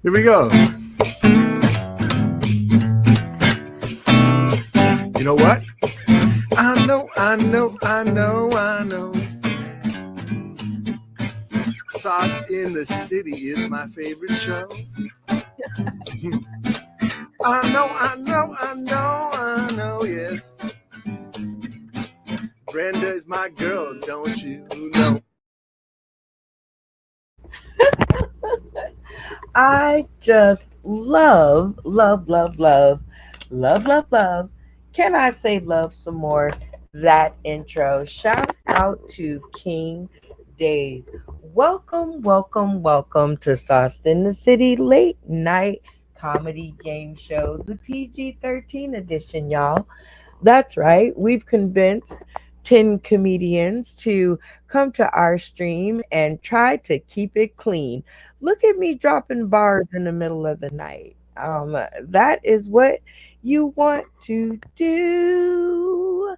Here we go. You know what? I know. Sauced in the City is my favorite show. I know, yes. Brenda is my girl, don't you know? I just love. Can I say love some more? That intro. Shout out to King Dave. Welcome to Sauce in the City late night comedy game show, the PG-13 edition, y'all. That's right. We've convinced 10 comedians to come to our stream and try to keep it clean. Look at me dropping bars in the middle of the night. That is what you want to do.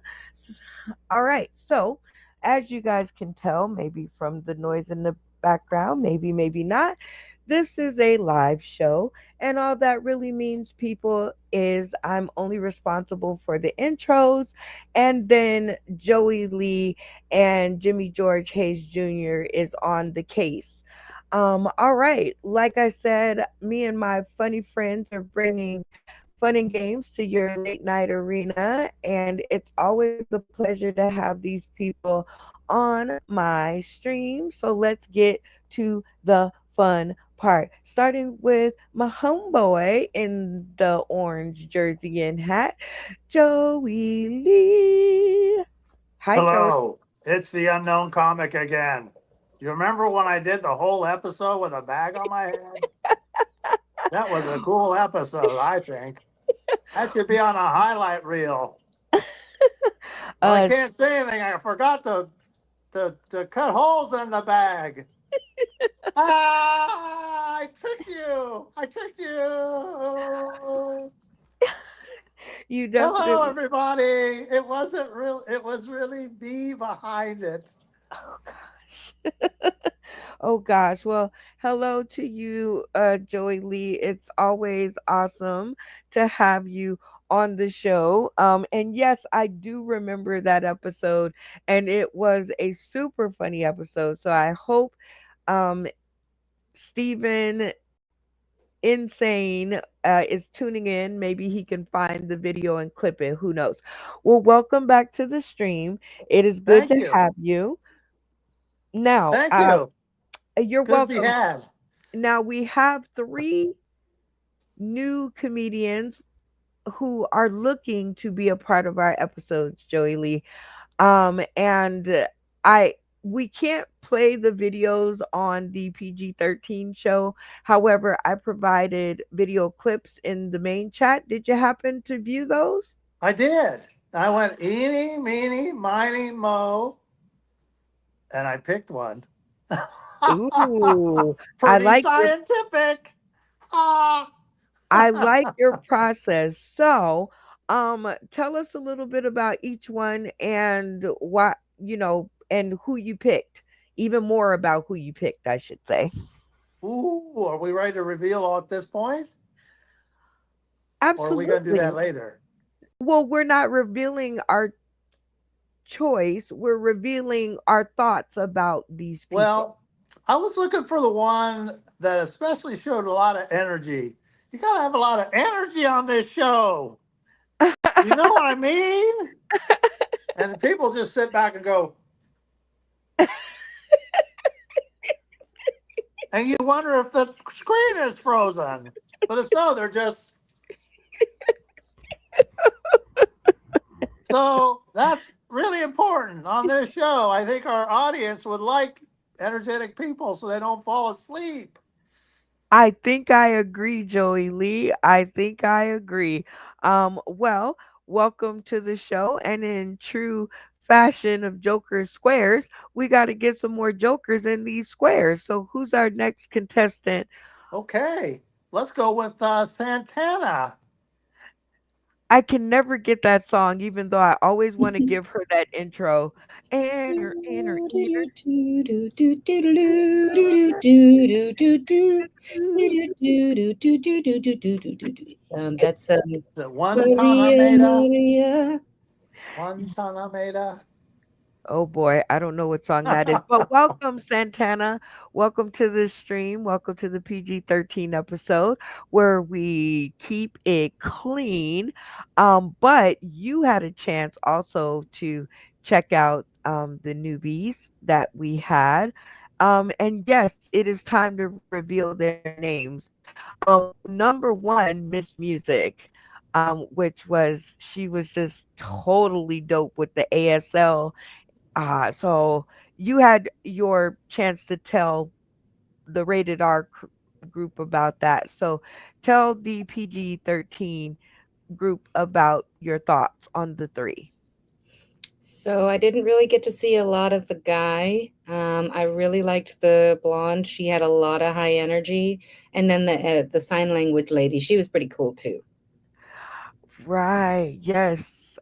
All right. So, as you guys can tell, maybe from the noise in the background, maybe not, this is a live show. And all that really means, people, is I'm only responsible for the intros. And then Joey Lee and Jimmy George Hayes Jr. is on the case. All right. Like I said, me and my funny friends are bringing fun and games to your late night arena. And it's always a pleasure to have these people on my stream. So let's get to the fun part. Starting with my homeboy in the orange jersey and hat, Joey Lee. Hi, Joey. Hello, it's the unknown comic again. You remember when I did the whole episode with a bag on my head? That was a cool episode, I think. That should be on a highlight reel. But I Uh, can't say anything. I forgot to cut holes in the bag. I tricked you. I tricked you. you Hello, definitely. everybody. It wasn't real. It was really me behind it. Oh gosh. Oh gosh. Well, hello to you, Joey Lee. It's always awesome to have you on the show. And yes, I do remember that episode, and it was a super funny episode. So I hope um Stephen Insane is tuning in. Maybe he can find the video and clip it. Who knows? Well, welcome back to the stream. It is good Thank to you. have you. Now, Thank you. you're Good to be welcome. had. Now we have three new comedians who are looking to be a part of our episodes, Joey Lee. And I we can't play the videos on the PG-13 show. However, I provided video clips in the main chat. Did you happen to view those? I did. I went eeny, meeny, miny, mo, and I picked one. Ooh, I Pretty like your scientific. Ah. I like your process. So, tell us a little bit about each one and what, and who you picked. Even more about who you picked, I should say. Ooh, are we ready to reveal all at this point? Or are we going to do that Absolutely. later? Well, we're not revealing our choice, we're revealing our thoughts about these people. Well, I was looking for the one that especially showed a lot of energy. You got to have a lot of energy on this show. You know what I mean? And people just sit back and go, and you wonder if the screen is frozen. But it's no, they're just. So that's really important on this show. I think our audience would like energetic people so they don't fall asleep. I think I agree, Joey Lee. I think I agree. Well, welcome to the show. And in true fashion of Joker squares, we got to get some more Jokers in these squares. So, who's our next contestant? Okay, let's go with Santana. I can never get that song, even though I always want to give her that intro. Enter, enter, enter. That's The one ton I Maria, made a, Maria. one ton I made a. Oh boy, I don't know what song that is, but welcome, Santana. Welcome to the stream. Welcome to the PG-13 episode where we keep it clean. But you had a chance also to check out the newbies that we had. And yes, it is time to reveal their names. Number one, Miss Music, which was she was just totally dope with the ASL. So you had your chance to tell the rated R group about that. So tell the PG-13 group about your thoughts on the three. So I didn't really get to see a lot of the guy. I really liked the blonde. She had a lot of high energy, and then the sign language lady. She was pretty cool too. Right. Yes.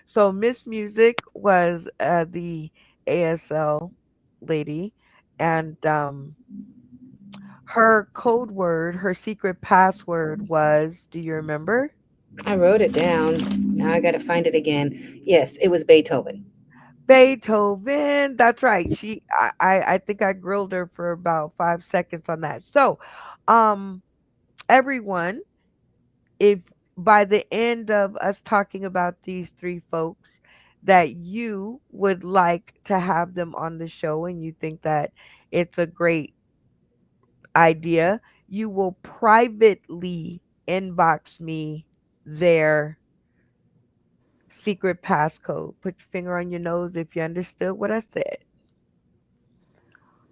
So Miss Music was the ASL lady, and her code word, her secret password was, do you remember? I wrote it down. Now I got to find it again. Yes, it was Beethoven. Beethoven. That's right. I think I grilled her for about 5 seconds on that. So, um, everyone, if by the end of us talking about these three folks that you would like to have them on the show and you think that it's a great idea, you will privately inbox me their secret passcode. Put your finger on your nose if you understood what I said.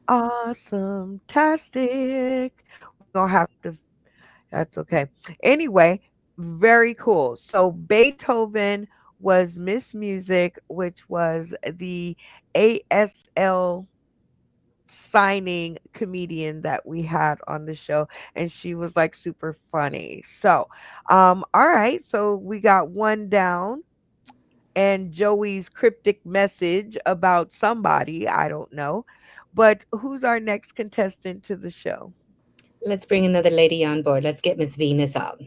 Awesome tastic. We're gonna have to that's okay. Anyway, very cool. So Beethoven was Miss Music, which was the ASL signing comedian that we had on the show, and she was like super funny. So all right, so we got one down, and Joey's cryptic message about somebody, I don't know. But who's our next contestant to the show? Let's bring another lady on board. Let's get Miss Venus out.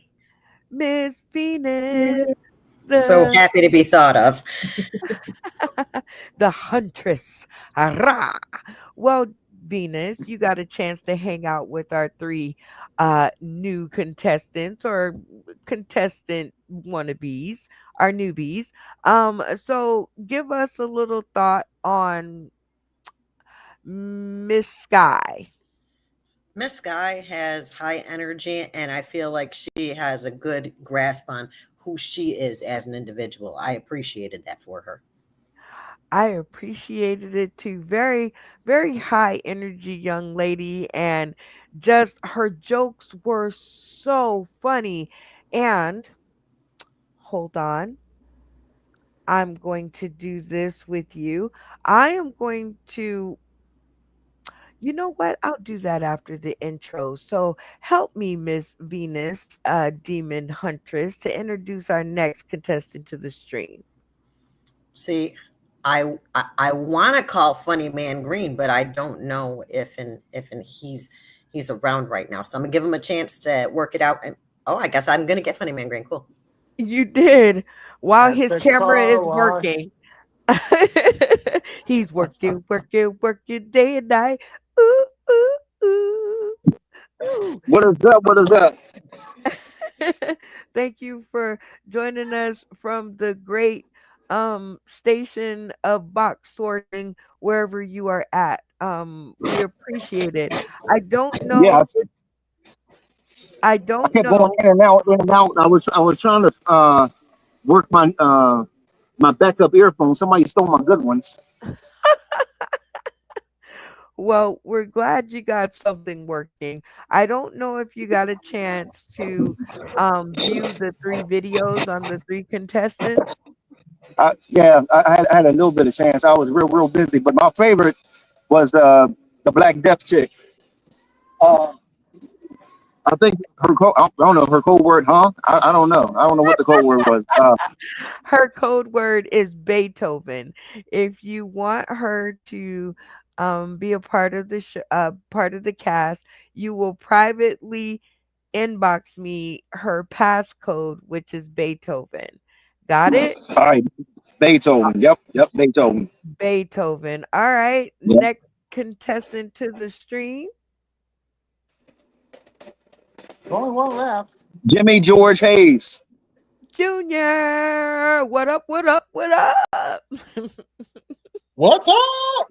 Miss Venus, So the happy to be thought of. the huntress. Hurrah! Well, Venus, you got a chance to hang out with our three new contestants or contestant wannabes, our newbies. So give us a little thought on Miss Sky. Miss Sky has high energy, and I feel like she has a good grasp on who she is as an individual. I appreciated that for her. I appreciated it too. Very, very high energy young lady, and just her jokes were so funny. And hold on, I'm going to do this with you. I am going to, you know what? I'll do that after the intro. So help me, Miss Venus, Demon Huntress, to introduce our next contestant to the stream. See, I want to call Funny Man Green, but I don't know if he's around right now. So I'm gonna give him a chance to work it out. And oh, I guess I'm gonna get Funny Man Green. Cool. You did while At his the camera is car wash. working. He's working, working, working day and night. Ooh, ooh, ooh, ooh. What is that? What is that? Thank you for joining us from the great station of box sorting wherever you are at. We appreciate it. I don't Yeah, know. I I don't kept going know. in and out, in and out. I was trying to work my backup earphones. Somebody stole my good ones. Well, we're glad you got something working. I don't know if you got a chance to view the three videos on the three contestants. Yeah, I had a little bit of chance. I was real busy, but my favorite was the Black Death chick. Uh, I think I don't know her code word, huh? I don't know. I don't know what the code word was. Her code word is Beethoven. If you want her to be a part of the part of the cast, you will privately inbox me her passcode, which is Beethoven. Got it? All right, Beethoven. Yep, Beethoven. Beethoven. All right. Yep. Next contestant to the stream, There's only one left. Jimmy George Hayes. Junior. What up? What up? What up? What's up?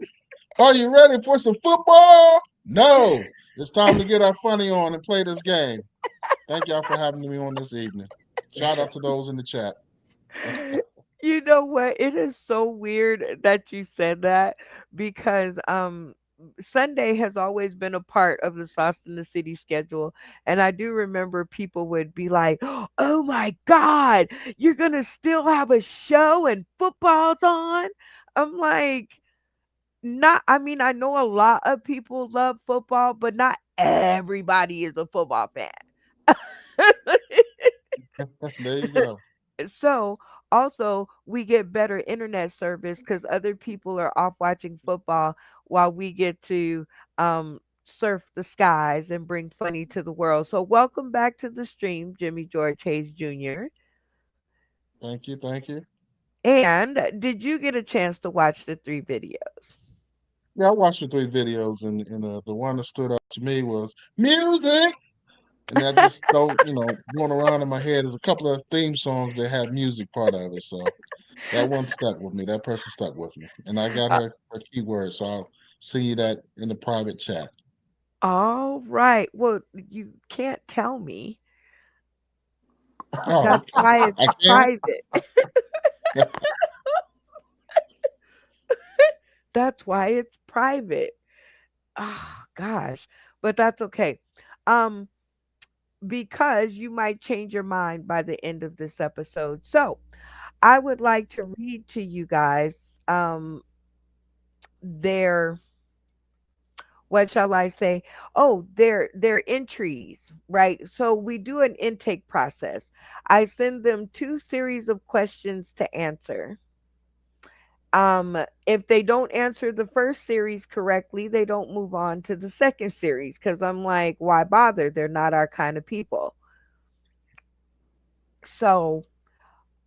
Are you ready for some football? No. It's time to get our funny on and play this game. Thank y'all for having me on this evening. Shout out to those in the chat. You know what? It is so weird that you said that because Sunday has always been a part of the Sauce in the City schedule. And I do remember people would be like, oh my God, you're gonna still have a show and football's on. I'm like, not I mean, I know a lot of people love football, but not everybody is a football fan. There you go. So also we get better internet service because other people are off watching football while we get to surf the skies and bring funny to the world. So welcome back to the stream, Jimmy George Hayes Jr. Thank you. Thank you. And did you get a chance to watch the 3 videos? Yeah, I watched the 3 videos, and the one that stood out to me was music. And that just going around in my head is a couple of theme songs that have music part of it. So that one stuck with me. That person stuck with me. And I got Uh, her keyword, so I'll send you that in the private chat. all right. Well, you can't tell me. Oh, That's okay. why it's I can? private. That's why it's private. Oh gosh. But that's okay. Um because you might change your mind by the end of this episode. So, I would like to read to you guys their what shall I say? Oh, their entries, right? So we do an intake process. I send them 2 series of questions to answer. If they don't answer the first series correctly, they don't move on to the second series because I'm like, why bother? They're not our kind of people. So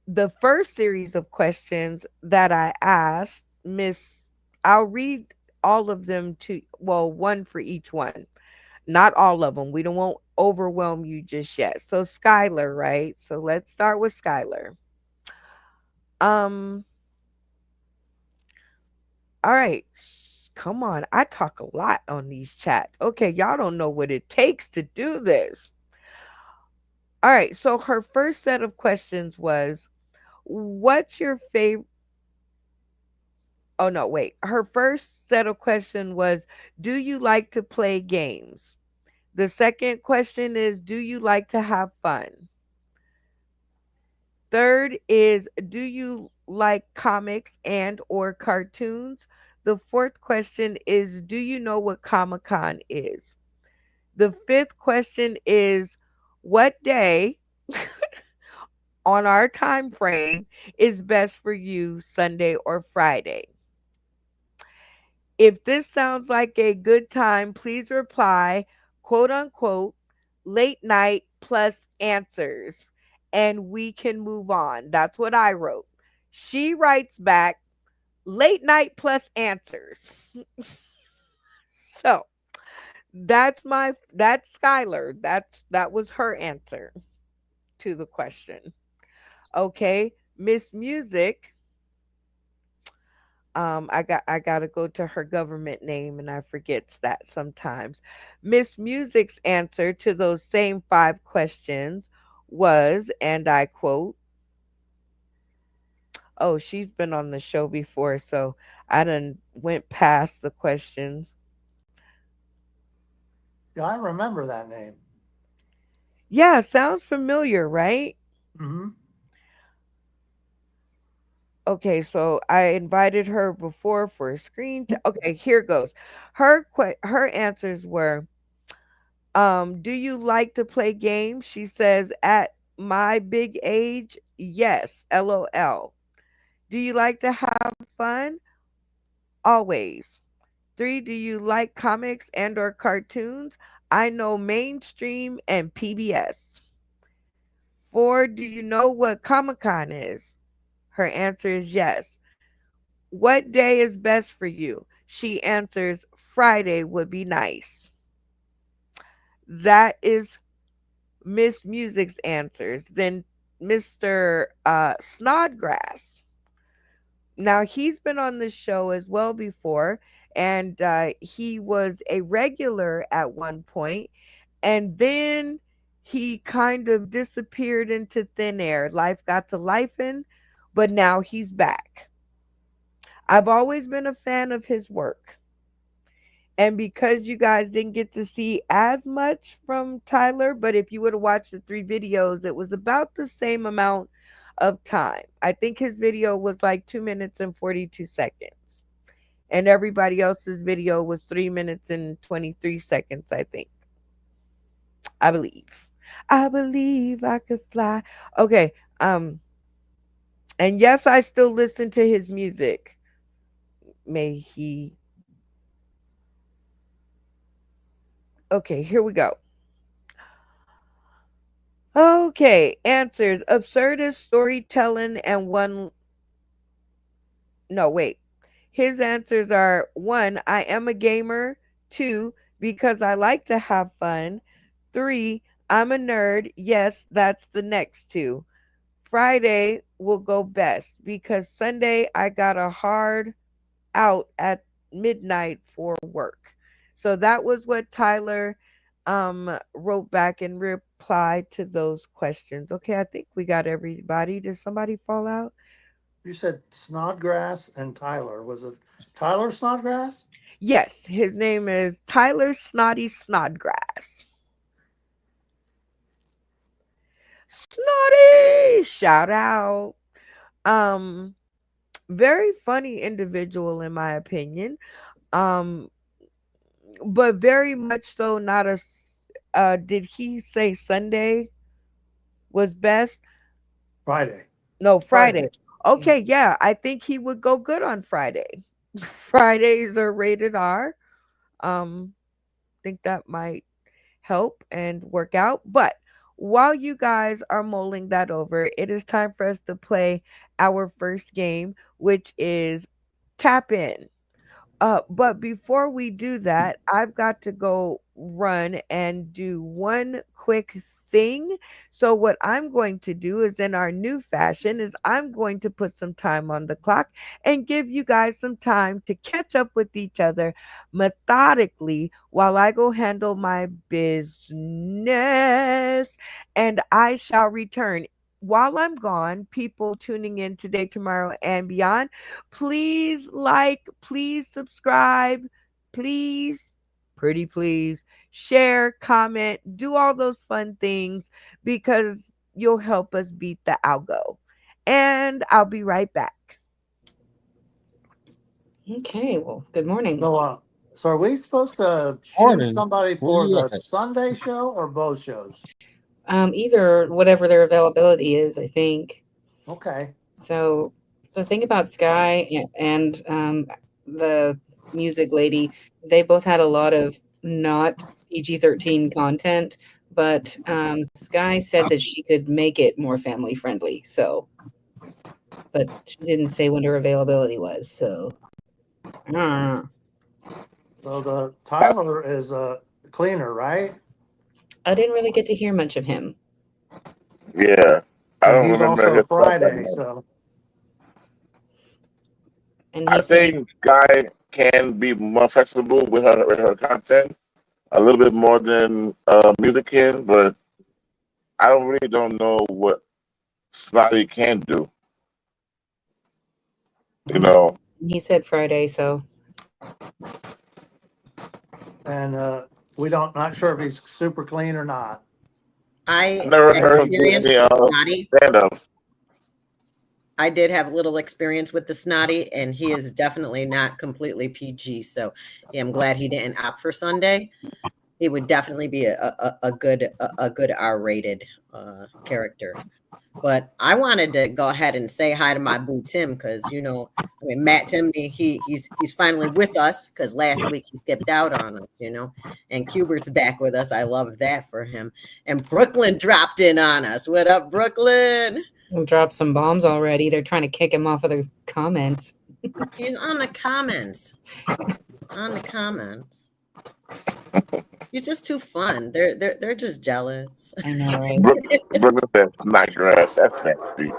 the first series of questions that I asked Miss, I'll read all of them to, well, one for each one, not all of them. We don't want overwhelm you just yet. So Skylar, right? So let's start with Skylar. Um, all right. Come on. I talk a lot on these chats. Okay, y'all don't know what it takes to do this. All right. So her first set of questions was, what's your favorite? Oh no, wait. Her first set of question was, do you like to play games? The second question is, do you like to have fun? Third is, do you like comics and or cartoons? The fourth question is, do you know what Comic-Con is? The fifth question is, what day on our time frame is best for you, Sunday or Friday? If this sounds like a good time, please reply, quote unquote, late night plus answers, and we can move on. That's what I wrote. She writes back, late night plus answers. So that's Skylar. That was her answer to the question. Okay, Miss Music. I gotta go to her government name and I forgets that sometimes. Miss Music's answer to those same 5 questions was, and I quote, oh, she's been on the show before, so I done went past the questions. Yeah, I remember that name. Yeah, sounds familiar, right? Hmm. Okay, so I invited her before for a screen. Okay, here goes. Her answers were, Do you like to play games? She says, at my big age, yes. LOL. Do you like to have fun? Always. 3, do you like comics and or cartoons? I know mainstream and PBS. 4, do you know what Comic-Con is? Her answer is yes. What day is best for you? She answers Friday would be nice. That is Miss Music's answers. Then Mr. Snodgrass. Now he's been on the show as well before, and he was a regular at one point, and then he kind of disappeared into thin air. Life got to lifing, but now he's back. I've always been a fan of his work. And because you guys didn't get to see as much from Tyler, but if you would have watched the 3 videos, it was about the same amount of time. I think his video was like 2 minutes and 42 seconds. And everybody else's video was 3 minutes and 23 seconds, I think. I believe. I believe I could fly. Okay. And yes, I still listen to his music. May he. Okay, here we go. Okay, answers. Absurdist storytelling and one. No, wait. His answers are 1, I am a gamer. 2, because I like to have fun. 3, I'm a nerd. Yes, that's the next 2. Friday will go best because Sunday I got a hard out at midnight for work. So that was what Tyler wrote back in reply to those questions. Okay, I think we got everybody. Did somebody fall out? You said Snodgrass and Tyler. Was it Tyler Snodgrass? Yes, his name is Tyler Snotty Snodgrass. Snotty! Shout out. Um, Very funny individual in my opinion. Um, but very much so not a did he say Sunday was best? Friday. No, Friday. Friday. Okay, yeah, I think he would go good on Friday. Fridays are rated R. Think that might help and work out. But while you guys are mulling that over, it is time for us to play our first game, which is Tap In. But before we do that, I've got to go run and do one quick thing. So what I'm going to do is in our new fashion is I'm going to put some time on the clock and give you guys some time to catch up with each other methodically while I go handle my business, and I shall return. While I'm gone, people tuning in today, tomorrow, and beyond, please like, please subscribe, please, pretty please, share, comment, do all those fun things because you'll help us beat the algo. And I'll be right back. Okay, well, good morning. So are we supposed to choose Morning. somebody Where for you the at? Sunday show or both shows? Either whatever their availability is, I think. Okay. So the thing about Sky and the music lady, they both had a lot of not PG-13 content, but Sky said that she could make it more family friendly. So, but she didn't say when her availability was. So, I don't know. So the Tyler is a cleaner, right? I didn't really get to hear much of him. Yeah, I And don't he's remember also his stuff that Friday, much. so And he I said, think Guy can be more flexible with her content, a little bit more than music can, but I don't know what Snotty can do. You know, he said Friday, so and we not sure if he's super clean or not. I I never heard him do experienced any the snotty. stand-ups. I did have a little experience with the snotty, and he is definitely not completely PG. So yeah, I'm glad he didn't opt for Sunday. he would definitely be a good R-rated character. But I wanted to go ahead and say hi to my boo Tim, because Matt Timney, he's finally with us, because last week he skipped out on us, and Cubert's back with us. I love that for him. And Brooklyn dropped in on us. What up, Brooklyn? We'll drop some bombs already. They're trying to kick him off of the comments. He's on the comments. On the comments. You're just too fun. They're just jealous. I know, right? Brooklyn said, "Knock your ass." That's nasty.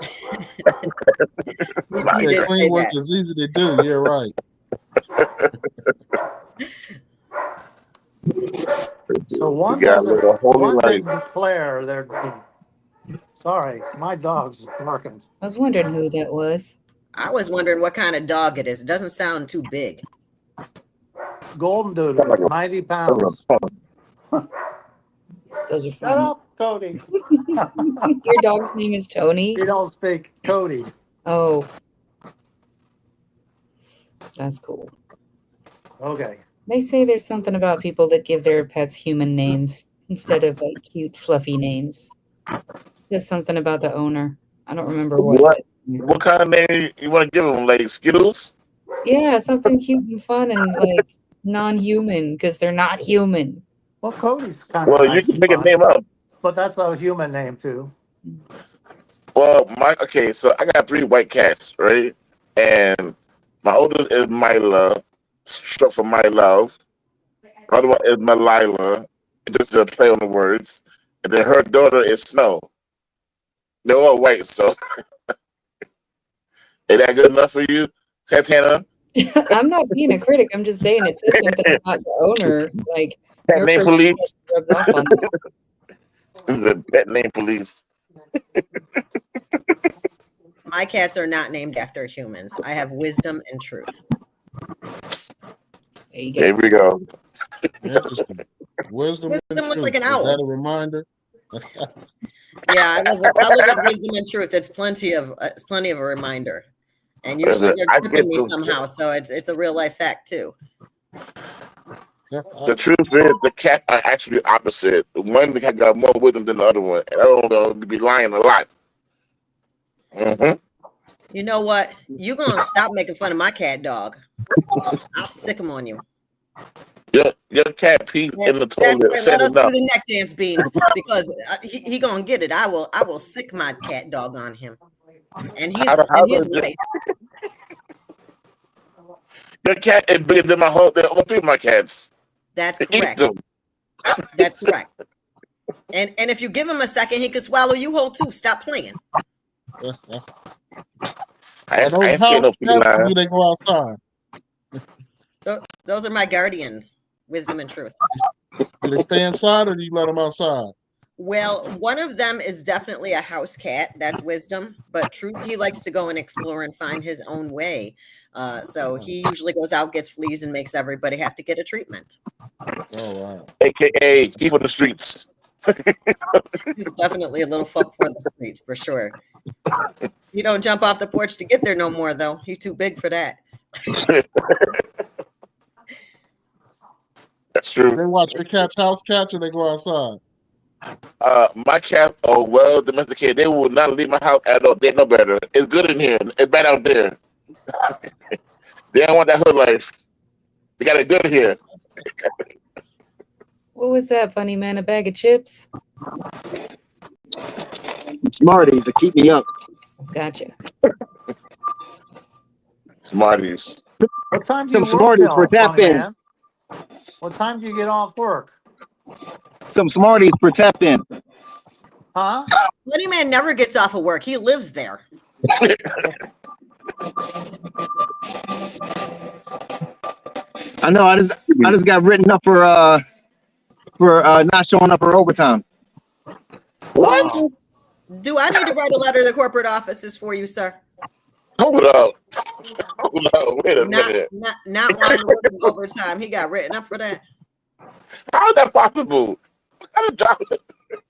Clean work is easy to do. You're right. So one You gotta live a holy didn't life. declare their. Sorry, my dog's barking. I was wondering who that was. I was wondering what kind of dog it is. It doesn't sound too big. Golden Doodle, 90 pounds. Those are Shut fun. up, Cody. Your dog's name is Tony? You don't speak Cody. Oh. That's cool. Okay. They say there's something about people that give their pets human names instead of like cute, fluffy names. It says something about the owner. I don't remember what. What kind of name you want to give them? Like Skittles? Yeah, something cute and fun and like non-human, because they're not human. Well, Cody's kind of Well, you nice can and make a fun, name up. but that's a human name too. Well, so I got 3 white cats, right? And my oldest is Mila, short for my love. My other one is Malila. This is a play on the words. And then her daughter is Snow. They're all white, so is that good enough for you, Santana? I'm not being a critic. I'm just saying it says something about the owner. Like, Pet your name personality police. rubs off on them. The pet name police. My cats are not named after humans. I have Wisdom and Truth. There you go. There we go. Interesting. Wisdom and Wisdom looks truth. like an Is owl. that a reminder? Yeah, I live with Wisdom and Truth. It's plenty of a reminder. And usually they're I tripping me get somehow, so it's a real life fact too. The truth is, the cats are actually opposite. One cat got more wisdom than the other one, and I don't know, be lying a lot. Mm-hmm. You know what? You're gonna stop making fun of my cat dog. I'll sick him on you. Your cat pees in the That's toilet. right. Said Let us do enough. the neck dance, Beans, because he gonna get it. I will sick my cat dog on him, and he's right. Your cat is bigger than all 3 of my cats. That's They eat correct. them. That's correct. And if you give him a second, he could swallow you whole too. Stop playing. I ain't Those scared no house cats, or do feline. they go outside? Those are my guardians, Wisdom and Truth. Do they stay inside or do you let them outside? Well, one of them is definitely a house cat. That's Wisdom. But Truth, he likes to go and explore and find his own way. So he usually goes out, gets fleas, and makes everybody have to get a treatment. Oh, wow. AKA keep on the streets. He's definitely a little fuck for the streets, for sure. You don't jump off the porch to get there no more, though. He's too big for that. That's true. They watch your cats, house cats, or they go outside? My cat are well domesticated. They will not leave my house at all. They know better. It's good in here. It's bad out there. They don't want that hood life. They got it good here. What was that, funny man? A bag of chips? Smarties to keep me up. Gotcha. Smarties. What time do you Some work Smarties till, for tap funny in. man? What time do you get off work? Some Smarties for tap in. Huh? Money Man never gets off of work. He lives there. I know. I just got written up for not showing up for overtime. What? Do I need to write a letter to the corporate offices for you, sir? Hold up. Hold up. Wait a minute. Not wanting to work overtime. He got written up for that. How is that possible? What kind of job is it?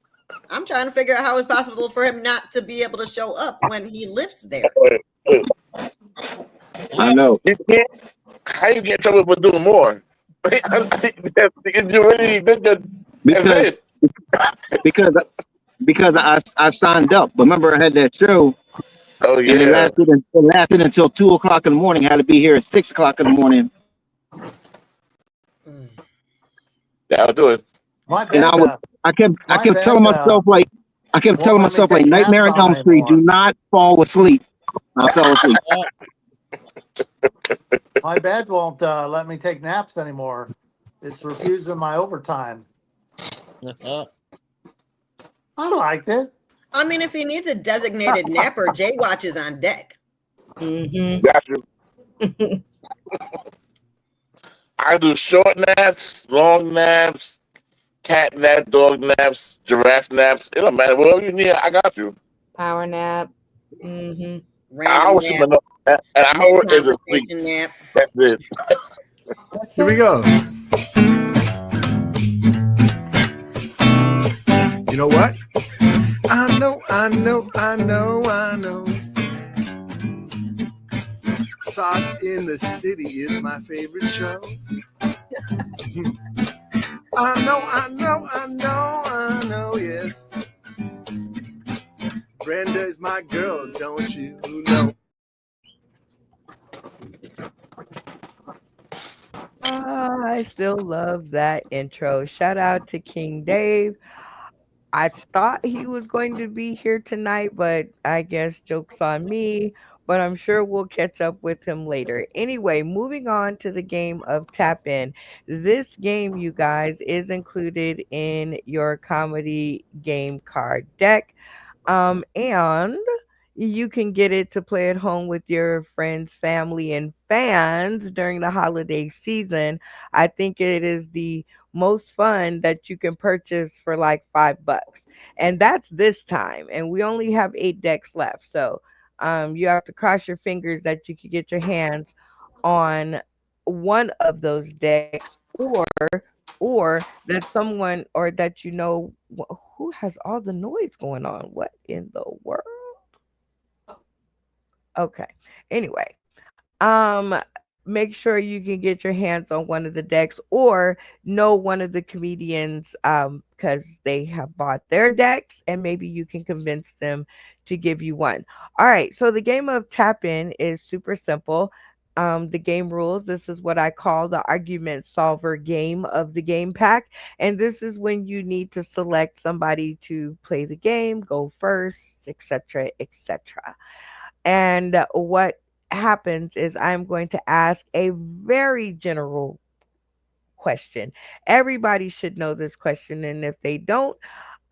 I'm trying to figure out how it's possible for him not to be able to show up when he lives there. I know. You can't. How you get in trouble for doing more? You already did the because event. because because I signed up. But remember, I had that show, Oh and yeah, it lasted until 2 o'clock in the morning. I had to be here at 6 o'clock in the morning, Mm. that'll do it. My and bad. I My kept bad. telling myself Won't let me take Nightmare naps on on Elm Street, do anymore. not fall asleep. I fell asleep. My bed won't let me take naps anymore. It's refusing my overtime. I liked it. I mean, if he needs a designated napper, Jay watches on deck. Mm-hmm. Got you. I do short naps, long naps, cat nap, dog naps, giraffe naps. It don't matter. Whatever you need, I got you. Power nap. Mm-hmm. An Random hour, should be nap, enough. An mid hour is a sleep. conversation nap. That's it. What's Here we that? go. You know what? I know. Sauced in the City is my favorite show. I know, yes. Brenda is my girl, don't you know? I still love that intro. Shout out to King Dave. I thought he was going to be here tonight, but I guess joke's on me. But I'm sure we'll catch up with him later. Anyway, moving on to the game of Tap In. This game, you guys, is included in your comedy game card deck. And you can get it to play at home with your friends, family, and fans during the holiday season. I think it is the most fun that you can purchase for like $5. And that's this time. And we only have 8 decks left. So you have to cross your fingers that you can get your hands on one of those decks, or that someone or that who has all the noise going on. What in the world? Okay. Anyway, make sure you can get your hands on one of the decks or know one of the comedians because they have bought their decks and maybe you can convince them to give you one. All right, so the game of Tap In is super simple. The game rules, this is what I call the argument solver game of the game pack. And this is when you need to select somebody to play the game, go first, etc., etc. And what happens is I'm going to ask a very general question. Everybody should know this question. And if they don't,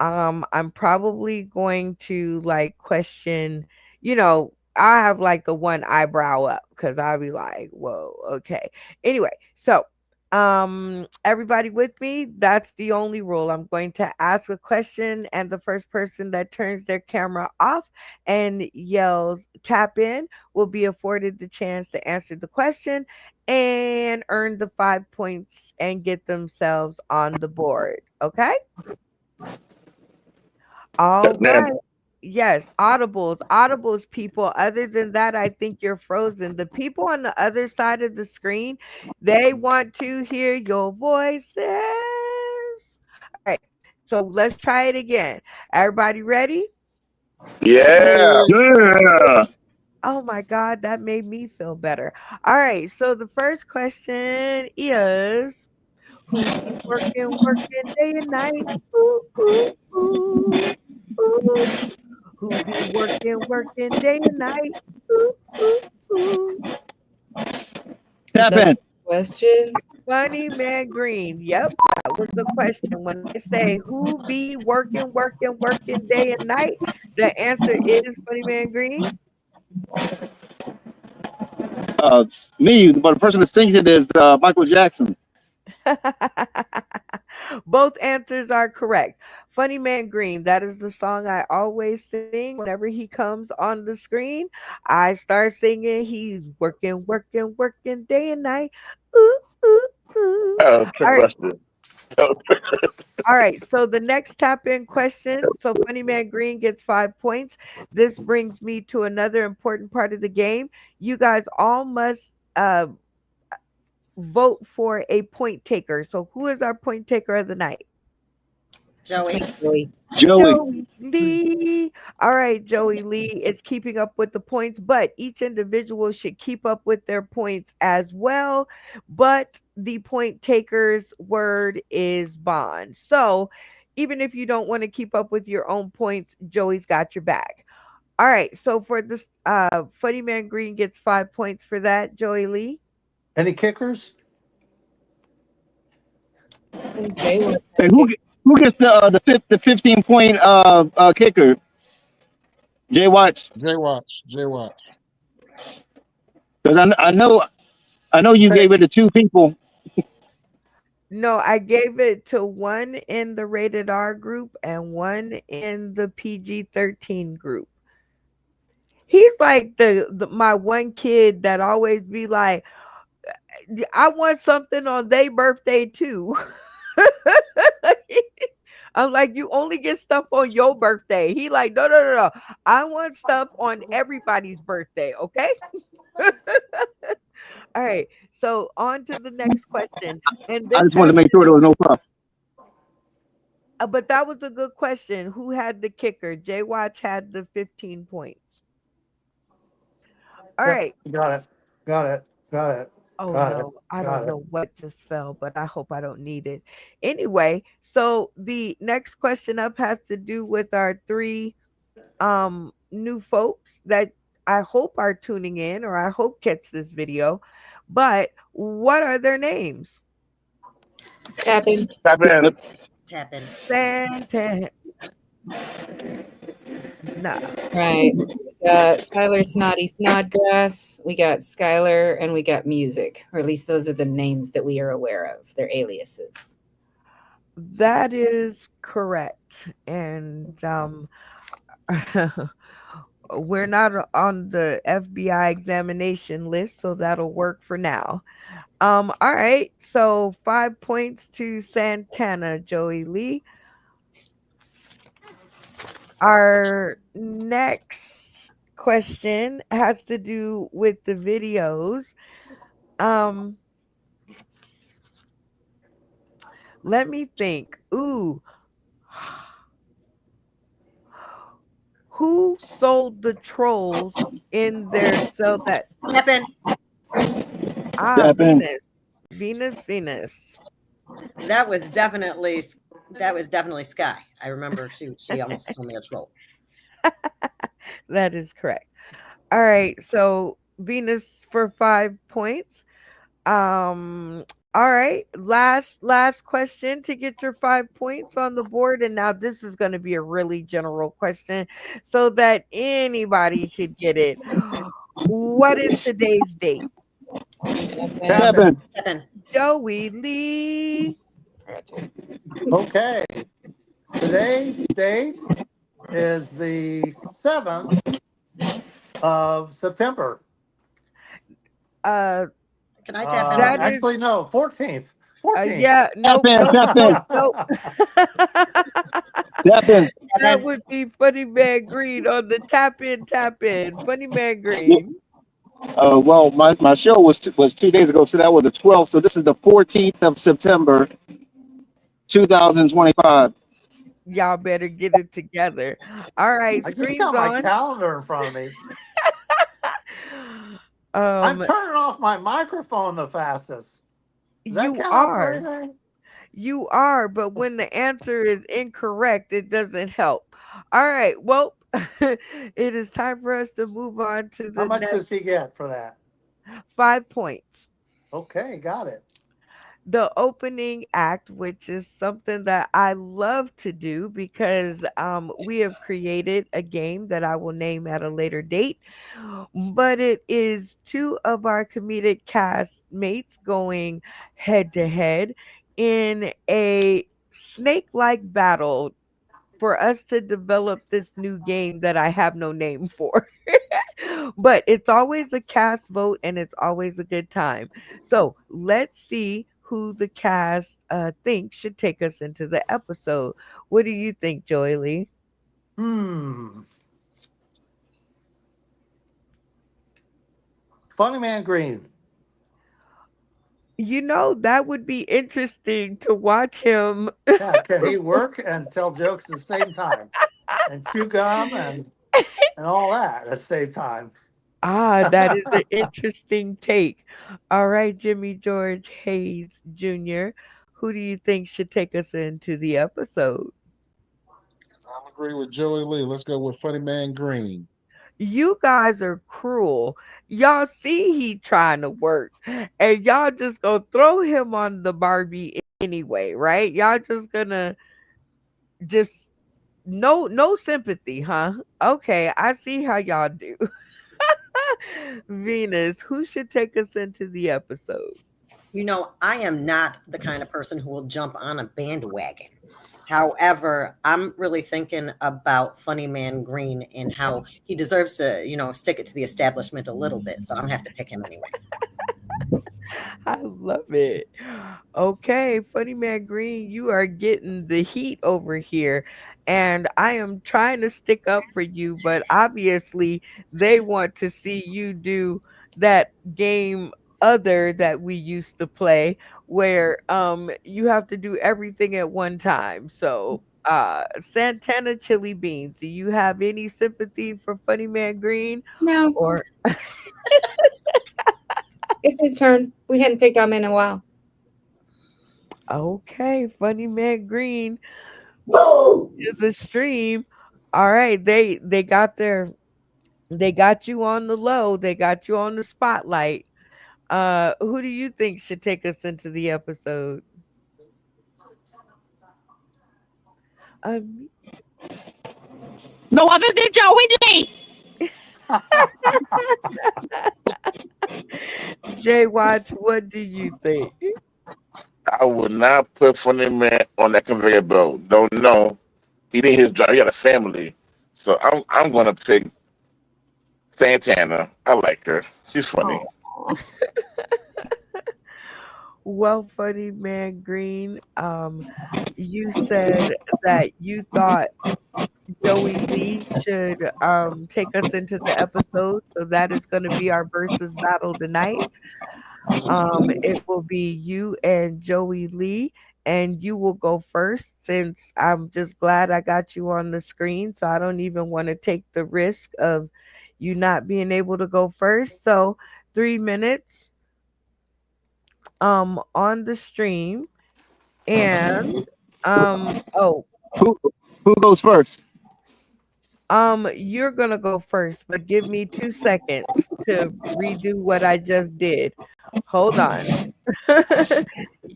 I'm probably going to like question, I have like the one eyebrow up because I'll be like, whoa, okay. Anyway, so everybody with me, that's the only rule. I'm going to ask a question, and the first person that turns their camera off and yells tap in will be afforded the chance to answer the question and earn the 5 points and get themselves on the board. Okay. All Man, right. Yes, audibles, people. Other than that, I think you're frozen. The people on the other side of the screen, they want to hear your voices. All right, so let's try it again. Everybody ready? yeah. Yeah. Oh my God, that made me feel better. All right, so the first question is who be working day and night? Ooh, ooh, ooh, ooh. Who be working day and night? Ooh, ooh, ooh. Is Tap that in. the question? Funny Man Green. Yep, that was the question. When I say who be working day and night, the answer is Funny Man Green. Uh, Me, but the person that sings it is Michael Jackson. Both answers are correct. Funny Man Green, that is the song I always sing whenever he comes on the screen. I start singing, he's working day and night. Ooh, ooh, ooh. Trick All right. question. All right, so the next tap in question. So Funny Man Green gets 5 points. This brings me to another important part of the game. You guys all must vote for a point taker. So who is our point taker of the night? It's me, Joey. Joey. Joey. Joey Lee. All right, Joey Lee is keeping up with the points, but each individual should keep up with their points as well. But the point taker's word is bond. So even if you don't want to keep up with your own points, Joey's got your back. All right, so for this, Funny Man Green gets 5 points for that. Joey Lee. Any kickers? I think Jay was Hey, kick. who gets the 15 point kicker? Jay Watts. Jay Watch. Jay Watch. Because I know you Hey, gave it to two people. No, I gave it to one in the rated R group and one in the PG-13 group. He's like the my one kid that always be like, I want something on their birthday too. I'm like, you only get stuff on your birthday. He like, no, no, no, no. I want stuff on everybody's birthday, okay? All right. So on to the next question. And I this just wanted has to make sure there was no problem. but that was a good question. Who had the kicker? Jay Watch had the 15 points. All yep, right. got it. Got it. Got it. Oh Got it. no, I Got don't it. know what just fell, but I hope I don't need it. Anyway, so the next question up has to do with our three new folks that I hope are tuning in or I hope catch this video. But what are their names? Tapping. Tap in. Tap in. Santana. Right. We got Tyler Snotty Snodgrass, we got Skylar, and we got Music. Or at least those are the names that we are aware of. They're aliases. That is correct. And we're not on the FBI examination list, so that'll work for now. All right. So 5 points to Santana, Joey Lee. Our next question has to do with the videos. Um, let me think. Ooh, who sold the trolls in their cell that Tap in. Tap in. Venus. That was definitely Sky. I remember she almost told me a troll. That is correct. All right, so Venus for 5 points. All right, last question to get your 5 points on the board, and now this is going to be a really general question, so that anybody could get it. What is today's date? Tap in. Tap in. Joey Lee. Okay. Today's date is the 7th of September. Uh, Can I tap in? That is- Actually, no, 14th. 14th. yeah, nope, in, nope, tap in. nope, nope. Tap in. That would be Funny Man Green on the tap in. Funny Man Green. Well, my show was 2 days ago, so that was the 12th. So this is the 14th of September, 2025. Y'all better get it together. All right, I just screens got my on. calendar in front of me. I'm turning off my microphone the fastest. Does that you count for are. anything? You are, but when the answer is incorrect, it doesn't help. All right, well, it is time for us to move on to the How much next does he get for that? 5 points. Okay, got it. The opening act, which is something that I love to do because we have created a game that I will name at a later date. But it is two of our comedic cast mates going head to head in a snake like battle for us to develop this new game that I have no name for. But it's always a cast vote and it's always a good time. So let's see who the cast thinks should take us into the episode. What do you think, Joy Lee? Funny Man Green. That would be interesting to watch him. Yeah, can he work and tell jokes at the same time and chew gum and all that at the same time? That is an interesting take. All right, Jimmy George Hayes Jr., who do you think should take us into the episode? I agree with Joey Lee. Let's go with Funny Man Green. You guys are cruel. Y'all see he trying to work, and y'all just gonna throw him on the Barbie anyway, right? Y'all just gonna just no sympathy, huh? Okay, I see how y'all do. Venus, who should take us into the episode? I am not the kind of person who will jump on a bandwagon. However, I'm really thinking about Funny Man Green and how he deserves to, stick it to the establishment a little bit. So I'm gonna have to pick him anyway. I love it. Okay, Funny Man Green, you are getting the heat over here. And I am trying to stick up for you, but obviously they want to see you do that game other that we used to play where you have to do everything at one time. So Santana Chili Beans, do you have any sympathy for Funny Man Green? No, Or it's his turn. We hadn't picked on him in a while. okay, Funny Man Green to the stream. All right, they got you on the low. They got you on the spotlight. Who do you think should take us into the episode? Um, No other than Joey Lee. Jay Watch, what do you think? I would not put Funny Man on that conveyor belt. Don't know. He did his job. He got a family. So I'm gonna pick Santana. I like her. She's funny. Aw. Well, Funny Man Green, you said that you thought Joey Lee should take us into the episode. So that is going to be our versus battle tonight. It will be you and Joey Lee, and you will go first since I'm just glad I got you on the screen. So I don't even want to take the risk of you not being able to go first. So 3 minutes on the stream. And oh, Who goes first? you're gonna go first, but give me 2 seconds to redo what I just did. Hold on.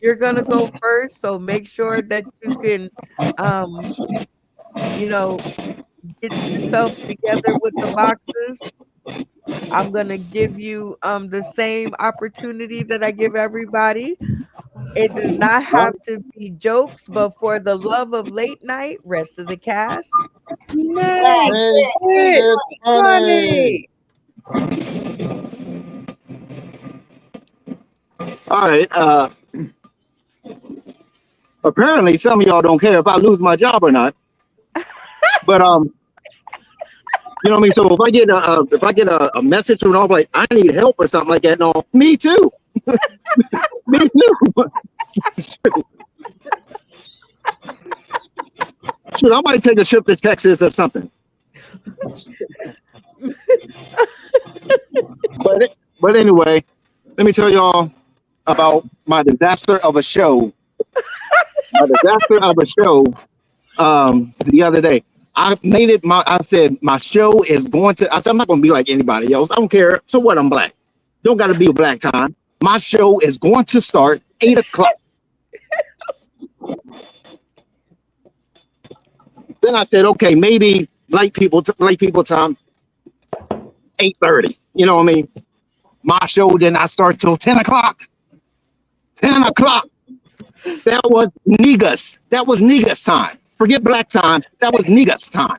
You're gonna go first, so make sure that you can um you know get yourself together with the boxes. I'm gonna give you the same opportunity that I give everybody. It does not All have to be jokes, but for the love of late night, rest of the cast. Make Make it it funny. right. Apparently some of y'all don't care if I lose my job or not. But you know what I mean? So if I get a message from all like I need help or something like that, no, me too. Me too. Shoot, I might take a trip to Texas or something. But anyway, let me tell y'all about my disaster of a show. My disaster of a show the other day. I said my show is going to I said I'm not gonna be like anybody else. I don't care. So what, I'm black. Don't gotta be a black time. My show is going to start 8 o'clock. Then I said, okay, maybe like people time 8:30. You know what I mean? My show did not start till 10 o'clock. 10 o'clock. That was niggas. That was niggas time. Forget black time. That was niggas time.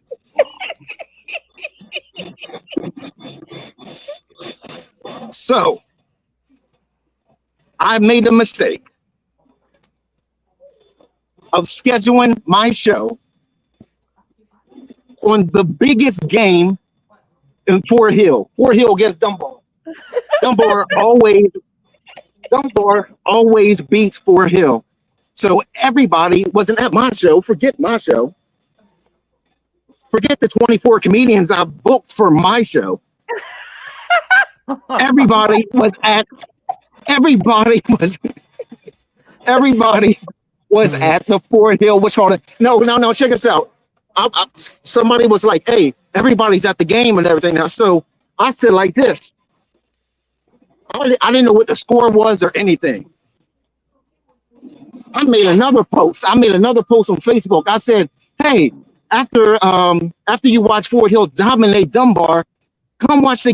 So I made a mistake of scheduling my show on the biggest game in Fort Hill. Fort Hill against Dunbar. Dunbar always Dunbar always beats Fort Hill. So everybody wasn't at my show. Forget my show. Forget the 24 comedians I booked for my show. Everybody was at. Everybody was. Everybody was at the Fort Hill. What's called? No. Check this out. Somebody was like, "Hey, everybody's at the game and everything now." So I said like this. I didn't know what the score was or anything. I made another post. I made another post on Facebook. I said, "Hey, after you watch Fort Hill dominate Dunbar, come watch the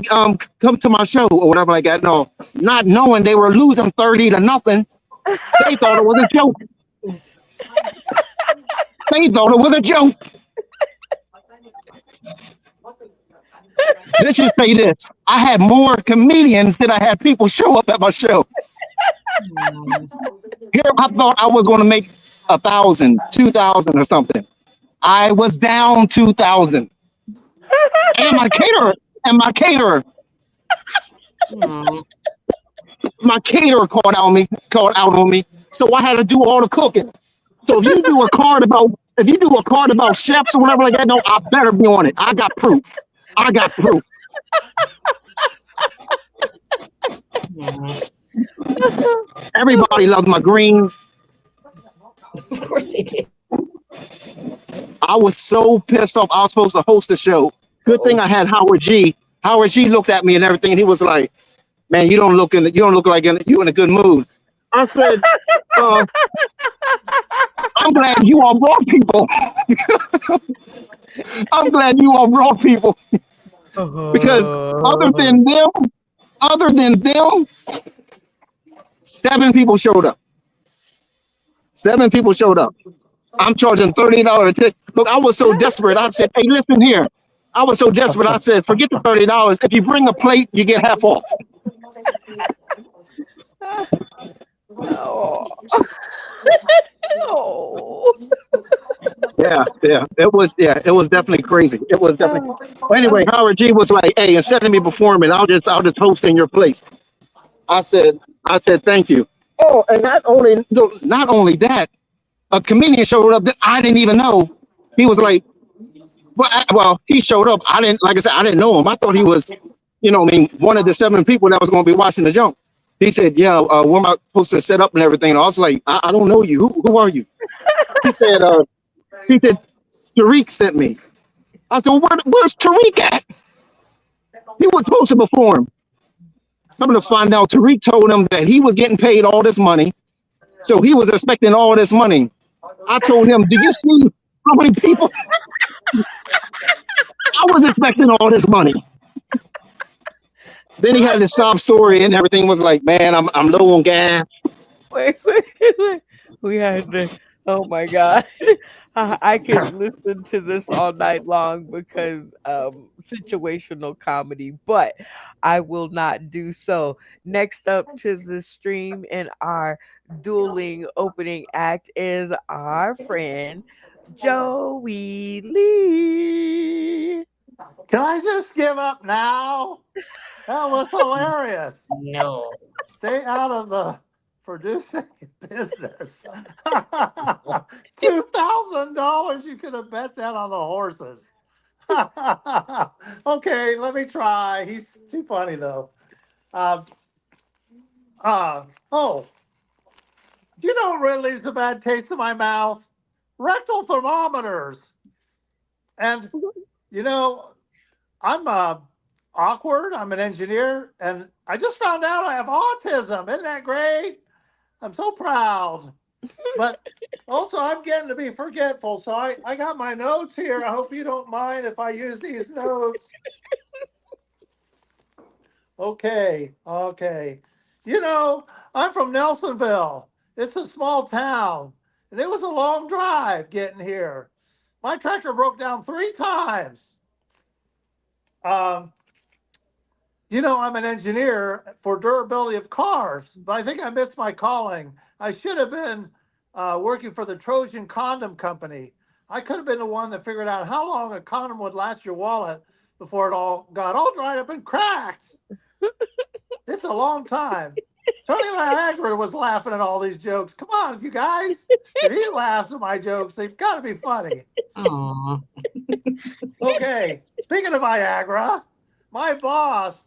come to my show or whatever like that." No, not knowing they were losing 30-0. They thought it was a joke. They thought it was a joke. Let's just say this. I had more comedians than I had people show up at my show. Here, I thought I was going to make 1,000, 2,000 or something. I was down 2,000. And my caterer, my caterer called out on me. So I had to do all the cooking. So if you do a card about chefs or whatever like that, no, I better be on it. I got proof. Everybody loved my greens. Of course they did. I was so pissed off. I was supposed to host the show. Good thing I had Howard G. Howard G looked at me and everything, and he was like, "Man, you don't look like you in a good mood." I said, "I'm glad you all brought people." I'm glad you all brought people because other than them, 7 people showed up. 7 people showed up. I'm charging $30 ticket. Look, I was so desperate. I said, "Hey, listen here." I was so desperate. I said, "Forget the $30. If you bring a plate, you get half off." Oh. Yeah. It was definitely crazy. It was definitely. But anyway, Howard G was like, "Hey, instead of me performing, I'll just host in your place." I said, "Thank you." Oh, and not only that, a comedian showed up that I didn't even know. He was like, well, he showed up. I didn't know him. I thought he was, one of the 7 people that was going to be watching the jump. He said, "Yeah, where am I supposed to set up and everything?" And I was like, I don't know you. Who are you?" He said, "Tariq sent me." I said, "Where's Tariq at? He was supposed to perform." I'm going to find out Tariq told him that he was getting paid all this money. So he was expecting all this money. I told him, "Do you see how many people?" I was expecting all this money. Then he had this sob story and everything was like, "Man, I'm low on gas." Wait. We had to. Oh my God. I could listen to this all night long because situational comedy, but I will not do so. Next up to the stream in our dueling opening act is our friend Joey Lee. Can I just give up now? That was hilarious. No. Stay out of the producing business. $2,000. You could have bet that on the horses. Okay, let me try. He's too funny though. Oh, do you know what really leaves a bad taste in my mouth? Rectal thermometers. And I'm awkward. I'm an engineer, and I just found out I have autism. Isn't that great? I'm so proud. But also, I'm getting to be forgetful, so I got my notes here. I hope you don't mind if I use these notes. Okay. I'm from Nelsonville. It's a small town, and it was a long drive getting here. My tractor broke down 3 times. I'm an engineer for durability of cars, but I think I missed my calling. I should have been working for the Trojan Condom Company. I could have been the one that figured out how long a condom would last your wallet before it all got all dried up and cracked. It's a long time. Tony Viagra was laughing at all these jokes. Come on, you guys. If he laughs at my jokes, they've got to be funny. Aw. Okay, speaking of Viagra, my boss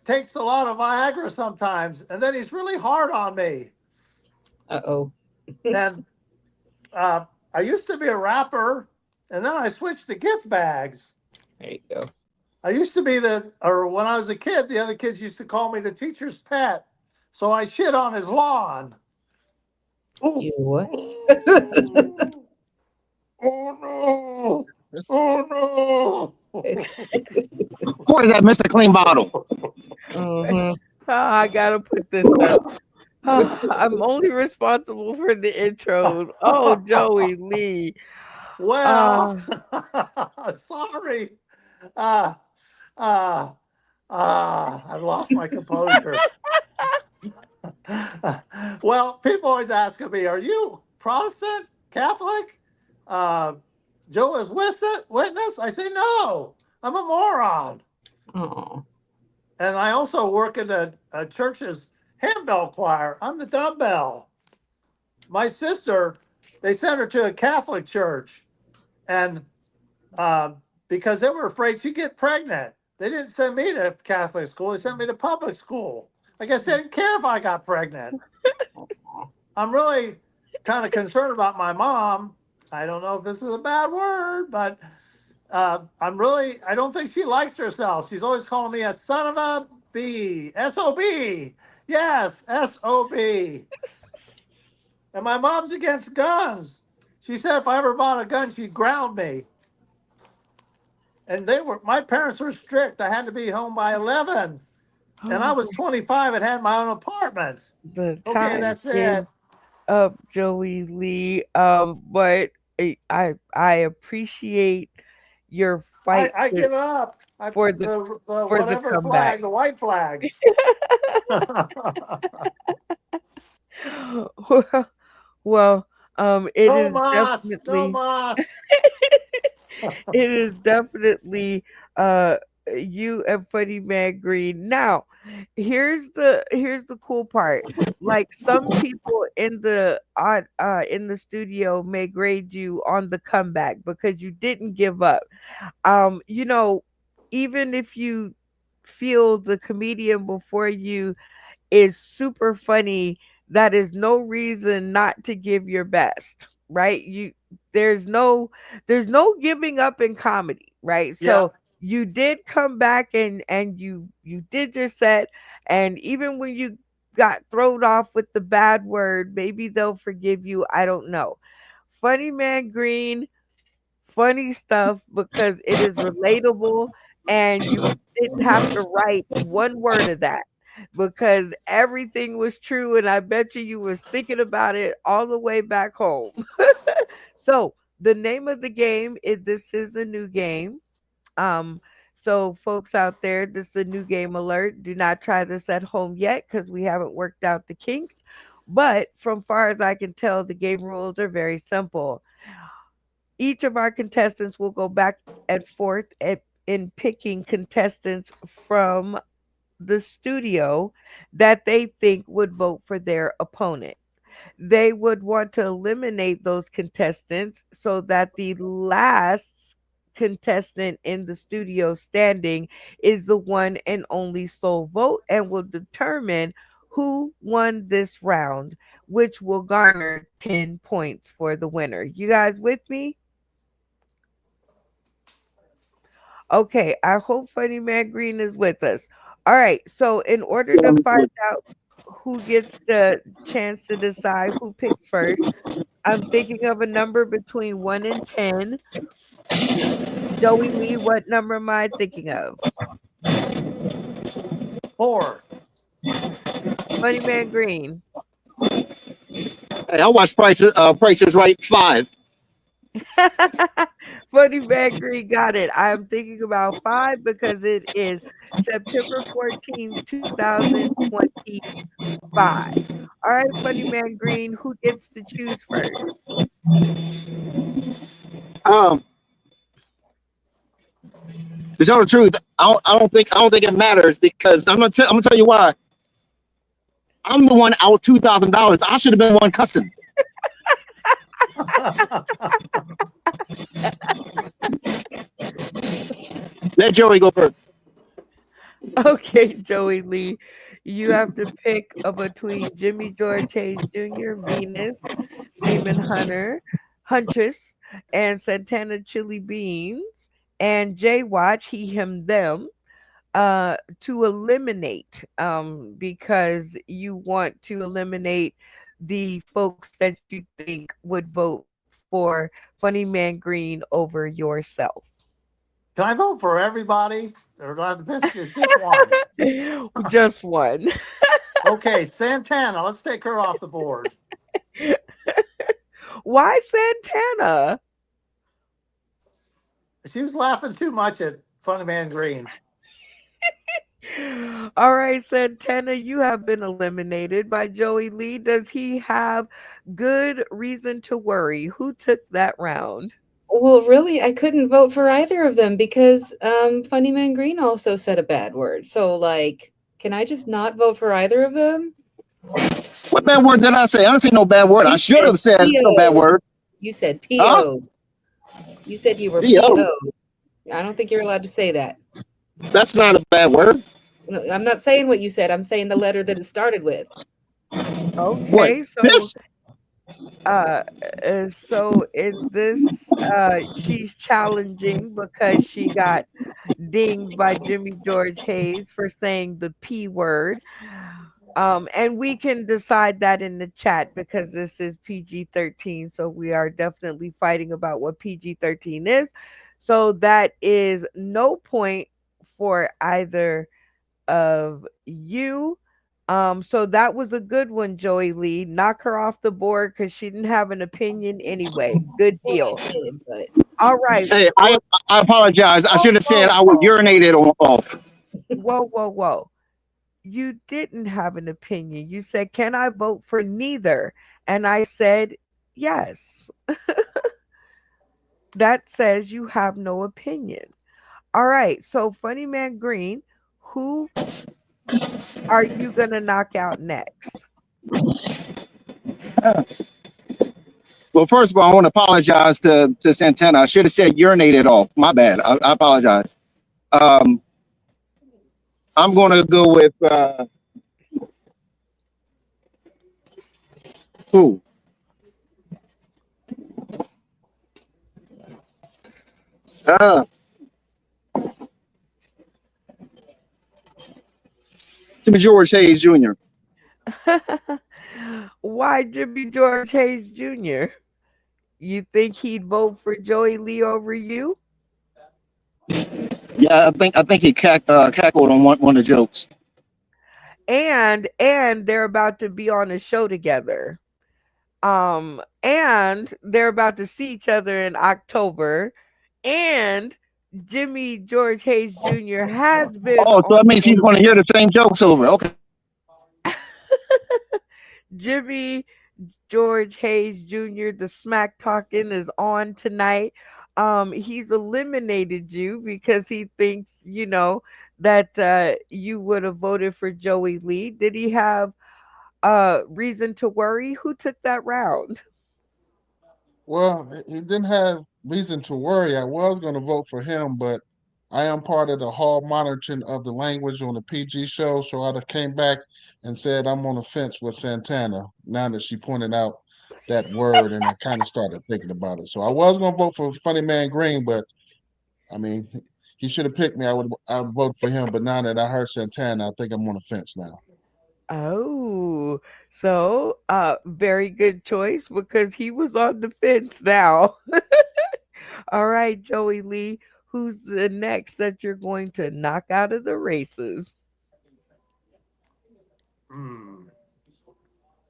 takes a lot of Viagra sometimes, and then he's really hard on me. Uh-oh. And I used to be a rapper, and then I switched to gift bags. There you go. I used to be when I was a kid, the other kids used to call me the teacher's pet. So I shit on his lawn. You what? Oh no! Oh no! What is that, Mr. Clean Bottle? Mhm. I gotta put this up. I'm only responsible for the intros. Oh, Joey Lee. Well, sorry. I've lost my composure. Well, people always ask me, "Are you Protestant, Catholic, Jehovah's Witness?" I say, "No, I'm a moron." Aw. And I also work in a church's handbell choir. I'm the dumbbell. My sister, they sent her to a Catholic church, and because they were afraid she'd get pregnant, they didn't send me to Catholic school. They sent me to public school. I guess they didn't care if I got pregnant. I'm really kind of concerned about my mom. I don't know if this is a bad word, but I don't think she likes herself. She's always calling me a son of a B, S-O-B. Yes, S-O-B. And my mom's against guns. She said if I ever bought a gun, she'd ground me. And my parents were strict. I had to be home by 11. And I was 25 and had my own apartment. The Okay, time that's is it. up, Joey Lee. But I appreciate your fight I give up. for the the for the whatever comeback. flag, the white flag. Well, it No is mas, no definitely mas. it is definitely you and Funny Man Green. Now, here's the cool part. Like some people in the studio may grade you on the comeback because you didn't give up. You know, even if you feel the comedian before you is super funny, that is no reason not to give your best, right? There's no there's no giving up in comedy, right? Yeah, So you did come back and you did your set, and even when you got thrown off with the bad word, maybe they'll forgive you. I don't know. Funny Man Green, funny stuff because it is relatable, and you didn't have to write one word of that because everything was true, and I bet you was thinking about it all the way back home. So the name of the game is This Is a New Game. um so folks out there, this is a new game alert. Do not try this at home yet because we haven't worked out the kinks, but from far as I can tell, the game rules are very simple. Each of our contestants will go back and forth in picking contestants from the studio that they think would vote for their opponent. They would want to eliminate those contestants so that the last contestant in the studio standing is the one and only sole vote and will determine who won this round, which will garner 10 points for the winner. You guys with me? Okay, I hope Funny Man Green is with us. All right, so in order to find out who gets the chance to decide who picks first, I'm thinking of a number between 1 and 10. Joey Lee, what number am I thinking of? 4. Funny Man Green. Hey, I watch Prices Right 5. Funny Man Green got it. I'm thinking about 5 because it is September 14th, 2025. All right, Funny Man Green, who gets to choose first? Um, to tell the truth, I don't think it matters because I'm gonna tell you why. I'm the one out $2,000. I should have been one cussing. Let Joey go first. Okay, Joey Lee, you have to pick between Jimmy George Hayes Jr., Venus, Demon Huntress, and Santana Chili Beans, and Jay Watch, he, him, them, to eliminate, because you want to eliminate the folks that you think would vote for Funny Man Green over yourself. Can I vote for everybody? Or do I have to pick it's just one? Just one. Okay, Santana, let's take her off the board. Why Santana? She was laughing too much at Funny Man Green. All right, Santana, you have been eliminated by Joey Lee. Does he have good reason to worry? Who took that round? Well, really, I couldn't vote for either of them because Funny Man Green also said a bad word. So, like, can I just not vote for either of them? What bad word did I say? I didn't say no bad word. I should have said no bad word. You said Huh? PO. You said you were P.O. PO. I don't think you're allowed to say that. That's not a bad word. No, I'm not saying what you said. I'm saying the letter that it started with. Okay, What? so This? so is this she's challenging because she got dinged by Jimmy George Hayes for saying the P word. And we can decide that in the chat because this is PG-13, so we are definitely fighting about what PG-13 is. So that is no point for either of you. So that was a good one, Joey Lee. Knock her off the board because she didn't have an opinion anyway. Good Well, deal. I did, but All right. Hey, I apologize. I should have said I would urinate it off. Whoa. You didn't have an opinion. You said, "Can I vote for neither?" And I said, "Yes." That says you have no opinion. All right. So, Funny Man Green, who are you going to knock out next? Well, first of all, I want to apologize to Santana. I should have said urinate it off. My bad. I apologize. Um, I'm going to go with who? Uh, Jimmy George Hayes Jr. Why Jimmy George Hayes Jr.? You think he'd vote for Joey Lee over you? Yeah, I think he cackled on one of the jokes. And they're about to be on a show together. And they're about to see each other in October. And Jimmy George Hayes Jr. has been Oh, so on that means he's going to hear the same jokes over. Okay. Jimmy George Hayes Jr., the smack talking is on tonight. He's eliminated you because he thinks, that you would have voted for Joey Lee. Did he have reason to worry? Who took that round? Well, he didn't have reason to worry. I was going to vote for him, but I am part of the hall monitoring of the language on the PG show, so I came back and said I'm on the fence with Santana now that she pointed out that word, and I kind of started thinking about it. So I was going to vote for Funny Man Green, but I mean, he should have picked me. I would vote for him, but now that I heard Santana, I think I'm on the fence now. Oh, so very good choice because he was on the fence now. All right, Joey Lee, who's the next that you're going to knock out of the races?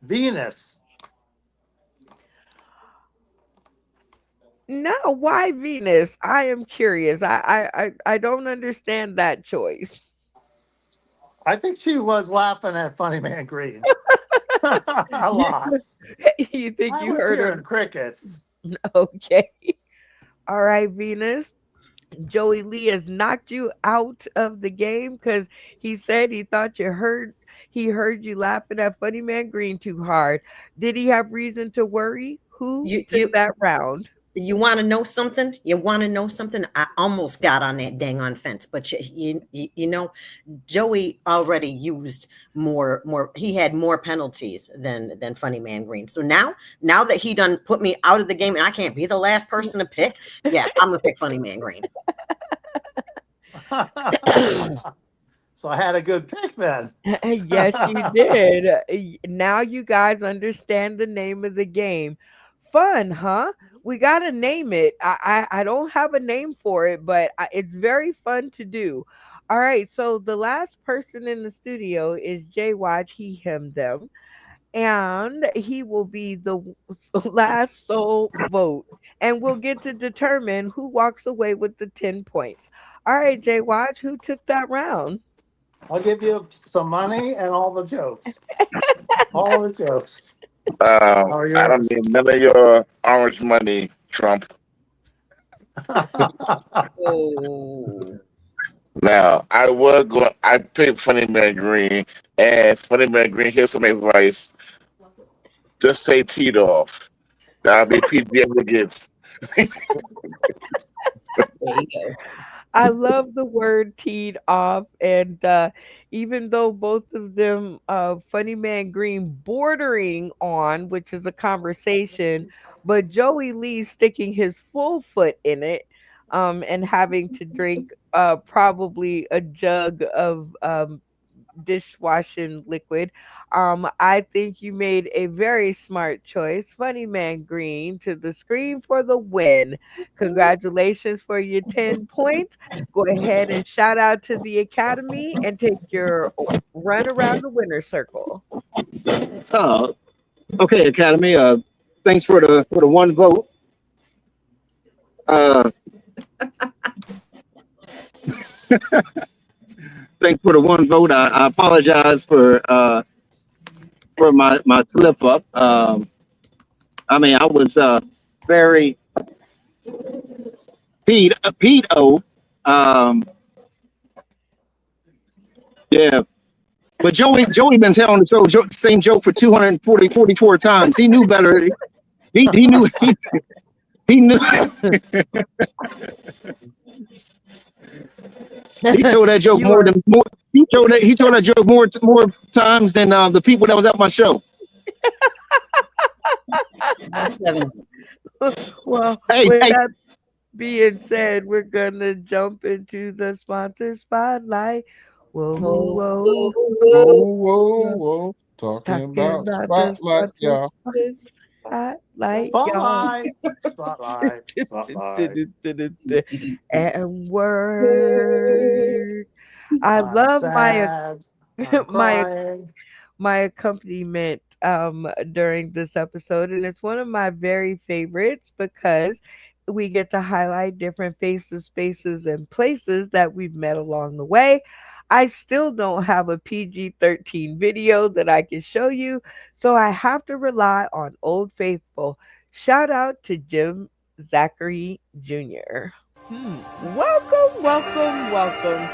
Venus. No, why Venus? I am curious. I don't understand that choice. I think she was laughing at Funny Man Green a lot. You think I you was heard hearing her? crickets. Okay. All right, Venus. Joey Lee has knocked you out of the game because he said he thought He heard you laughing at Funny Man Green too hard. Did he have reason to worry? Who You took you that round? you want to know something? You want to know something? I almost got on that dang on fence, but you know, Joey already used more. He had more penalties than Funny Man Green. So now that he done put me out of the game and I can't be the last person to pick, yeah, I'm gonna pick Funny Man Green. So I had a good pick then. Yes, you did. Now you guys understand the name of the game. Fun, huh? We gotta name it. I don't have a name for it, but it's very fun to do. All right, so the last person in the studio is Jay Watch, he, him, them, and he will be the last sole vote, and we'll get to determine who walks away with the 10 points. All right, Jay Watch, who took that round? I'll give you some money and all the jokes. All the jokes are I don't yours. need none of your orange money, Trump. Oh. Now, I picked Funny Man Green, and Funny Man Green, here's some advice. Just say teed off. That'll be PG as it gets. There you go. I love the word teed off, and even though both of them, Funny Man Green, bordering on, which is a conversation, but Joey Lee sticking his full foot in it, and having to drink probably a jug of dishwashing liquid. I think you made a very smart choice. Funny Man Green to the screen for the win. Congratulations for your 10 points. Go ahead and shout out to the Academy and take your run around the winner's circle. Okay, Academy. Thanks for the one vote. Thanks for the one vote. I apologize for my slip up. I mean, I was very pedo. Yeah, but Joey been telling the same joke for 44 times. He knew better. He knew he knew. He told that joke He told that joke more times than the people that was at my show. That's 7. Well, Hey, with that being said, we're gonna jump into the sponsor spotlight. Whoa, whoa, Whoa, whoa. whoa. Talking Talking about about the spotlight, sponsor y'all. spotlight, y'all. Spotlight. And word. I I'm love sad. I'm my crying. my accompaniment during this episode, and it's one of my very favorites because we get to highlight different faces, spaces, and places that we've met along the way. I still don't have a PG-13 video that I can show you, so I have to rely on Old Faithful. Shout out to Jim Zachary Jr. Welcome, welcome, welcome.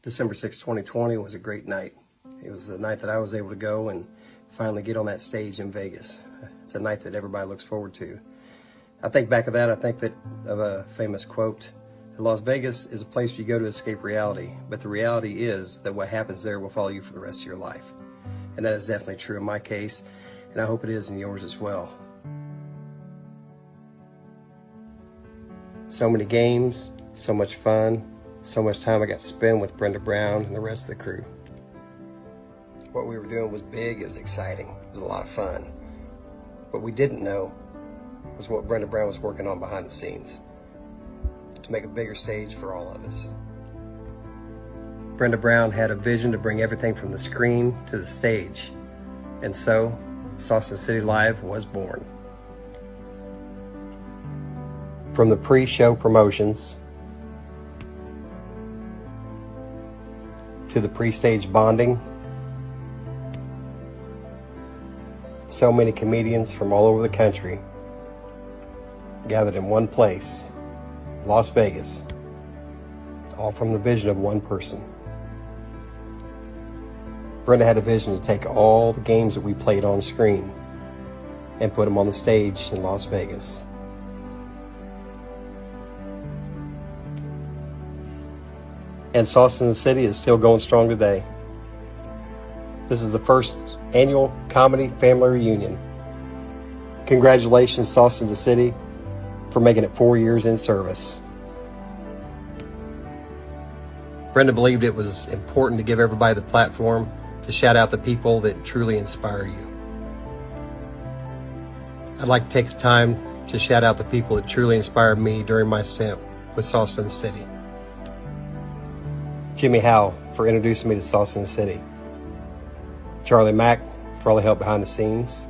December 6, 2020 was a great night. It was the night that I was able to go and finally get on that stage in Vegas. It's a night that everybody looks forward to. I think back of that, I think that of a famous quote, Las Vegas is a place you go to escape reality, but the reality is that what happens there will follow you for the rest of your life. And that is definitely true in my case, and I hope it is in yours as well. So many games, so much fun, so much time I got to spend with Brenda Brown and the rest of the crew. What we were doing was big, it was exciting, it was a lot of fun. What we didn't know was what Brenda Brown was working on behind the scenes to make a bigger stage for all of us. Brenda Brown had a vision to bring everything from the screen to the stage, and so Sauced City Live was born. From the pre-show promotions to the pre-stage bonding so many comedians from all over the country gathered in one place, Las Vegas, all from the vision of one person. Brenda had a vision to take all the games that we played on screen and put them on the stage in Las Vegas. And Sauce in the City is still going strong today. This is the first annual comedy family reunion. Congratulations, Sauce in the City, for making it 4 years in service. Brenda believed it was important to give everybody the platform to shout out the people that truly inspire you. I'd like to take the time to shout out the people that truly inspired me during my stint with Sauce in the City. Jimmy Howe for introducing me to Sauce in the City. Charlie Mack for all the help behind the scenes.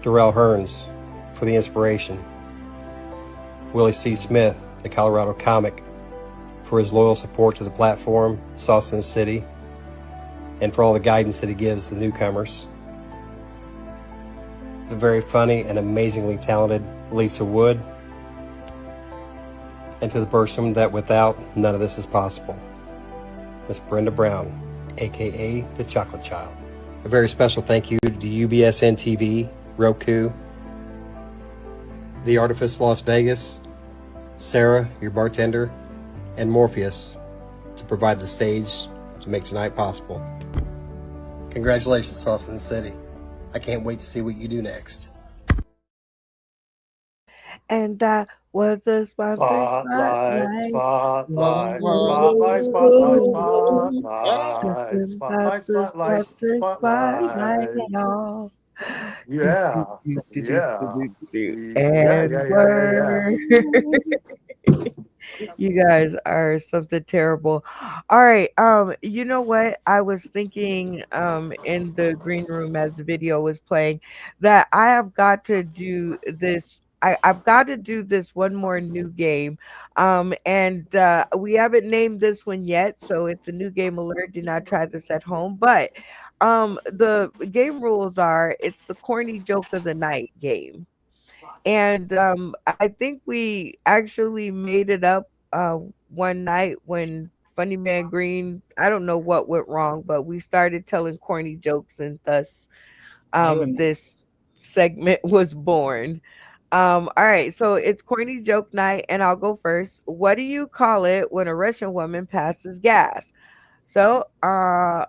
Darrell Hearns for the inspiration. Willie C. Smith, the Colorado comic, for his loyal support to the platform, Sauce in the City, and for all the guidance that he gives the newcomers. The very funny and amazingly talented Lisa Wood, and to the person that without none of this is possible, Miss Brenda Brown, aka the Chocolate Child. A very special thank you to UBSN TV, Roku, The Artifice Las Vegas, Sarah, your bartender, and Morpheus to provide the stage to make tonight possible. Congratulations, Sauce in the City. I can't wait to see what you do next. And that was a sponsor Spotlight, spotlight. spotlight, Spotlight. spotlight, spotlight, Ah, spotlight, That's spotlight, the spotlight, sponsor spotlight, spotlight. y'all. Yeah, yeah, yeah, And yeah, yeah, yeah, yeah. word. You guys are something terrible. All right. You know what? I was thinking in the green room as the video was playing that I have got to do this. I've got to do this one more new game. And we haven't named this one yet, so it's a new game alert. Do not try this at home. But the game rules are it's the corny joke of the night game. And I think we actually made it up one night when Funny Man Green, I don't know what went wrong, but we started telling corny jokes, and thus I remember. this segment was born. All right, so it's corny joke night, and I'll go first. What do you call it when a Russian woman passes gas? So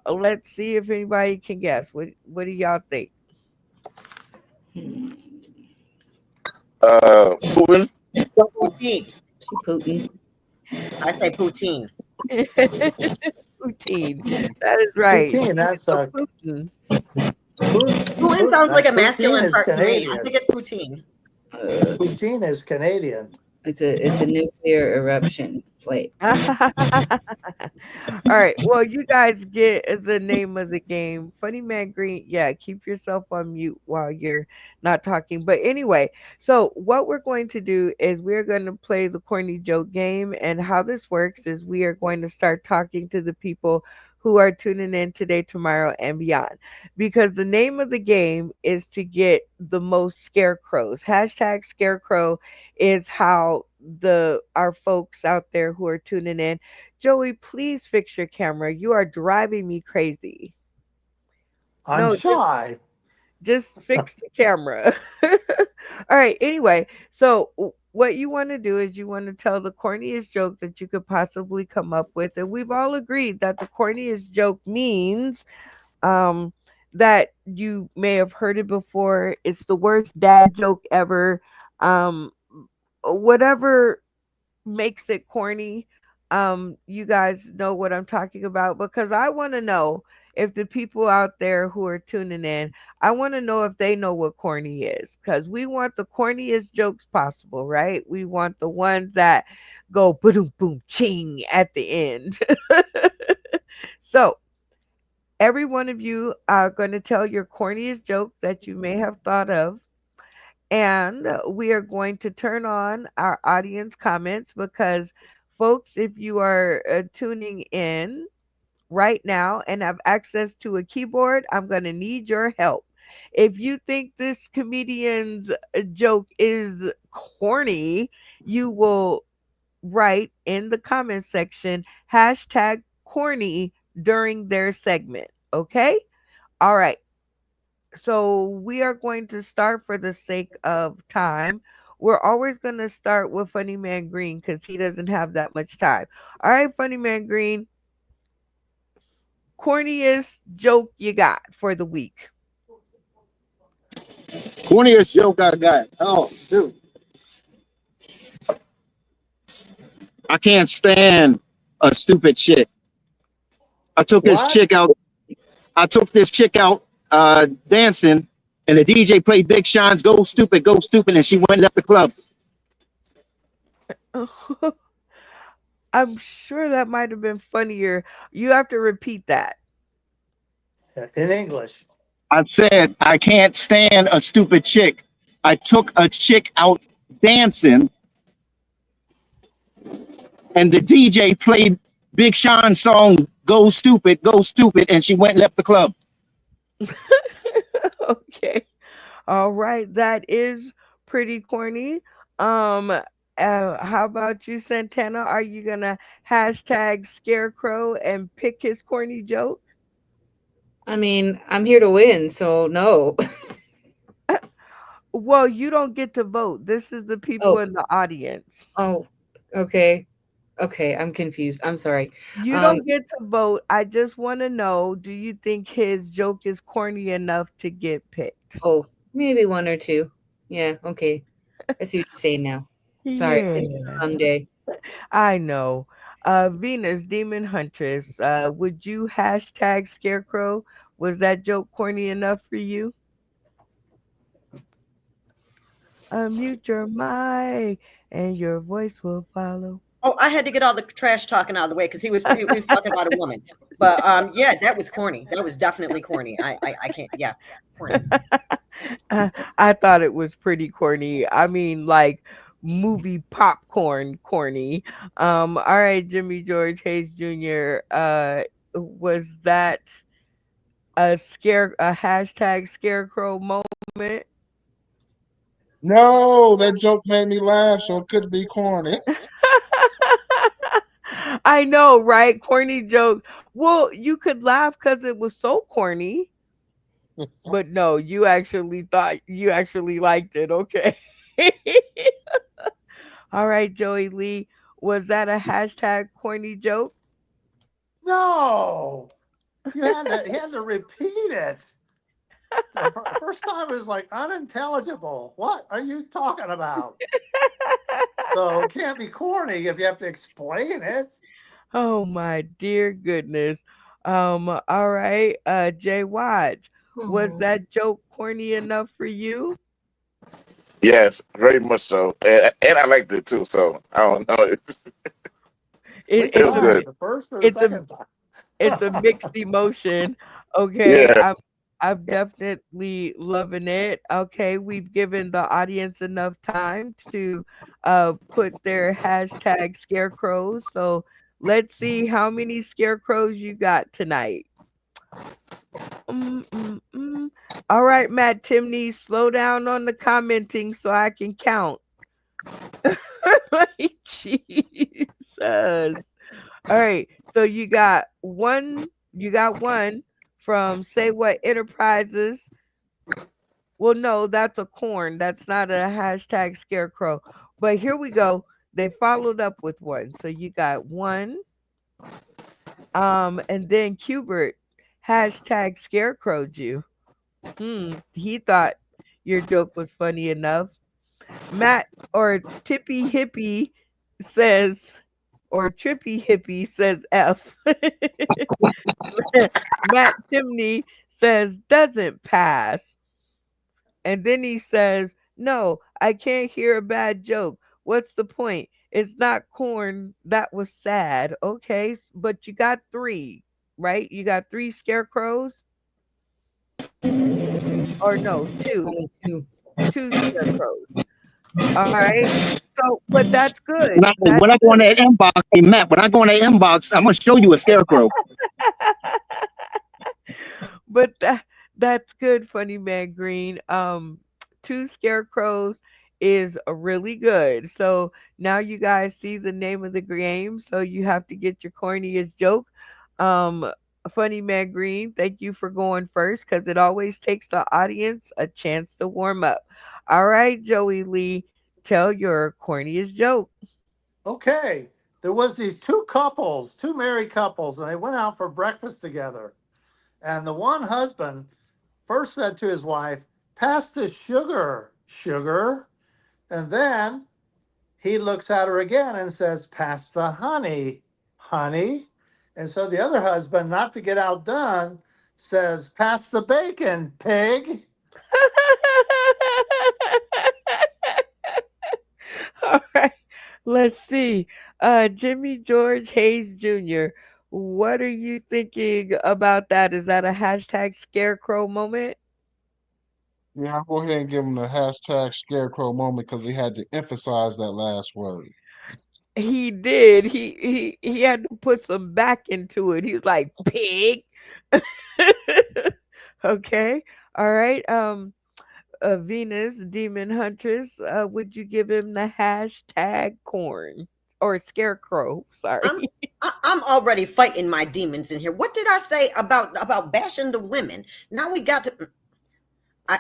let's see if anybody can guess. What do y'all think? Hmm. Putin. Poutine. She Putin. I say poutine. Poutine. That is right. Poutine, that's So a Putin. Poutine sounds like a Poutine masculine is part to me. I Canadian. think it's poutine. Poutine is Canadian. It's a nuclear eruption. Wait. All right. Well, you guys get the name of the game. Funny Man Green. Yeah, keep yourself on mute while you're not talking. But anyway, so what we're going to do is we're going to play the corny joke game. And how this works is we are going to start talking to the people who are tuning in today, tomorrow, and beyond. Because the name of the game is to get the most scarecrows. Hashtag scarecrow is how the our folks out there who are tuning in. Joey, please fix your camera. You are driving me crazy. I'm No, shy. just fix the camera. All right. Anyway, so what you want to do is you want to tell the corniest joke that you could possibly come up with, and we've all agreed that the corniest joke means um that you may have heard it before. It's the worst dad joke ever. Whatever makes it corny. You guys know what I'm talking about, because I want to know if the people out there who are tuning in, I want to know if they know what corny is, because we want the corniest jokes possible, right? We want the ones that go boom boom ching at the end. So every one of you are going to tell your corniest joke that you may have thought of, and we are going to turn on our audience comments because, folks, if you are tuning in right now and have access to a keyboard, I'm going to need your help. If you think this comedian's joke is corny, you will write in the comment section hashtag corny during their segment. Okay? All right. So we are going to start for the sake of time. We're always going to start with Funny Man Green because he doesn't have that much time. All right, Funny Man Green, corniest joke you got for the week? Corniest joke I got. Oh, dude. I can't stand a stupid chick. I took this What? chick out. I took this chick out dancing, and the DJ played Big Sean's Go Stupid, and she went and left the club. I'm sure that might have been funnier. You have to repeat that. In English. I said, I can't stand a stupid chick. I took a chick out dancing, and the DJ played Big Sean's song Go Stupid, and she went and left the club. Okay. All right. That is pretty corny. How about you, Santana? Are you gonna hashtag Scarecrow and pick his corny joke? I mean, I'm here to win, so no. Well, you don't get to vote. This is the people Oh, in the audience. oh, okay. Okay, I'm confused. I'm sorry. You don't get to vote. I just want to know, do you think his joke is corny enough to get picked? Oh, maybe one or two. Yeah, okay. I see what you're saying now. Sorry, it's been a Yeah, long day. I know. Venus, Demon Huntress, would you hashtag Scarecrow? Was that joke corny enough for you? Unmute your mic and your voice will follow. Oh, I had to get all the trash talking out of the way because he was talking about a woman. But yeah, that was corny. That was definitely corny. I can't. Yeah, corny. I thought it was pretty corny. I mean, like movie popcorn corny. All right, Jimmy George Hayes Jr. Was that a hashtag Scarecrow moment? No, that joke made me laugh, so it couldn't be corny. I know, right? Corny joke. Well, you could laugh because it was so corny. But no, you actually liked it. Okay. All right, Joey Lee. Was that a hashtag corny joke? No. You had to repeat it. The first time was like unintelligible. What are you talking about? So it can't be corny if you have to explain it. Oh my dear goodness. All right, Jay Watch. Was that joke corny enough for you? Yes, very much so, and I liked it too. So I don't know. It, It was good. The first or the it's a second time? it's a mixed emotion. Okay, Yeah. I'm definitely loving it. Okay, we've given the audience enough time to put their hashtag scarecrows. So let's see how many scarecrows you got tonight. Mm, mm, mm. All right, Matt Timney, slow down on the commenting so I can count. Jesus. All right, so you got one from Say What Enterprises. Well, no, that's a corn. That's not a hashtag scarecrow. But here we go. They followed up with one. So you got one. And then Cubert hashtag scarecrowed you. He thought your joke was funny enough. Matt or Tippy Hippie says, or Trippy Hippie says F. Matt Timney says doesn't pass. And then he says, no, I can't hear a bad joke. What's the point? It's not corn. That was sad. Okay, but you got three, right? You got three scarecrows? Or no, two. Only two. Two scarecrows. All right. So, but that's good. When I go in that inbox, hey Matt, when I go in that inbox, I'm gonna show you a scarecrow. But That's good, Funny Man Green. Two scarecrows is really good. So now you guys see the name of the game. So you have to get your corniest joke. Um, Funny Man Green, thank you for going first because it always takes the audience a chance to warm up. All right, Joey Lee, tell your corniest joke. Okay. There was these two couples, two married couples, and they went out for breakfast together. And the one husband first said to his wife, "Pass the sugar, sugar." And then he looks at her again and says, "Pass the honey, honey." And so the other husband, not to get outdone, says, "Pass the bacon, pig." All right. Let's see. Jimmy George Hayes Jr., what are you thinking about that? Is that a hashtag scarecrow moment? Yeah, I'll go ahead and give him the hashtag scarecrow moment because he had to emphasize that last word. He did. He had to put some back into it. He's like pig. Okay. All right. Venus Demon Huntress, would you give him the hashtag corn or scarecrow? Sorry. I'm I'm already fighting my demons in here. What did I say about bashing the women? Now we got to.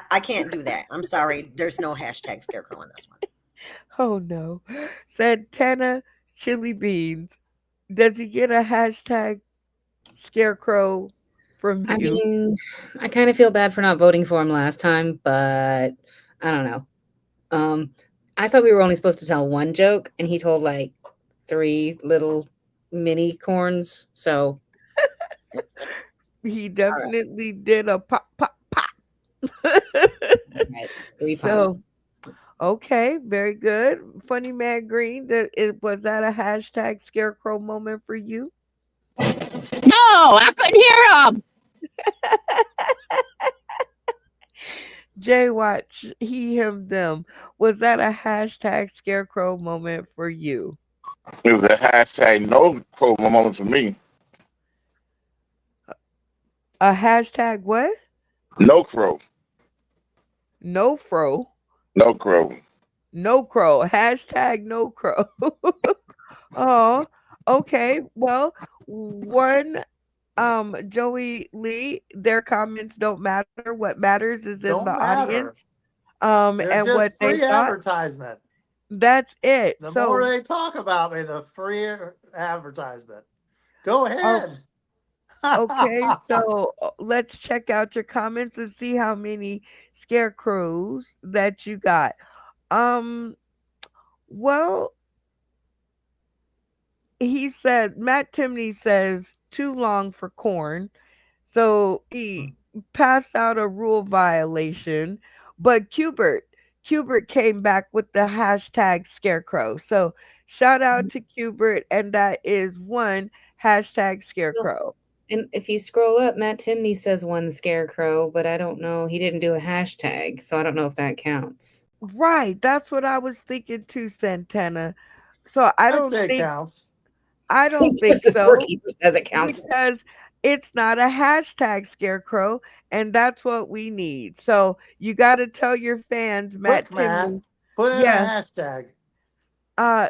I can't do that. I'm sorry. There's no hashtag scarecrow on this one. Oh no. Santana Chili Beans. Does he get a hashtag scarecrow from I you? mean, I kind of feel bad for not voting for him last time, but I don't know. Um, I thought we were only supposed to tell one joke, and he told like three little mini corns. So, He all right, definitely did a pop pop pop. all right, three So pops. okay, very good. Funny Man Green, was that a hashtag scarecrow moment for you? No, I couldn't hear him. Jay Watch, he, him, them. Was that a hashtag scarecrow moment for you? It was a hashtag no quote moment for me. A hashtag what? No crow. No fro. No crow. No crow. Hashtag no crow. Oh, okay. Well, one Joey Lee, their comments don't matter. What matters is in the Don't matter. audience They're and what just they free thought. advertisement. That's it. The more So, they talk about me, the freer advertisement. Go oh, ahead. okay. So let's check out your comments and see how many scarecrows that you got. Um, well, he said Matt Timney says too long for corn. So he passed out a rule violation, but Cubert came back with the hashtag scarecrow. So shout out to Cubert, and that is one hashtag Well, scarecrow. and if you scroll up, Matt Timney says one scarecrow, but I don't know. He didn't do a hashtag, so I don't know if that counts. Right, that's what I was thinking too, Santana. So I I'd don't say it think counts. I don't Just think the so scorekeeper says it counts. because it's not a hashtag scarecrow, and that's what we need. So you got to tell your fans, Matt Quick, Matt. Timney. Put in a Yeah. hashtag.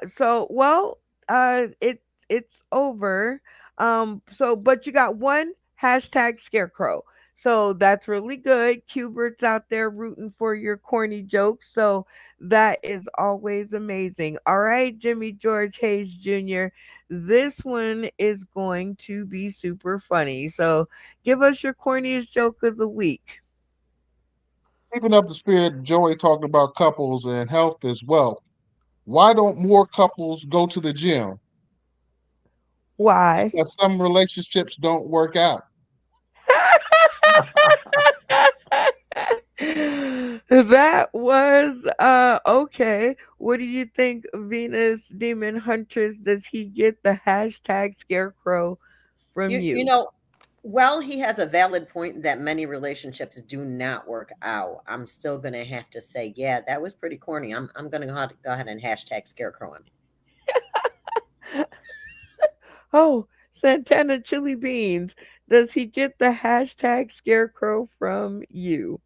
So well, it's over. So but you got one hashtag scarecrow. So that's really good. Cubert's out there rooting for your corny jokes. So that is always amazing. All right, Jimmy George Hayes Jr. This one is going to be super funny. So give us your corniest joke of the week. Keeping up the spirit, Joey talking about couples and health is wealth. Why don't more couples go to the gym? Why? Because some relationships don't work out. That was okay. What do you think, Venus Demon Huntress? Does he get the hashtag scarecrow from You you? know, well, he has a valid point that many relationships do not work out. I'm still gonna have to say, yeah, that was pretty corny. I'm gonna go ahead and hashtag scarecrow him. Oh, Santana Chili Beans, does he get the hashtag scarecrow from you?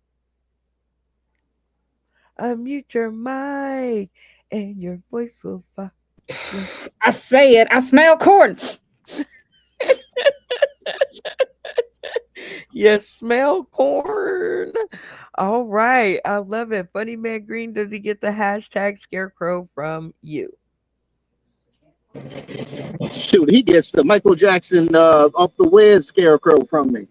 Unmute your mic and your voice will follow. I say it. I smell corn. You smell corn. All right. I love it. Funny Man Green, does he get the hashtag scarecrow from you? Shoot, he gets the Michael Jackson off the Wiz scarecrow from me.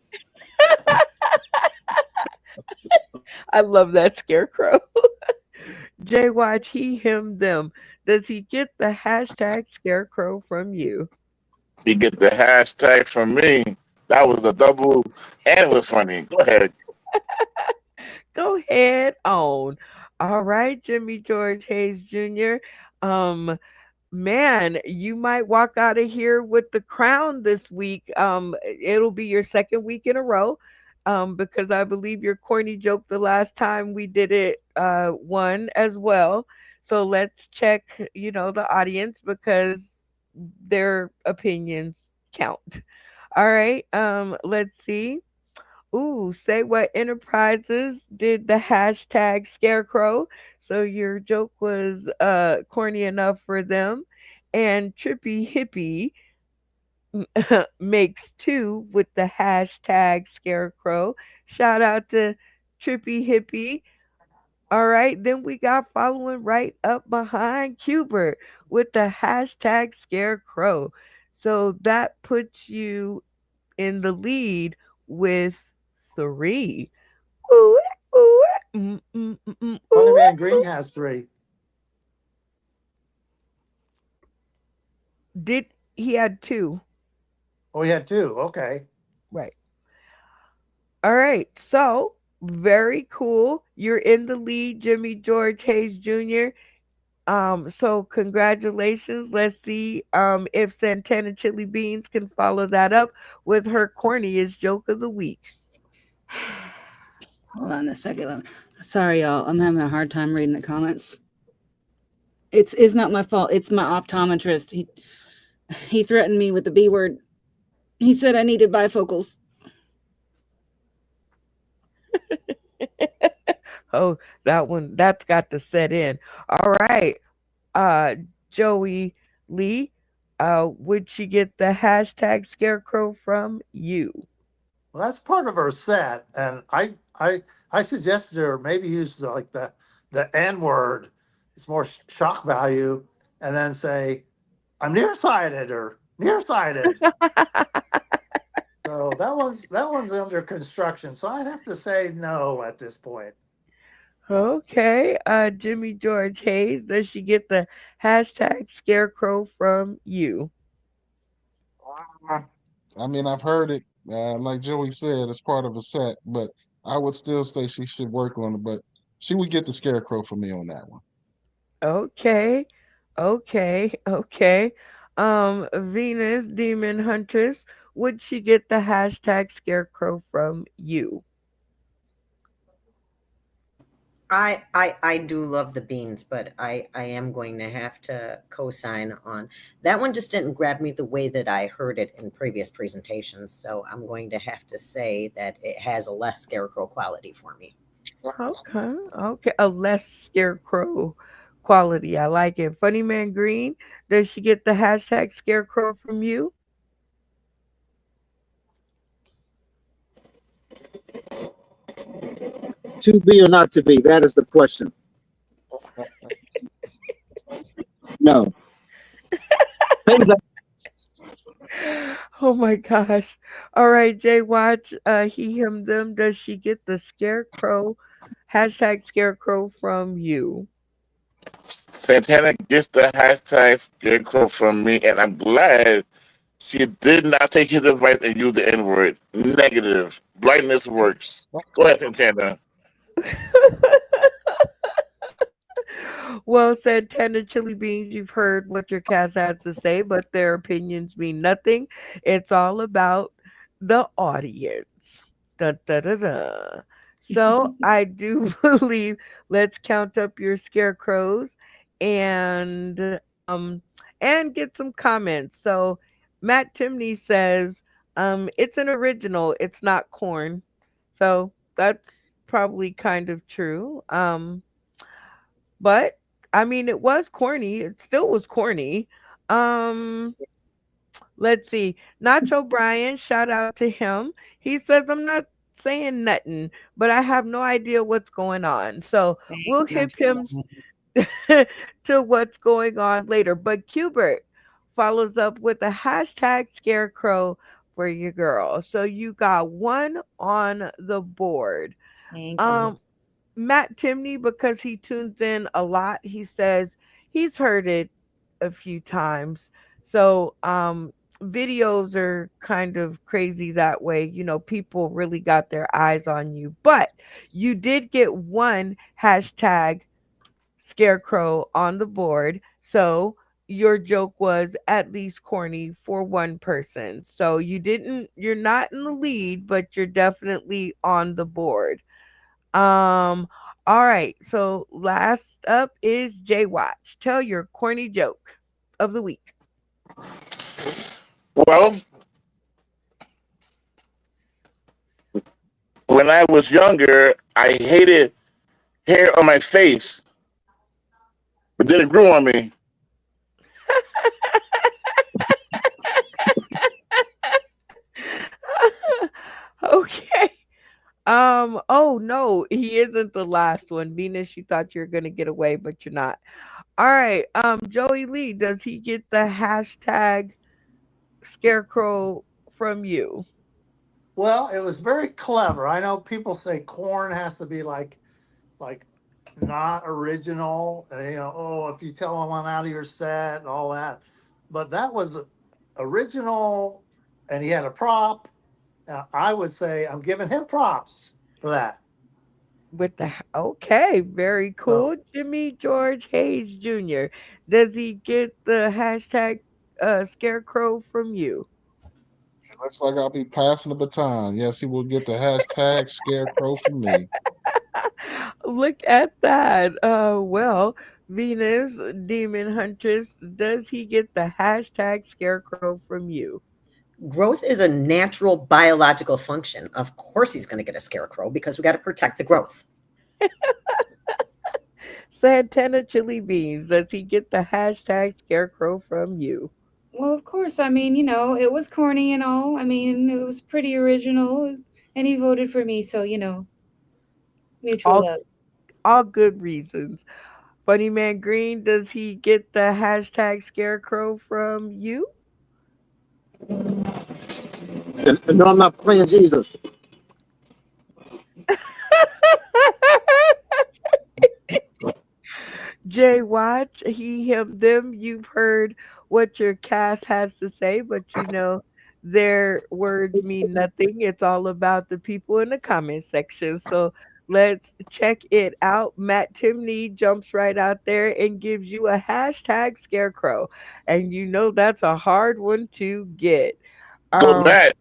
I love that scarecrow. Jay Watch, he, him, them. Does he get the hashtag scarecrow from you? You get the hashtag from me. That was a double and it was funny. Go ahead. Go ahead on. All right, Jimmy George Hayes Jr. Um, Man, you might walk out of here with the crown this week. It'll be your second week in a row. Because I believe your corny joke the last time we did it won as well. So let's check, the audience because their opinions count. All right. Let's see. Ooh, say what enterprises did the hashtag scarecrow. So your joke was corny enough for them. And Trippy Hippie makes two with the hashtag scarecrow. Shout out to Trippy Hippie. All right, then we got following right up behind Cubert with the hashtag scarecrow. So that puts you in the lead with three. Ooh, ooh, Funny ooh. Man Green has three. Did he had two? Oh, he had two. Okay. Right. All right. So very cool. You're in the lead, Jimmy George Hayes Jr. So congratulations. Let's see if Santana Chili Beans can follow that up with her corniest joke of the week. Hold on a second. Sorry, y'all. I'm having a hard time reading the comments. It's not my fault. It's my optometrist. He threatened me with the B word. He said I needed bifocals. Oh, that's got to set in. All right. Uh Joey Lee, would she get the hashtag scarecrow from you? Well, that's part of her set, and I suggested her maybe use like the N word. It's more shock value, and then say I'm nearsighted or nearsighted. So that one's under construction. So I'd have to say no at this point. Okay. Jimmy George Hayes, does she get the hashtag scarecrow from you? I mean, I've heard it. Like Joey said, it's part of a set, but I would still say she should work on it. But she would get the scarecrow for me on that one. Okay. Okay. Venus Demon Huntress, would she get the hashtag scarecrow from you? I do love the beans, but I am going to have to co-sign on that one. Just didn't grab me the way that I heard it in previous presentations, so I'm going to have to say that it has a less scarecrow quality for me. Okay. A less scarecrow quality. I like it. Funny Man Green, does she get the hashtag scarecrow from you? To be or not to be? That is the question. No. Oh my gosh. All right, Jay Watch, he, him, them. Does she get the scarecrow hashtag scarecrow from you? Santana gets the hashtag scarecrow from me, and I'm glad she did not take his advice and use the N word. Negative. Blindness works. Go ahead, Santana. Well, Santana Chili Beans, you've heard what your cast has to say, but their opinions mean nothing. It's all about the audience. Dun, dun, dun, dun. So I do believe let's count up your scarecrows and and get some comments. So Matt Timney says, it's an original, it's not corn. So that's probably kind of true. But I mean, it was corny. It still was corny. Um, let's see. Nacho Brian, shout out to him. He says, I'm not saying nothing, but I have no idea what's going on. So we'll Thanks, hip Nacho. him to what's going on later. But Cubert follows up with a hashtag scarecrow for your girl. So you got one on the board. Thank you. Um, Matt Timney, because he tunes in a lot, he says he's heard it a few times. So videos are kind of crazy that way. You know, people really got their eyes on you. But you did get one hashtag scarecrow on the board. So your joke was at least corny for one person. So you're not in the lead, but you're definitely on the board. Um, all right. So last up is Jay Watch. Tell your corny joke of the week. Well, when I was younger, I hated hair on my face, but then it grew on me. Okay. Oh no, he isn't the last one. Venus, you thought you were gonna get away, but you're not. All right. Joey Lee, does he get the hashtag scarecrow from you? Well, it was very clever. I know people say corn has to be like not original. You know, oh, if you tell them I'm out of your set and all that, but that was original, and he had a prop. I would say I'm giving him props for that. With the okay, very So cool. Jimmy George Hayes Jr. Does he get the hashtag scarecrow from you? It looks like I'll be passing the baton. Yes, he will get the hashtag scarecrow from me. Look at that. Well, Venus Demon Huntress, does he get the hashtag scarecrow from you? Growth is a natural biological function. Of course, he's going to get a scarecrow because we got to protect the growth. Santana Chili Beans, does he get the hashtag scarecrow from you? Well, of course. I mean, it was corny and all. I mean, it was pretty original, and he voted for me, so mutual All love. all good reasons. Funny Man Green, does he get the hashtag scarecrow from you? No, I'm not playing Jesus. Jay Watch, he, him, them. You've heard what your cast has to say, but their words mean nothing. It's all about the people in the comment section. So let's check it out. Matt Timney jumps right out there and gives you a hashtag scarecrow. And that's a hard one to get. Go Um, back.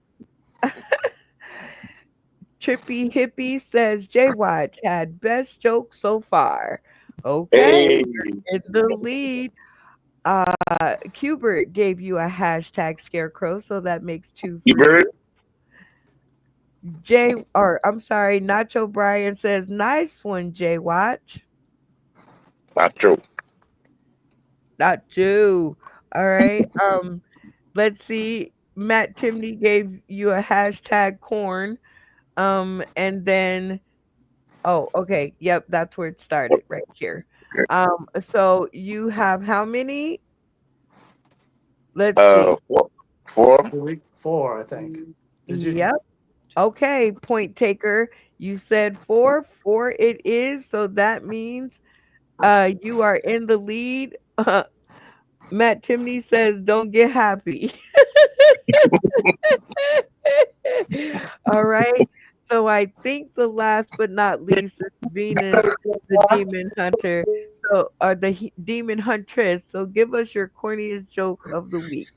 Trippy Hippie says Jay Watch had best joke so far. Okay, Hey, in the lead. Cubert gave you a hashtag scarecrow, so that makes two you for bird? you. Jay, or I'm sorry, Nacho Brian says, nice one, Jay Watch. Not true. Not you. All right. Let's see. Matt Timney gave you a hashtag corn. And then oh, okay. Yep, that's where it started right here. So you have how many? Let's see. Four. Four. week 4, I think. Did you? Yep. Okay, point taker. You said four. Four it is. So that means you are in the lead. Matt Timney says, don't get happy. All right. So I think the last but not least is Venus, the demon hunter. So, or the demon huntress. So give us your corniest joke of the week.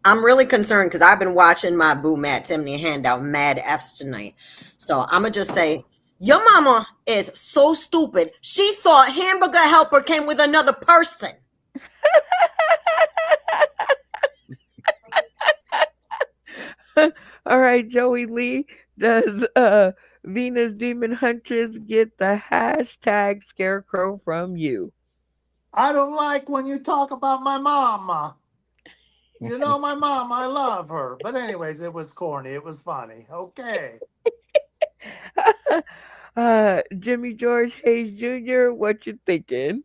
I'm really concerned because I've been watching my boo Matt Timney hand out mad F's tonight. So I'm going to just say, your mama is so stupid. She thought Hamburger Helper came with another person. All right, Joey Lee, does Venus Demon Huntress get the hashtag scarecrow from you? I don't like when you talk about my mama. You know my mom, I love her. But anyways, it was corny. It was funny. Okay. Jimmy George Hayes Jr., what you thinking?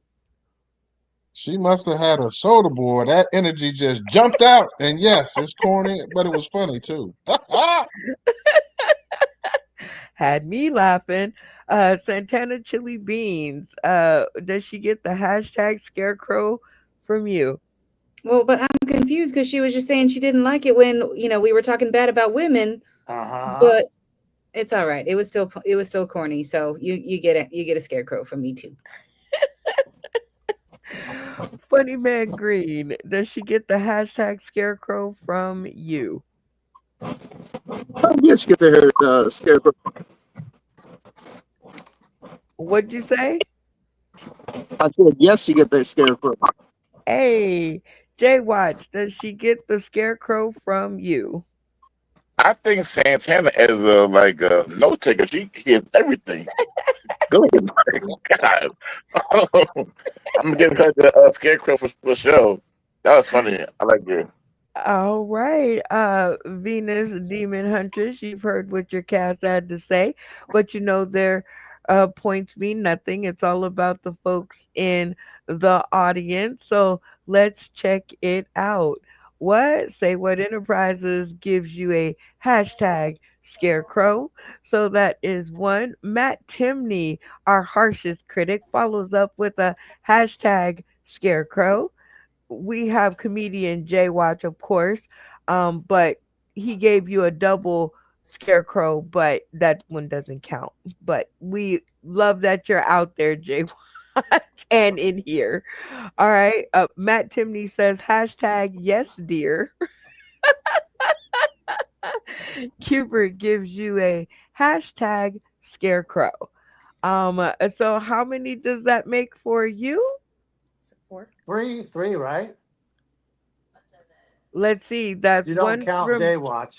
She must have had a soda boy. That energy just jumped out. And yes, it's corny, but it was funny too. Had me laughing. Santana Chili Beans, does she get the hashtag scarecrow from you? Well, but I'm confused because she was just saying she didn't like it when we were talking bad about women. Uh-huh. But it's all right. It was still corny. So you get a scarecrow from me too. Funny Man Green, does she get the hashtag scarecrow from you? Yes, get to her scarecrow. What'd you say? I said yes, you get that scarecrow. Hey, Jay Watch, does she get the scarecrow from you? I think Santana is a note taker. She hears everything. Good God. I'm gonna give her the scarecrow for show. That was funny. I like her. All right, Venus Demon Huntress, you've heard what your cast had to say, but their points mean nothing. It's all about the folks in the audience. So let's check it out. What Say What Enterprises gives you a hashtag scarecrow? So that is one. Matt Timney, our harshest critic, follows up with a hashtag scarecrow. We have comedian Jay Watch, of course, but he gave you a double scarecrow, but that one doesn't count. But we love that you're out there, Jay Watch, and in here. All right. Matt Timney says hashtag yes, dear. Cubert gives you a hashtag scarecrow. So how many does that make for you? Four. Three, right? Let's see. That's You don't count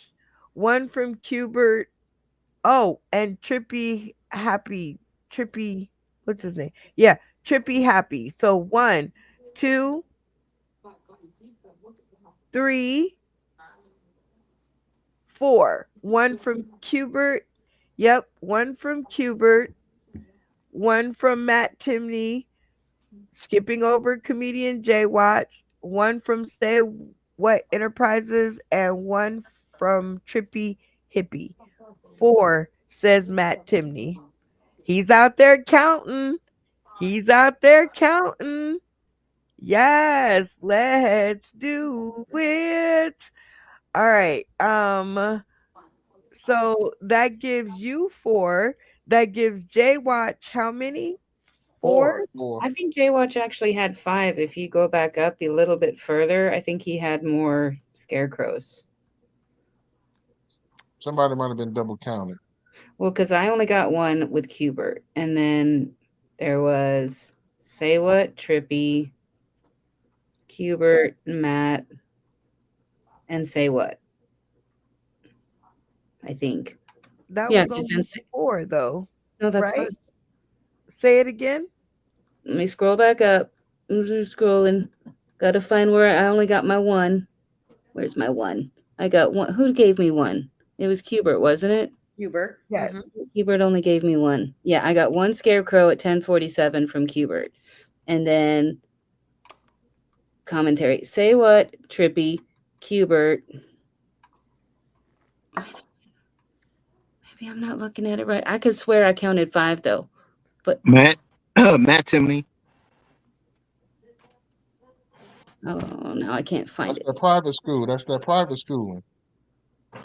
one from Cubert. Oh, and Trippy, what's his name? Yeah, Trippy Happy. So one, two, three, four. One from Cubert. Yep, one from Cubert. One from Matt Timney. Skipping over comedian Jay Watch. One from Say What Enterprises, and one from Trippy Hippie. Four, says Matt Timney. He's out there counting. He's out there counting. Yes, let's do it. All right. So that gives you four. That gives Jay Watch how many? Four? Four. I think Jaywatch actually had 5. If you go back up a little bit further, I think he had more scarecrows. Somebody might have been double counted. Well, because I only got one with Cubert, and then there was Say What, Trippy, Cubert, Matt, and Say What. I think. That Yeah, was just only in, four, though, no, that's right? fine. Say it again. Let me scroll back up. I'm just scrolling. Gotta find where I only got my one. Where's my one? I got one. Who gave me one? It was Cubert, wasn't it? Hubert. Yes. Cubert only gave me one. Yeah, I got one scarecrow at 10:47 from Cubert. And then commentary. Say What, Trippy, Cubert. Maybe I'm not looking at it right. I could swear I counted 5 though. But Matt Timney. oh, now I can't find That's it. their private school. That's their private schooling. I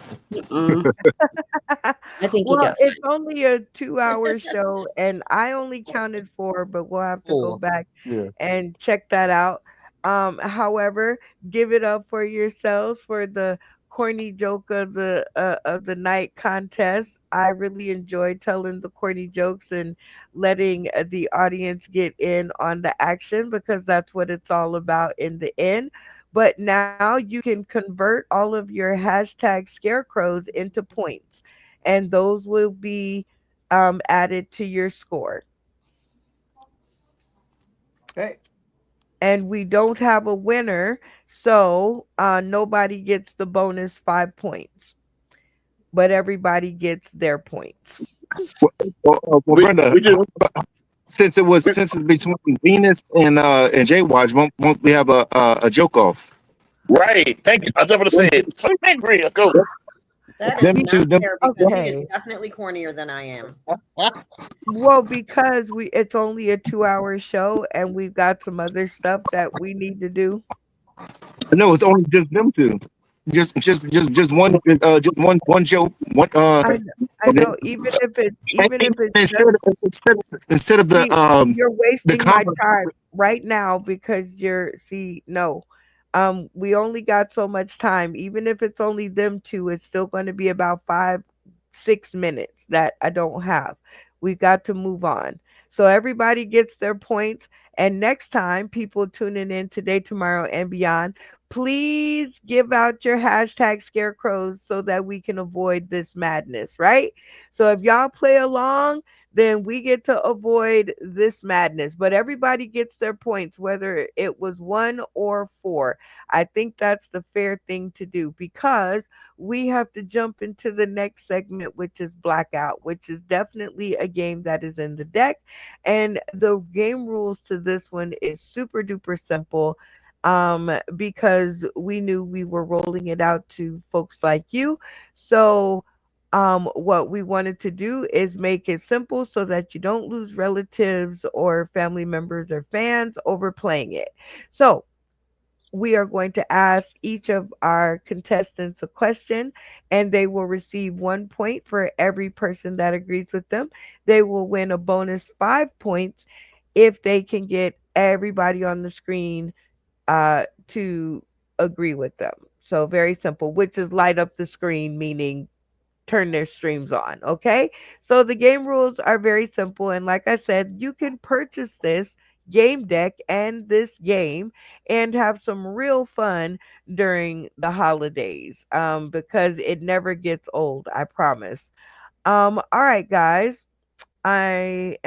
think he Well, got 5. it's only a 2-hour show, and I only counted four, but we'll have to go 4. back Yeah. and check that out. However, give it up for yourselves for the corny joke of the night contest. I really enjoyed telling the corny jokes and letting the audience get in on the action because that's what it's all about in the end. But now you can convert all of your hashtag scarecrows into points, and those will be added to your score. Okay. And we don't have a winner, so nobody gets the bonus 5 points, but everybody gets their points. Well, We Brenda, we just we, since it's between Venus and J Watch, won't we have a joke off? right. Thank you. I was able to say Them, it. So I agree. Let's go. That is them not two, them. fair because he is Okay. definitely cornier than I am. Well, because it's only a 2-hour show and we've got some other stuff that we need to do. No, it's only just them two. Just one joke. One I know, even if it's instead just instead of see, you're the wasting my combo. time right now because you're see, no. We only got so much time. Even if it's only them two, it's still going to be about 6 minutes that I don't have. We've got to move on. So everybody gets their points. And next time, people tuning in today, tomorrow, and beyond, please give out your hashtag scarecrows so that we can avoid this madness, right? So if y'all play along, then we get to avoid this madness. But everybody gets their points, whether it was 1 or 4. I think that's the fair thing to do because we have to jump into the next segment, which is Blackout, which is definitely a game that is in the deck. And the game rules to this one is super duper simple because we knew we were rolling it out to folks like you. So what we wanted to do is make it simple so that you don't lose relatives or family members or fans over playing it. So we are going to ask each of our contestants a question, and they will receive 1 point for every person that agrees with them. They will win a bonus 5 points if they can get everybody on the screen to agree with them. So very simple, which is light up the screen, meaning turn their streams on. Okay. So the game rules are very simple. And like I said, you can purchase this game deck and this game and have some real fun during the holidays because it never gets old. I promise. All right, guys. We're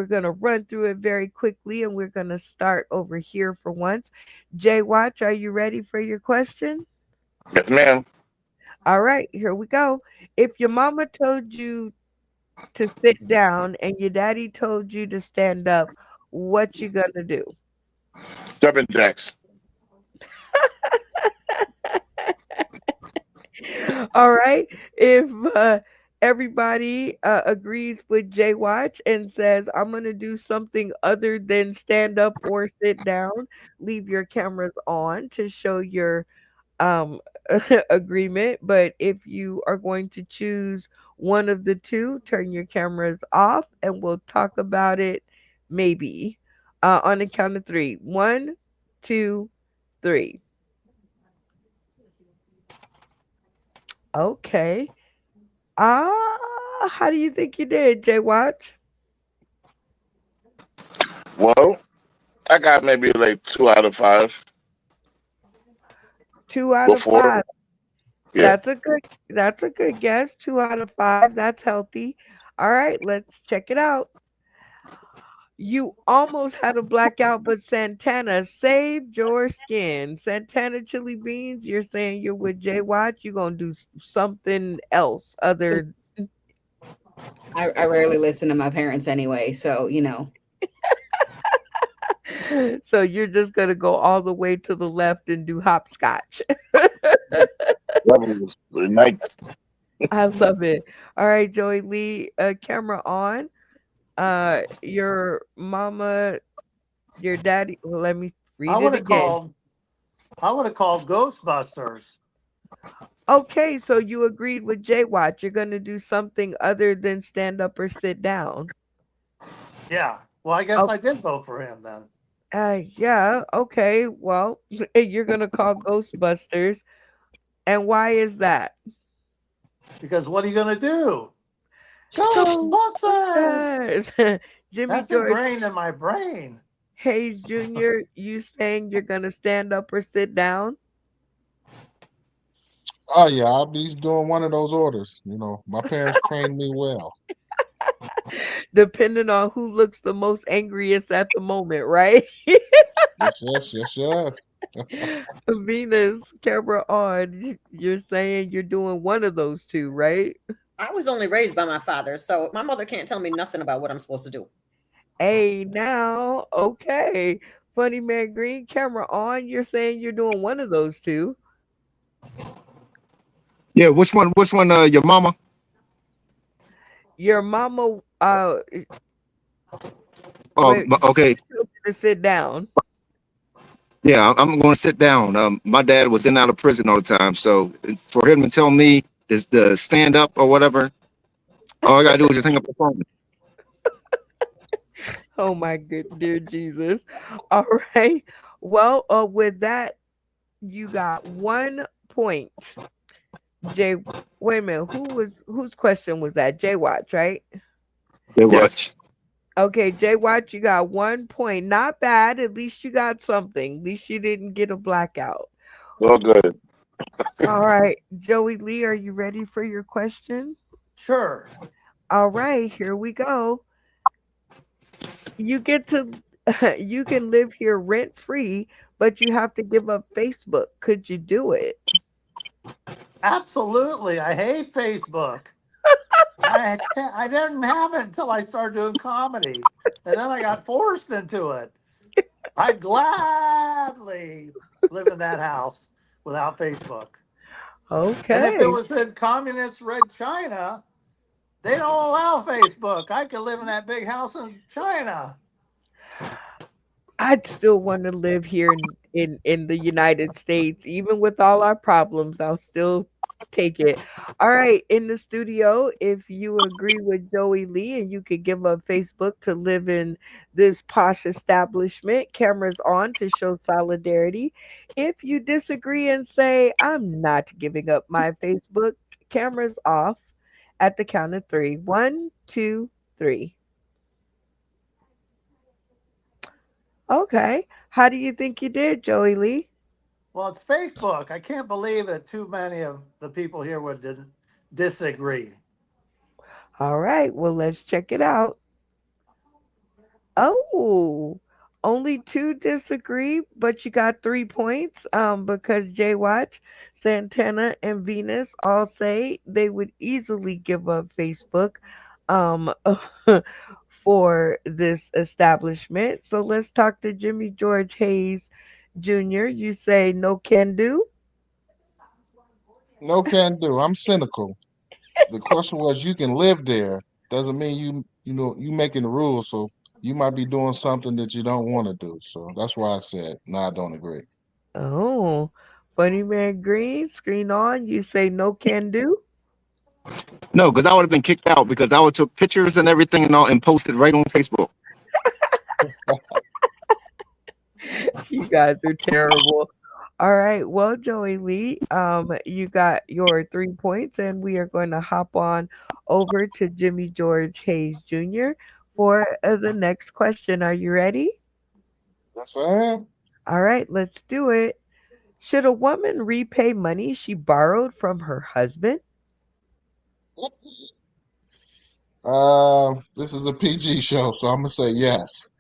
going to run through it very quickly and we're going to start over here for once. Jay Watch, are you ready for your question? Yes, ma'am. All right, here we go. If your mama told you to sit down and your daddy told you to stand up, what you gonna do? Jumping jacks. All right. If everybody agrees with Jay Watch and says, I'm gonna do something other than stand up or sit down, leave your cameras on to show your um agreement. But if you are going to choose one of the two, turn your cameras off and we'll talk about it maybe on the count of three. One, two, three. Okay. How do you think you did, Jay Watch? Well, I got maybe like 2 out of 5 Two out of before. five. Yeah. That's a good guess. 2 out of 5. That's healthy. All right, let's check it out. You almost had a blackout, but Santana saved your skin. Santana Chili Beans, you're saying you're with Jay Watch. You're gonna do something else So other. I rarely listen to my parents anyway, so you know. So you're just gonna go all the way to the left and do hopscotch. That was nice. I love it. All right, Joey Lee, camera on. Your mama, your daddy. Well, let me I read it would have again. called. I would have called Ghostbusters. Okay, so you agreed with Jay Watch. You're gonna do something other than stand up or sit down. Yeah. Well, I guess Oh, I did vote for him then. yeah. Okay. Well, you're gonna call Ghostbusters, and why is that? Because what are you gonna do? Ghostbusters. Ghostbusters. Jimmy That's George. ingrained in my brain. Hayes Jr., you saying you're going to stand up or sit down? Oh yeah, I'll be doing one of those orders. My parents trained me well. Depending on who looks the most angriest at the moment, right? Yes, yes, yes, yes. Venus, camera on. You're saying you're doing one of those two, right? I was only raised by my father, so my mother can't tell me nothing about what I'm supposed to do. Hey, now, okay. Funny Man Green, camera on. You're saying you're doing one of those two. Yeah, which one? Which one? Your mama? Your mama, Oh, wait, okay. to sit down. Yeah, I'm going to sit down. My dad was in and out of prison all the time, so for him to tell me is to stand up or whatever, all I gotta do is just hang up the phone. Oh my good dear Jesus. All right. Well, with that, you got 1 point. Jay, wait a minute. Whose question was that? Jay Watch, right? They Yes. watch. Okay, Jay Watch, you got 1 point. Not bad. At least you got something. At least you didn't get a blackout. Well, good. All right, Joey Lee, are you ready for your question? Sure. All right, here we go. You get to you can live here rent free, but you have to give up Facebook. Could you do it? Absolutely. I hate Facebook. I didn't have it until I started doing comedy. And then I got forced into it. I'd gladly live in that house without Facebook. And if it Okay. was in communist red China, they don't allow Facebook. I could live in that big house in China. I'd still want to live here in the United States, even with all our problems. I'll still take it. All right, in the studio, if you agree with Joey Lee and you could give up Facebook to live in this posh establishment, cameras on to show solidarity. If you disagree and say I'm not giving up my Facebook, cameras off at the count of three. One, two, three. Okay. How do you think you did, Joey Lee? Well, it's Facebook. I can't believe that too many of the people here would disagree. All right. Well, let's check it out. Oh, only two disagree, but you got 3 points. Because Jay Watch, Santana, and Venus all say they would easily give up Facebook, um, for this establishment. So let's talk to Jimmy George Hayes Jr. You say no can do. No can do. I'm cynical. The question was, you can live there. Doesn't mean you making the rules. So you might be doing something that you don't want to do. So that's why I said, no, I don't agree. Oh, Funny Man Green, screen on. You say no can do. No, because I would have been kicked out because I would took pictures and everything and all and posted right on Facebook. You guys are terrible. All right. Well, Joey Lee, you got your 3 points, and we are going to hop on over to Jimmy George Hayes Jr. for the next question. Are you ready? Yes, I am. All right, let's do it. Should a woman repay money she borrowed from her husband? This is a PG show, so I'm gonna say yes.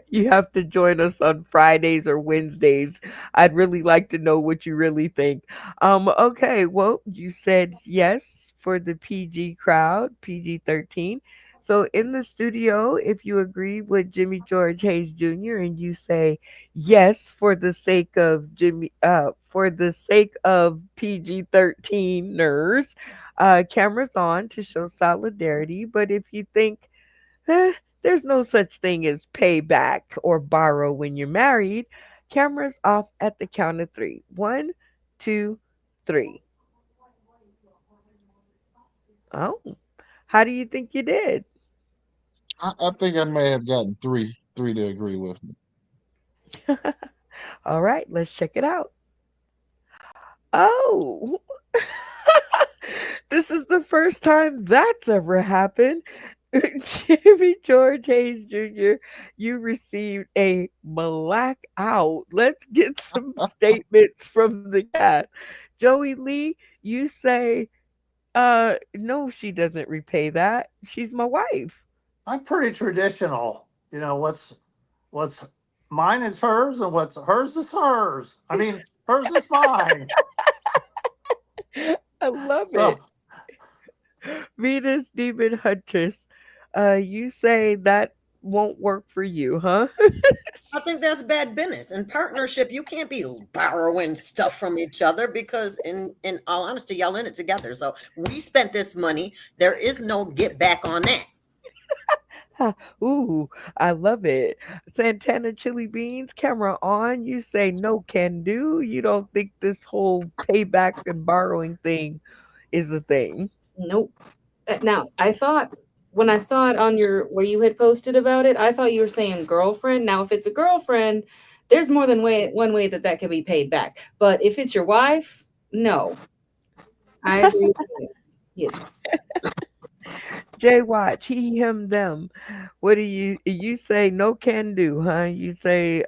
You have to join us on Fridays or Wednesdays. I'd really like to know what you really think. Okay, well, you said yes for the PG crowd, PG-13. So in the studio, if you agree with Jimmy George Hayes Jr. and you say yes for the sake of PG-13ers, cameras on to show solidarity. But if you think Eh, there's no such thing as pay back or borrow when you're married. Cameras off at the count of three. One, two, three. Oh, how do you think you did? I think I may have gotten three to agree with me. All right, let's check it out. Oh, this is the first time that's ever happened. Jimmy George Hayes Jr., you received a blackout. Let's get some statements from the cast. Joey Lee, you say, no, she doesn't repay that. She's my wife. I'm pretty traditional. What's mine is hers, and what's hers is hers. I mean, hers is mine. I love So it. Venus Demon Huntress, you say that won't work for you, huh? I think that's bad business. In partnership, you can't be borrowing stuff from each other because in all honesty, y'all in it together. So we spent this money. There is no get back on that. Ooh, I love it. Santana Chili Beans, camera on. You say no can do. You don't think this whole payback and borrowing thing is a thing. Nope. Now, I thought when I saw it on your where you had posted about it, I thought you were saying girlfriend. Now, if it's a girlfriend, there's more than one way that can be paid back. But if it's your wife, no. I agree with this. Yes. Jay Watch, he, him, them. What do you say no can do, huh? You say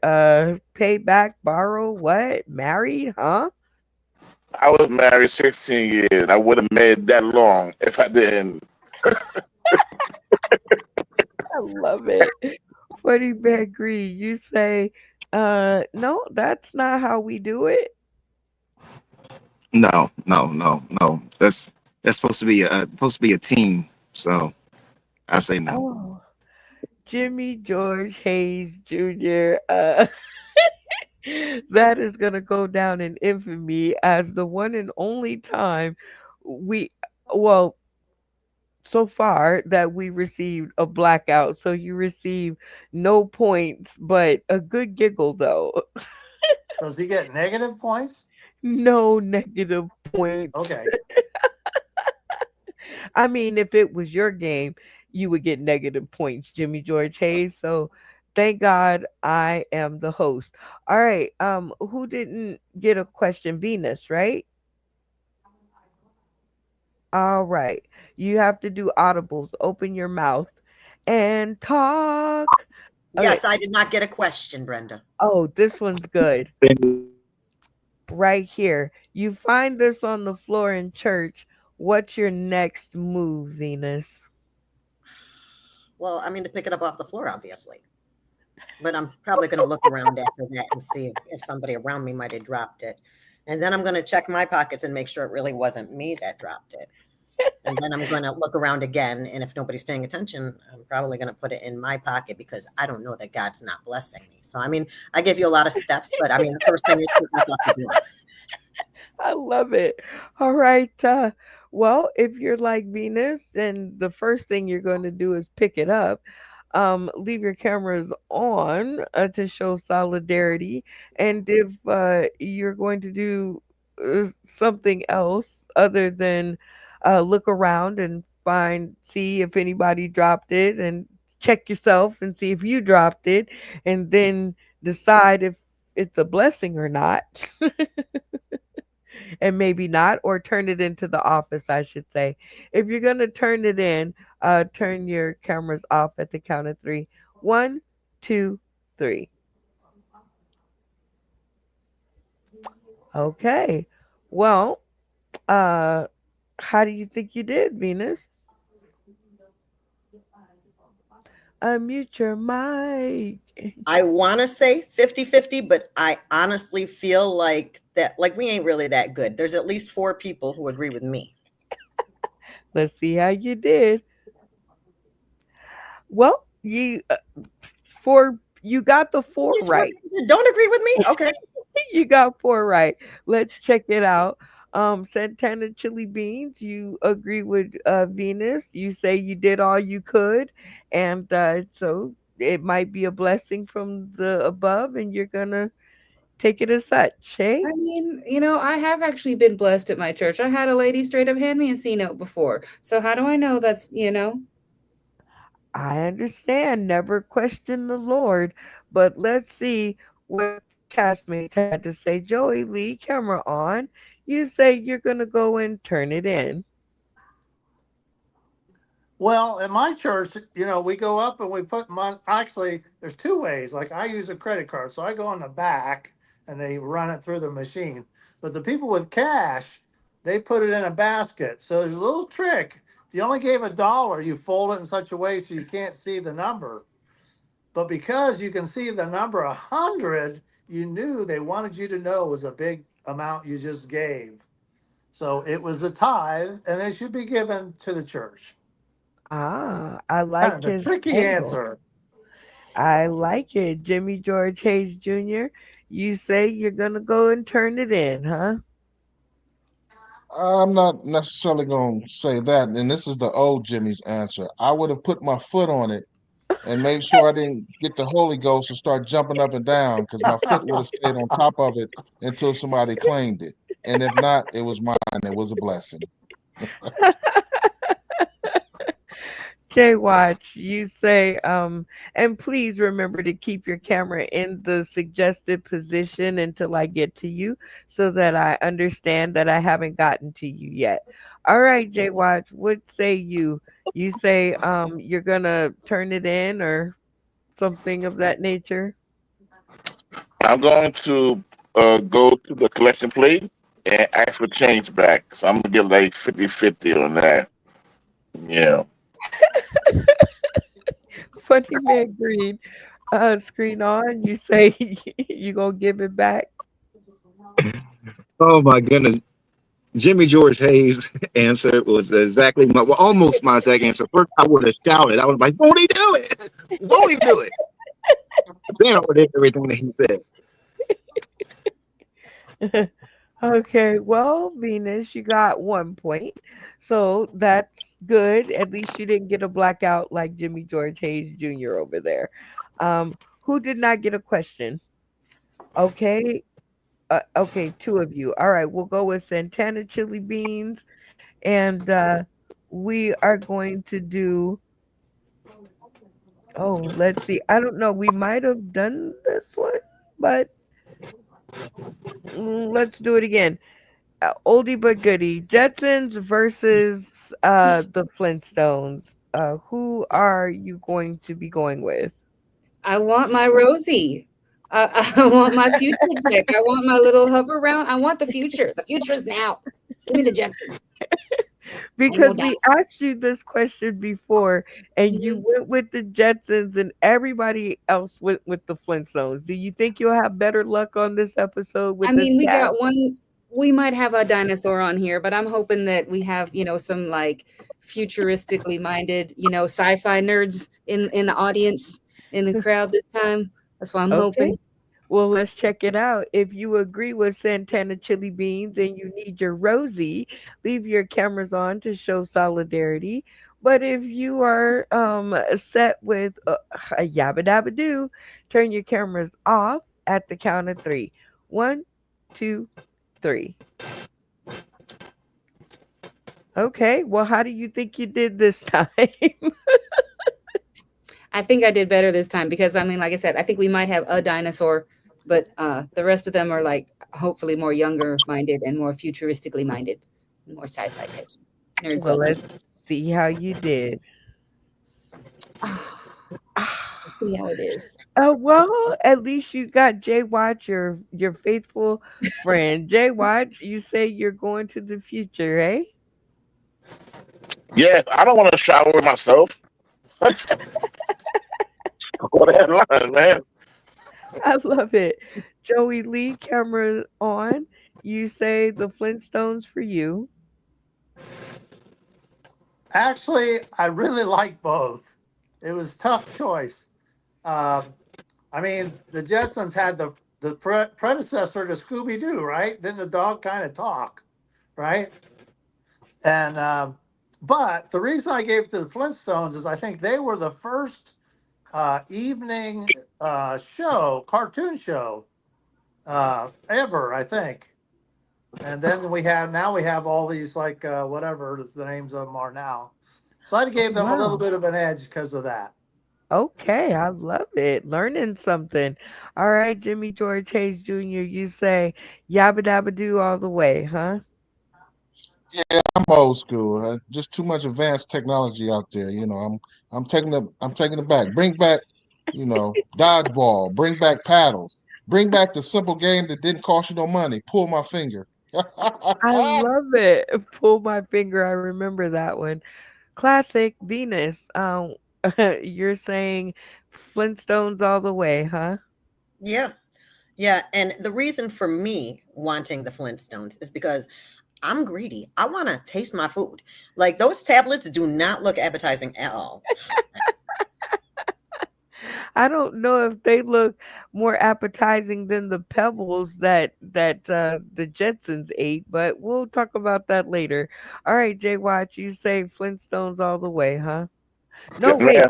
pay back, borrow, what? Married, huh? I was married 16 years. I would have made that long if I didn't. I love it. Funny Bear Green, you say, no, that's not how we do it. No, no, no, no. That's supposed to be a team. So I say no. Oh, Jimmy George Hayes Jr. That is gonna go down in infamy as the one and only time we, well, so far that we received a blackout. So you receive no points, but a good giggle though. does he get negative points? No negative points. Okay. I mean, if it was your game, you would get negative points, Jimmy George Hayes. So thank God I am the host. All right. Who didn't get a question? Venus, right? All right. You have to do audibles. Open your mouth and talk. Okay. Yes, I did not get a question, Brenda. Oh, this one's good. Right here. You find this on the floor in church. What's your next move, Venus? Well, I mean, to pick it up off the floor, obviously. But I'm probably going to look around after that and see if somebody around me might have dropped it. And then I'm going to check my pockets and make sure it really wasn't me that dropped it. And then I'm going to look around again. And if nobody's paying attention, I'm probably going to put it in my pocket because I don't know that God's not blessing me. So, I mean, I give you a lot of steps, but I mean, the first thing is to look off the door. I love it. All right. Well, if you're like Venus and the first thing you're going to do is pick it up, leave your cameras on to show solidarity. And if you're going to do something else other than look around and see if anybody dropped it and check yourself and see if you dropped it and then decide if it's a blessing or not. And maybe not, or turn it into the office, I should say. If you're going to turn it in, turn your cameras off at the count of three. One, two, three. Okay. Well, how do you think you did, Venus? Unmute your mic. I want to say 50-50, but I honestly feel like we ain't really that good. There's at least 4 people who agree with me. Let's see how you did. Well, you got the 4 right. Don't agree with me? Okay. You got 4 right. Let's check it out. Santana Chili Beans, you agree with Venus. You say you did all you could, and so it might be a blessing from the above, and you're gonna take it as such. Hey, I mean, I have actually been blessed at my church. I had a lady straight up hand me a C note before. So how do I know that's? I understand. Never question the Lord, but let's see what the castmates had to say. Joey Lee, camera on. You say you're gonna go and turn it in. Well, in my church, we go up and we put money. Actually, there's two ways. Like I use a credit card, so I go in the back and they run it through the machine. But the people with cash, they put it in a basket. So there's a little trick. If you only gave $1, you fold it in such a way so you can't see the number. But because you can see the number 100, you knew they wanted you to know it was a big amount you just gave. So it was a tithe, and it should be given to the church. I Kind like of a his tricky angle. answer. I like it. Jimmy George Hayes Jr., you say you're going to go and turn it in, huh? I'm not necessarily going to say that. And this is the old Jimmy's answer. I would have put my foot on it and made sure I didn't get the Holy Ghost and start jumping up and down because my foot would have stayed on top of it until somebody claimed it. And if not, it was mine. It was a blessing. Jay Watch, you say, and please remember to keep your camera in the suggested position until I get to you so that I understand that I haven't gotten to you yet. All right, Jay Watch, what say you? You say you're gonna turn it in or something of that nature? I'm going to go to the collection plate and ask for change back. So I'm gonna get like 50-50 on that. Yeah. Funny man green, screen on, you say you gonna give it back? Oh my goodness. Jimmy George Hayes' answer was exactly almost my second answer. First, I would have shouted. I was like, "Won't he do it? Won't he do it?" Then I would have everything that he said. Okay, well, Venus, you got 1 point. So that's good. At least you didn't get a blackout like Jimmy George Hayes Jr. over there. Who did not get a question? Okay. Okay, two of you. All right, we'll go with Santana Chili Beans. And we are going to do, oh, let's see. I don't know. We might have done this one, but let's do it again. Oldie but goodie, Jetsons versus the Flintstones. Who are you going to be going with? I want my Rosie. I want my future chick. I want my little hover round. I want the future. The future is now. Give me the Jetsons. Ain't no Because we downside. asked you this question before and you Mhm. went with the Jetsons and everybody else went with the Flintstones. Do you think you'll have better luck on this episode I with this mean, we cast? got one. We might have a dinosaur on here, but I'm hoping that we have, some like futuristically minded, sci-fi nerds in the audience, in the crowd this time. That's what I'm Okay. hoping. Well, let's check it out. If you agree with Santana Chili Beans and you need your Rosie, leave your cameras on to show solidarity. But if you are set with a yabba dabba doo, turn your cameras off at the count of three. One, two, three. Okay. Well, how do you think you did this time? I think I did better this time because I mean, like I said, I think we might have a dinosaur, but the rest of them are like hopefully more younger minded and more futuristically minded, more sci-fi type nerds Well, like let's me. see how you did. See how it is. Well, at least you got Jay Watch, your faithful friend. Jay Watch, you say you're going to the future, eh? Yes, I don't want to shower myself. That's what that line, man. I love it. Joey Lee, camera on. You say the Flintstones for you. Actually, I really like both. It was a tough choice. Um, I mean, the Jetsons had the predecessor to Scooby Doo, right? Didn't the dog kind of talk, right? And but the reason I gave it to the Flintstones is I think they were the first evening cartoon show ever, I think. And then we have all these like whatever the names of them are now. So I Oh, gave them a little wow. bit of an edge because of that. Okay, I love it. Learning something. All right, Jimmy George Hayes Jr., you say yabba dabba do all the way, huh? Yeah, I'm old school. Just too much advanced technology out there. I'm taking it back. Bring back, dodgeball. Bring back paddles. Bring back the simple game that didn't cost you no money. Pull my finger. I love it. Pull my finger. I remember that one. Classic Venus. You're saying Flintstones all the way, huh? Yeah. Yeah. And the reason for me wanting the Flintstones is because I'm greedy. I want to taste my food. Like those tablets do not look appetizing at all. I don't know if they look more appetizing than the pebbles that the Jetsons ate, but we'll talk about that later. All right, Jay Watch, you say Flintstones all the way, huh? No, Yes, wait.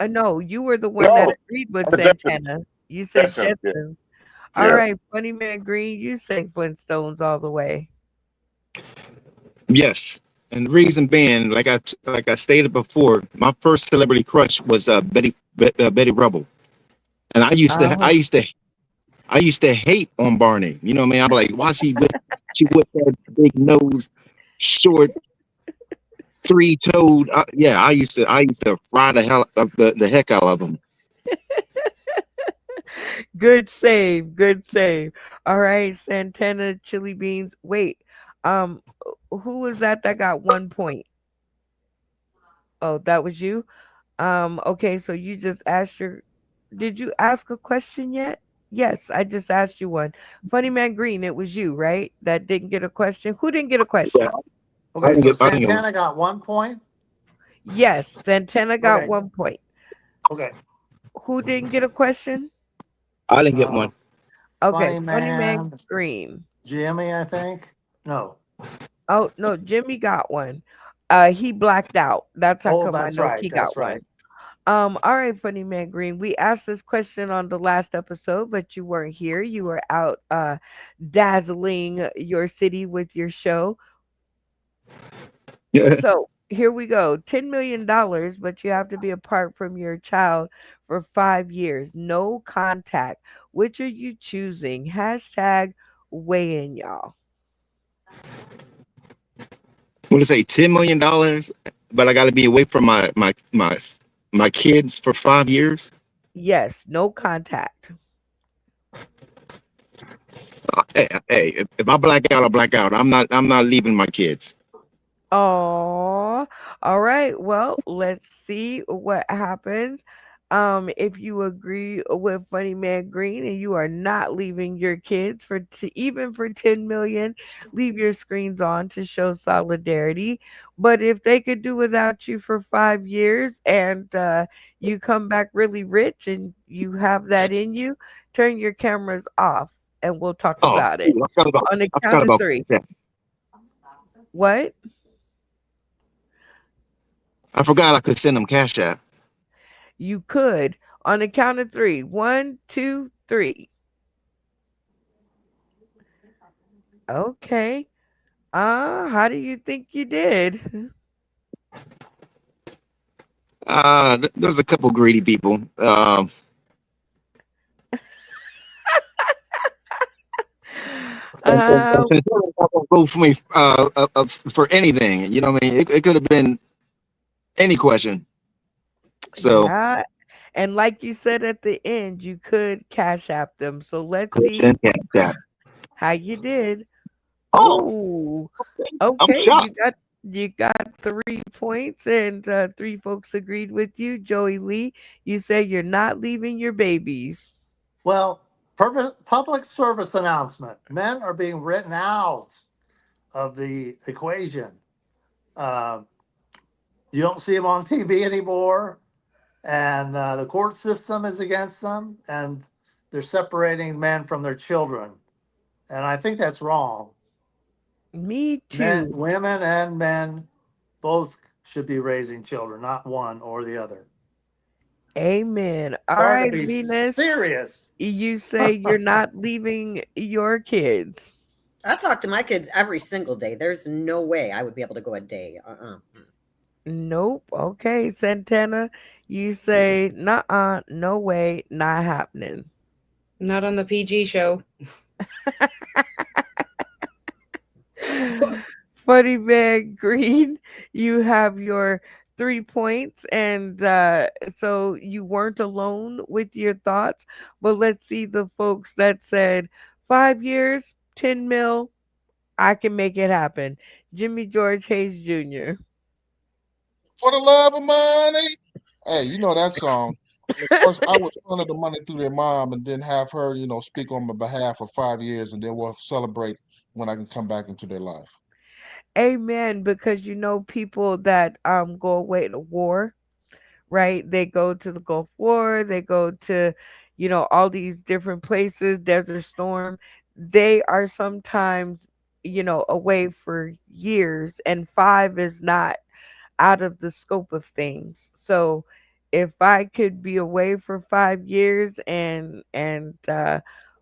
ma'am. No, you were the one that No, agreed with the Jetsons. Santana. You said Jetsons. Yeah. Jetsons. All Yeah. right, Funny Man Green, you say Flintstones all the way. Yes. And the reason being, like I stated before, my first celebrity crush was Betty Rubble, and Oh, I used to hate on Barney. You know what I mean? I'm like, why she with that big nose, short, three toed? Yeah, I used to fry the hell of the heck out of them. good save, good save. All right, Santana Chili Beans. Wait, um, who was that got 1 point? Oh, that was you. Okay, so you just asked your. Did you ask a question yet? Yes, I just asked you one. Funny Man Green, it was you, right? That didn't get a question. Who didn't get a Yeah, question? Okay, so I didn't get Santana got 1 point. Yes, Santana got Okay. 1 point. Okay. Who didn't get a question? I didn't get Uh, one. Okay, Funny Funny Man Man, Green. Jimmy, I think. No. Oh no, Jimmy got one. He blacked out. That's how Oh, come I that's know right. he That's got right. one. All right, Funny Man Green. We asked this question on the last episode, but you weren't here. You were out dazzling your city with your show. Yeah. So here we go. $10 million, but you have to be apart from your child for 5 years. No contact. Which are you choosing? Hashtag weigh in, y'all. What to say? $10 million, but I got to be away from my kids for 5 years. Yes, no contact. Hey, if I black out, I black out. I'm not leaving my kids. Oh, all right. Well, let's see what happens. If you agree with Funny Man Green and you are not leaving your kids even for 10 million, leave your screens on to show solidarity. But if they could do without you for 5 years and you come back really rich and you have that in you, turn your cameras off and we'll talk Oh, about it. On the I forgot count of about three. that. What? I forgot I could send them Cash App. You could on the count of three. One, two, three. Okay. How do you think you did? There's a couple greedy people. Uh, Go for me for anything. You know what I mean? It could have been any question. So yeah. And like you said at the end, you could cash app them. So let's could see send Cash App. how you did. Oh, Oh, I'm okay. shocked. You got 3 points, and three folks agreed with you. Joey Lee, you say you're not leaving your babies. Well, public service announcement. Men are being written out of the equation. Uh, you don't see them on TV anymore, and the court system is against them, and they're separating men from their children. And I think that's wrong. Me Men, too. women, and men both should be raising children, not one or the other. Amen. All Sorry to right, be Venus. serious. You say you're not leaving your kids. I talk to my kids every single day. There's no way I would be able to go a day. Nope. Okay, Santana, you say, nah, no way, not happening. Not on the PG show. Funny man Green, you have your 3 points, and so you weren't alone with your thoughts. But let's see the folks that said 5 years, 10 mil, I can make it happen. Jimmy George Hayes Jr. For the love of money. Hey, you know that song. And of course, I would funnel the money through their mom and then have her, speak on my behalf for 5 years, and then we'll celebrate when I can come back into their life. Amen. Because people that go away to war, right? They go to the Gulf War, they go to, all these different places, Desert Storm. They are sometimes, away for years, and 5 is not out of the scope of things. So if I could be away for 5 years and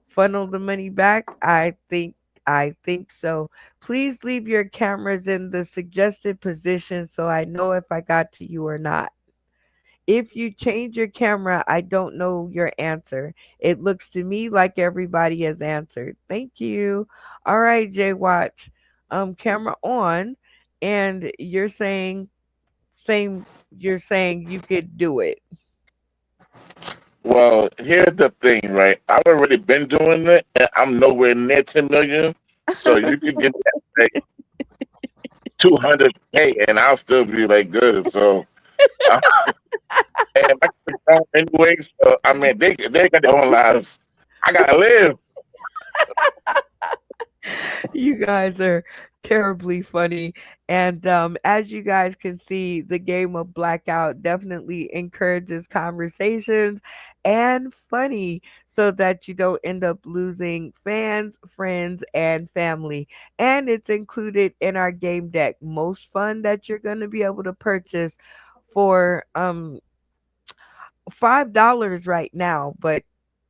funnel the money back, I think so. Please leave your cameras in the suggested position so I know if I got to you or not. If you change your camera, I don't know your answer. It looks to me like everybody has answered. Thank you. All right, Jay Watch. Camera on, and same you're saying you could do it. Well, here's the thing, right? I've already been doing it, and I'm nowhere near 10 million. So you could get that like 200K, and I'll still be like good. So, uh, and I can go anyway. So I mean, they got their own lives. I gotta live. You guys are terribly funny. And as you guys can see, the game of Blackout definitely encourages conversations and funny so that you don't end up losing fans, friends, and family. And it's included in our game deck. Most fun that you're going to be able to purchase for $5 right now, but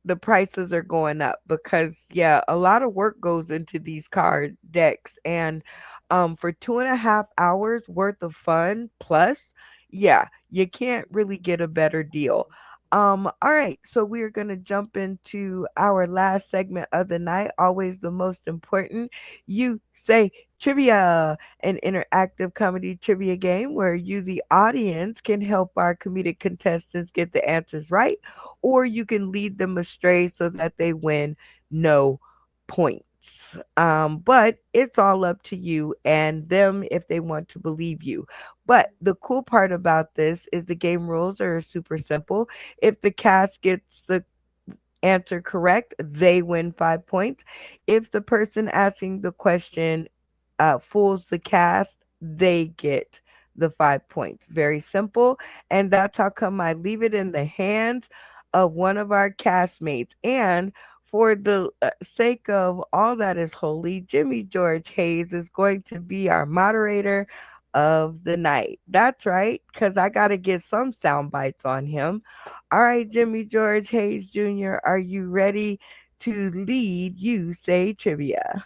the prices are going up because yeah, a lot of work goes into these card decks, and for 2.5 hours worth of fun plus, yeah, you can't really get a better deal. All right, so we are gonna jump into our last segment of the night, always the most important. You say trivia, an interactive comedy trivia game where you, the audience, can help our comedic contestants get the answers right, or you can lead them astray so that they win no points. But it's all up to you and them if they want to believe you. But the cool part about this is the game rules are super simple. If the cast gets the answer correct, they win 5 points. If the person asking the question fools the cast, they get the 5 points. Very simple. And that's how come I leave it in the hands of one of our castmates. And for the sake of all that is holy, Jimmy George Hayes is going to be our moderator of the night. That's right, because I got to get some sound bites on him. All right, Jimmy George Hayes Jr., are you ready to lead You Say Trivia?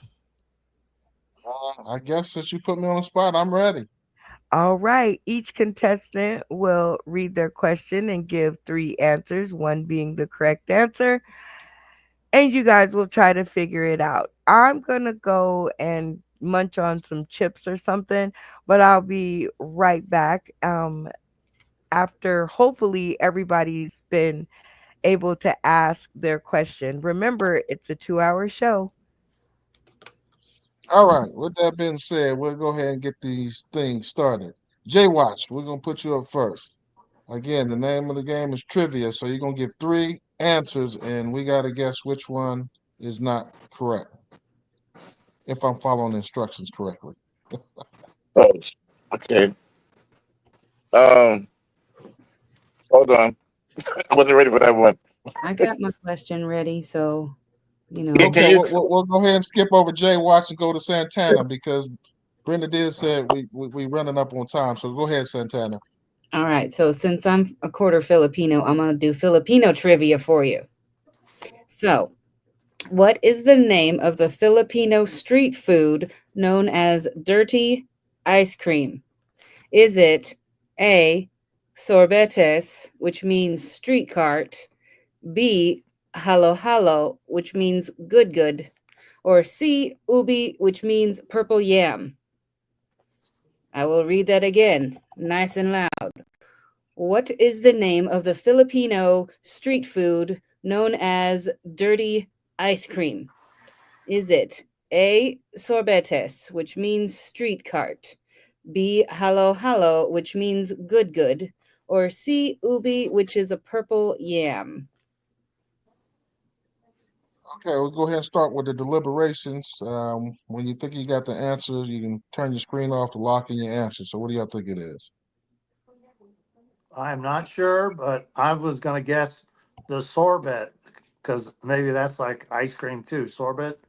I guess since you put me on the spot, I'm ready. All right. Each contestant will read their question and give three answers, one being the correct answer. And you guys will try to figure it out. I'm going to go and munch on some chips or something, but I'll be right back after hopefully everybody's been able to ask their question. Remember, it's a 2 hour show. All right. With that being said, we'll go ahead and get these things started. Jay Watch, we're gonna put you up first. Again, the name of the game is trivia, so you're gonna give three answers, and we gotta guess which one is not correct. If I'm following the instructions correctly. Oh, okay. Um, hold on. I wasn't ready for that one. I got my question ready, so Yeah, can Okay, you? we'll go ahead and skip over Jay Watch and go to Santana because Brenda did say we running up on time. So go ahead, Santana. all right. So since I'm a quarter Filipino, I'm gonna do Filipino trivia for you. So, what is the name of the Filipino street food known as dirty ice cream? Is it A, sorbetes, which means street cart, B, halo halo, which means good good, or C, ubi, which means purple yam? I will read that again, nice and loud. What is the name of the Filipino street food known as dirty ice cream? Is it A, sorbetes, which means street cart, B, halo halo, which means good good, or C, ubi, which is a purple yam? Okay, we'll go ahead and start with the deliberations. When you think you got the answers, you can turn your screen off to lock in your answer. So what do y'all think it is? I'm not sure, but I was gonna guess the sorbet, because maybe that's like ice cream too. Sorbet,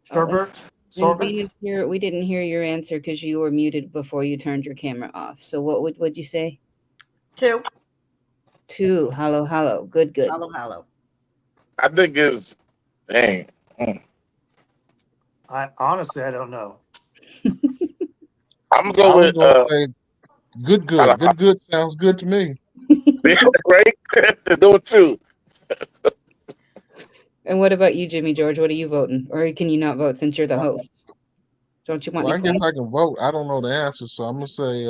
sherbet, And sorbet. Venus, we didn't hear your answer because you were muted before you turned your camera off. So what'd you say? 2. 2, halo halo, good good. Hello, hello. I think it's dang. I honestly, I don't know. I'm gonna I go was with going to say good good. Good good sounds good to me. right. Do it too. And what about you, Jimmy George? What are you voting? Or can you not vote since you're the host? Don't you want Well, I any guess points? I can vote. I don't know the answer, so I'm gonna say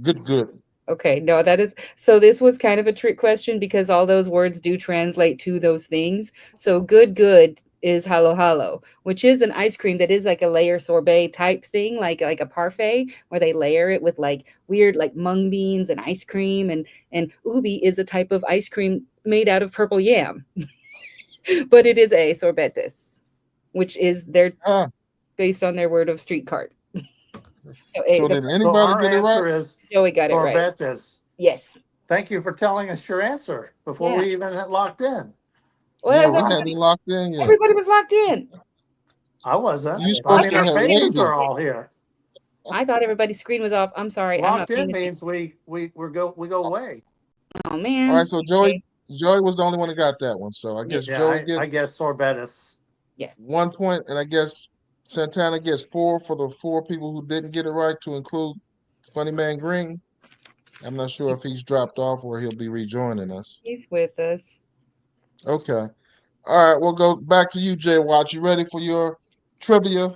good good. Okay, no, that is so. This was kind of a trick question because all those words do translate to those things. So good good is halo halo, which is an ice cream that is like a layer sorbet type thing, like a parfait where they layer it with like weird like mung beans and ice cream, and ubi is a type of ice cream made out of purple yam. But it is a sorbetes, which is their based on their word of street cart. So So did So anybody our get it right? answer is Joey got it right. sorbetes. Yes. Thank you for telling us your answer before we even had locked in. Well, Yeah, we hadn't locked in yet. everybody was locked in. I wasn't. You I supposed mean, to our have faces waited. are all here. I thought everybody's screen was off. I'm sorry. I'm not Locked in paying attention. means we go away. Oh All man. right, so Joey was the only one that got that one. So I guess Yeah, Joey I gets guess sorbetes. Yes. 1 point, and I guess Santana gets 4 for the 4 people who didn't get it right, to include Funny Man Green. I'm not sure if he's dropped off or he'll be rejoining us. He's with us. Okay. All right, we'll go back to you, Jay Watch. You ready for your trivia?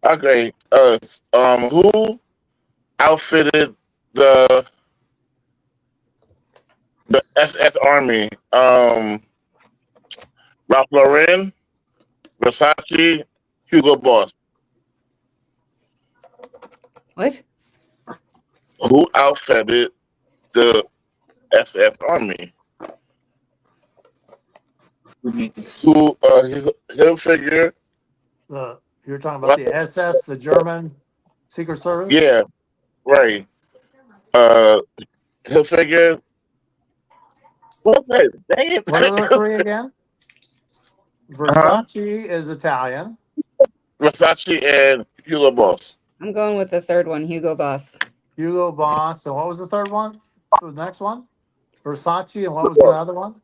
Okay. Who outfitted the SS Army? Ralph Lauren, Versace, Hugo Boss. What? Who outfitted the SS Army? Who he'll figure. You're talking about the SS, the German Secret Service? Yeah, right. He'll figure. What the dang it. What are the 3 again? Versace is Italian. Versace and Hugo Boss. I'm going with the third one, Hugo Boss. Hugo Boss. And what was the third one? The next one? Versace. And what was the other one?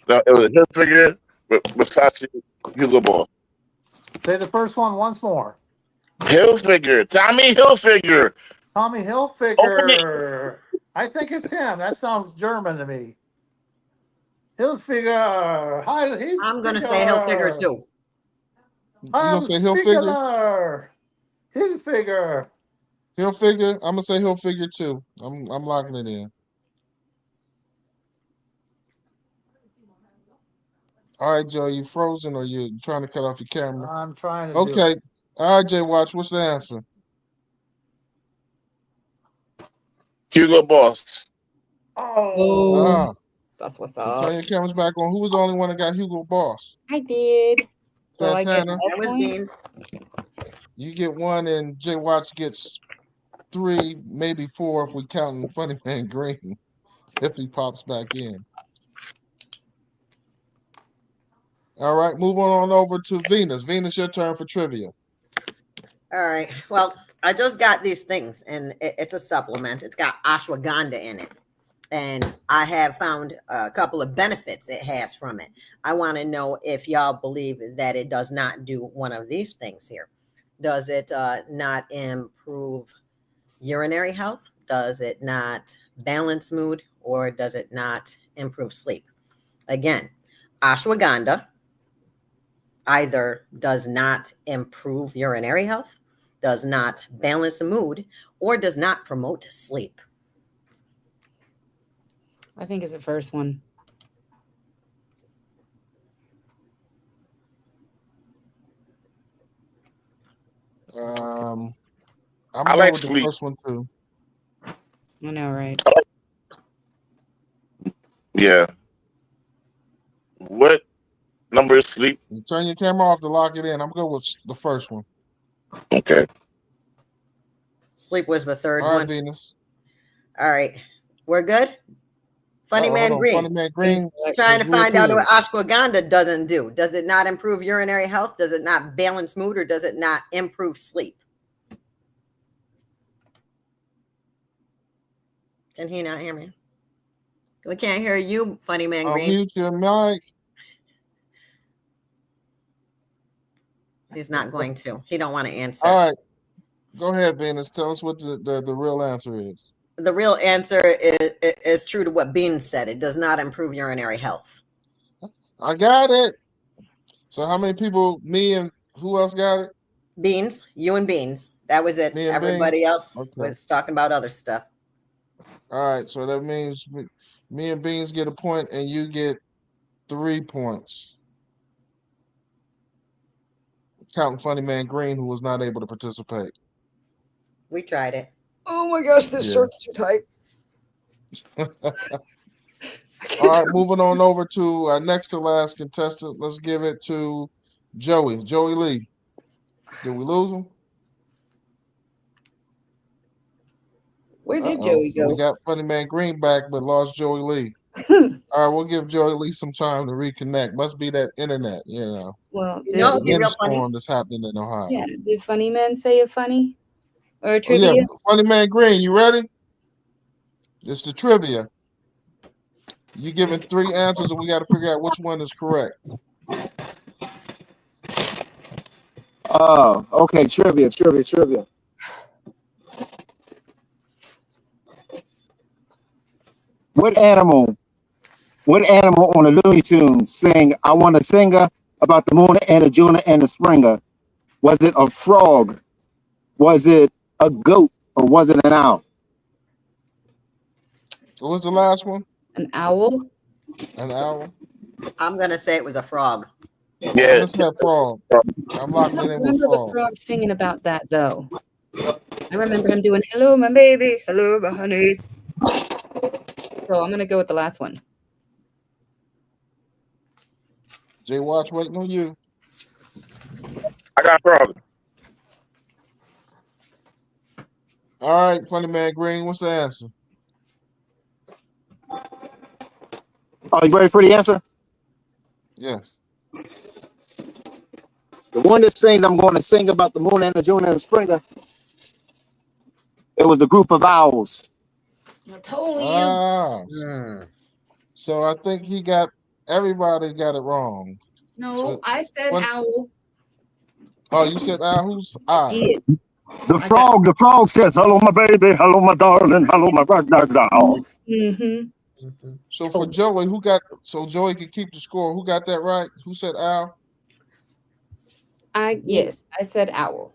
No, it was Hilfiger, Versace, Hugo Boss. Say the first one once more. Hilfiger, Tommy Hilfiger. Tommy Hilfiger. I think it's him. That sounds German to me. Hilfiger. I'm going to say Hilfiger too. You going to say Hilfiger? Hilfiger. Hilfiger? I'm going to say Hilfiger too. I'm locking it in. All right, Joe, you frozen or you trying to cut off your camera? I'm trying to do Okay. it. All right, Jay Watch, what's the answer? Hugo Boss. Oh. That's what's So up. turn your cameras back on. Who was the only one that got Hugo Boss? I did. So I get Santana. That was Beans. You get 1, and Jay Watts gets 3, maybe 4 if we count Funny Man Green, if he pops back in. All right, move on over to Venus. Venus, your turn for trivia. All right. Well, I just got these things, and it's a supplement. It's got ashwagandha in it. And I have found a couple of benefits it has from it. I want to know if y'all believe that it does not do one of these things here. Does it not improve urinary health? Does it not balance mood? Or does it not improve sleep? Again, ashwagandha either does not improve urinary health does not balance the mood, or does not promote sleep? I think it's the first one. I'm I going like with the sleep. first one too. I know, right? Yeah. What number is sleep? You turn your camera off to lock it in. I'm good with the first one. Okay. Sleep was the third All right, one. Venus. All right. We're good? Funny Man Hold on. Green. Funny Man Green. Trying to has find out what reappeared. ashwagandha doesn't do. Does it not improve urinary health? Does it not balance mood? Or does it not improve sleep? Can he not hear me? We can't hear you, Funny Man Green. Mute your mic. He's not going to. He don't want to answer. All right. Go ahead, Venus. Tell us what the real answer is. The real answer is true to what Bean said. It does not improve urinary health. I got it. So how many people, me and who else got it? Beans, you and Beans. That was it. Me and Everybody Beans? else Okay. was talking about other stuff. All right. So that means me and Beans get a point and you get 3 points. Counting Funny Man Green, who was not able to participate. We tried it. Oh my gosh, this shirt's too tight. All right, moving on over to our next to last contestant. Let's give it to Joey. Joey Lee. Did we lose him? Where did Joey So go? we got Funny Man Green back, but lost Joey Lee. All right, we'll give Joey Lee some time to reconnect. Must be that internet, you know. Well, No, The be real funny. windstorm that's happening in Ohio. Yeah, did Funny Man say a funny or a Oh, trivia? yeah, Funny Man Green, you ready? It's the trivia. You given 3 answers, and we got to figure out which one is correct. Okay, trivia. What animal on the Looney Tunes sing "I Want a Singer" about the moon and the June and the Springer? Was it a frog? Was it a goat? Or was it an owl? What was the last one? An owl? An owl? I'm going to say it was a frog. Yeah. Let's have frog. I'm locking it I in with remember the frog. frog singing about that though. I remember him doing "Hello, my baby. Hello, my honey." So I'm gonna go with the last one. Jay Watch waiting on you. I got frog. All right, Funny Man Green, what's the answer? Are you ready for the answer? Yes. The one that sings "I'm going to sing about the moon and the June and the Springer." It was the group of owls. I told you. So I think everybody got it wrong. No, So, I said owl. Oh, you said owl? Who's I? Did. The frog says, "Hello, my baby. Hello, my darling. Hello, my rock dog." Mm-hmm. So for Joey, so Joey can keep the score. Who got that right? Who said owl? Yes, I said owl.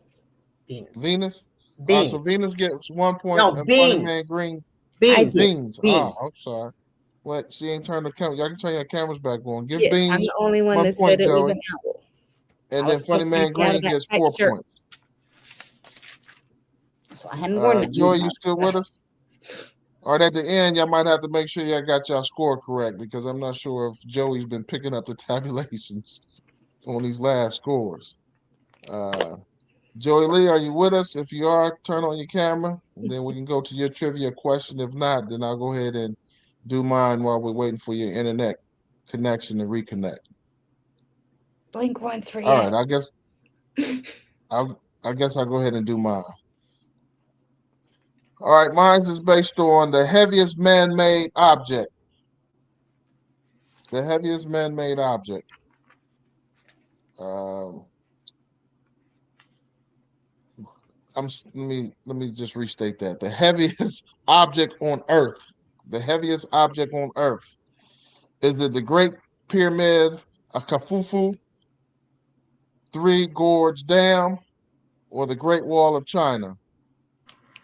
Venus? Beans. So Venus gets 1 point. No, and Beans. Funny Man Green. Beans. Beans. Beans. Oh, I'm sorry. What? She ain't turned the camera. Y'all can turn your cameras back on. Give Yes, Beans I'm the only one 1 that point, said it was Joey. an owl. And I then was Funny so Man freaked out Green of that gets tight 4 shirt. points. So I hadn't worn it. Joey, you still with us? All right, at the end, y'all might have to make sure y'all got y'all score correct because I'm not sure if Joey's been picking up the tabulations on these last scores. Joey Lee, are you with us? If you are, turn on your camera, and then we can go to your trivia question. If not, then I'll go ahead and do mine while we're waiting for your internet connection to reconnect. Blink once for All yes. right, I guess I'll go ahead and do mine. All right, mine is based on the heaviest man-made object. The heaviest man-made object. Let me just restate that. The heaviest object on Earth. The heaviest object on Earth. Is it the Great Pyramid of Khufu, Three Gorge Dam, or the Great Wall of China?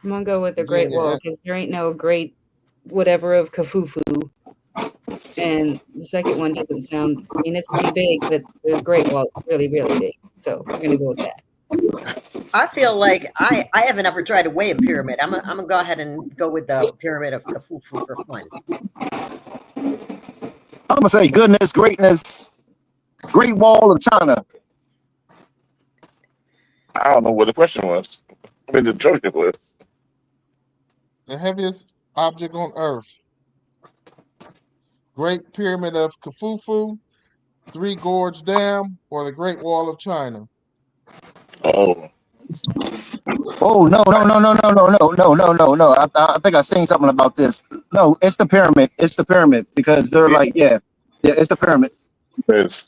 I'm gonna go with the Again, Great your Wall answer. because there ain't no great whatever of Kafufu. And the second one doesn't sound, I mean, it's pretty big, but the Great Wall is really, really big. So we're gonna go with that. I feel like I haven't ever tried a weigh pyramid. I'm gonna go ahead and go with the pyramid of Khufu for fun. I'm gonna say goodness, greatness, Great Wall of China. I don't know what the question was. I mean, the trivia was. The heaviest object on Earth. Great Pyramid of Khufu, Three Gorge Dam, or the Great Wall of China? Oh, Oh no! I think I seen something about this. No, it's the pyramid. It's the pyramid because they're yeah, like, yeah, it's the pyramid. it's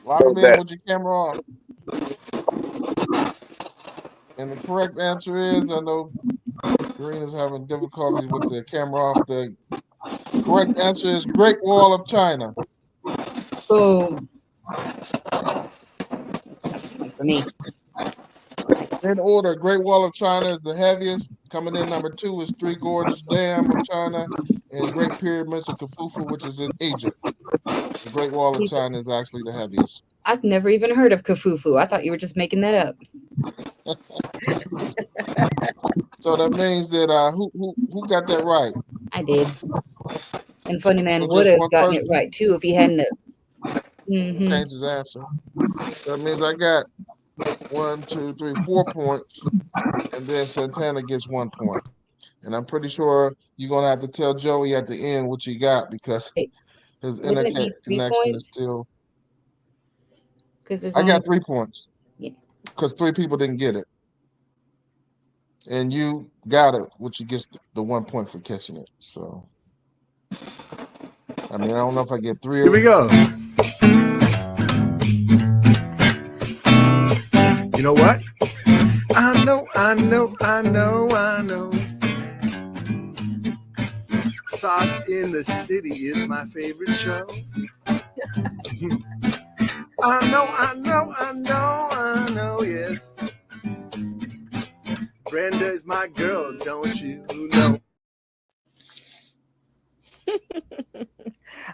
Lock them in that. with your camera off. And the correct answer is, I know Green is having difficulties with the camera off. The correct answer is Great Wall of China. Boom. One for me. In order, Great Wall of China is the heaviest. Coming in number 2 is Three Gorges Dam of China and Great Pyramids of Khufu, which is in Egypt. The Great Wall of China is actually the heaviest. I've never even heard of Kafufu. I thought you were just making that up. So that means that who got that right? I did. And Funny Man So would just have one gotten it person right too if he hadn't have. changed his answer. That means I got 1, 2, 3, 4 points, and then Santana gets 1 point. And I'm pretty sure you're gonna have to tell Joey at the end what you got because Wait, his wouldn't it internet be 3 connection is points? still. Because there's I only got 3 points yeah. because 3 people didn't get it, and you got it, which you gets the 1 point for catching it. So, I mean, I don't know if I get 3 Here we go. You know what? I know. Sauced in the City is my favorite show. I know, yes. Brenda is my girl, don't you know?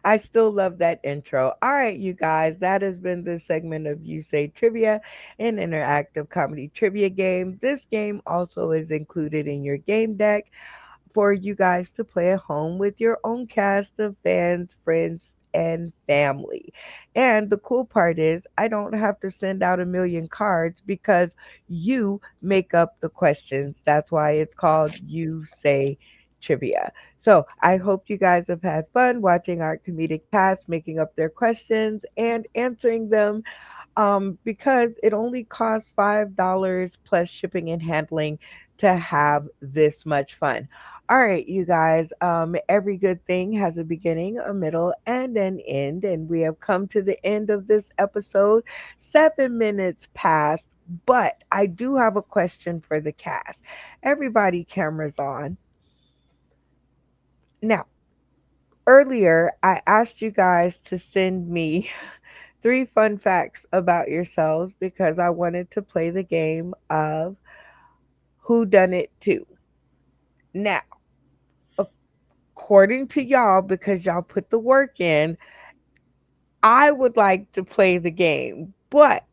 I still love that intro. All right, you guys, that has been this segment of You Say Trivia, an interactive comedy trivia game. This game also is included in your game deck for you guys to play at home with your own cast of fans, friends, and family. And the cool part is, I don't have to send out a million cards because you make up the questions. That's why it's called You Say Trivia. So I hope you guys have had fun watching our comedic cast making up their questions and answering them, because it only costs $5 plus shipping and handling to have this much fun. All right, you guys, every good thing has a beginning, a middle, and an end. And we have come to the end of this episode. 7 minutes passed, but I do have a question for the cast. Everybody, cameras on. Now, earlier, I asked you guys to send me 3 fun facts about yourselves because I wanted to play the game of Who Done It Too. Now, according to y'all, because y'all put the work in, I would like to play the game, but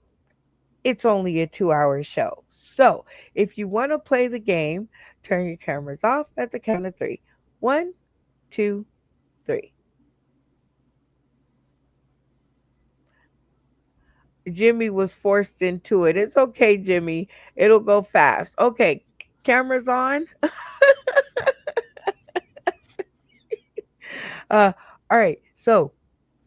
it's only a 2 hour show. So if you want to play the game, turn your cameras off at the count of 3. 1, 2, 3. Jimmy was forced into it. It's okay, Jimmy. It'll go fast. Okay, cameras on. Uh, all right. So,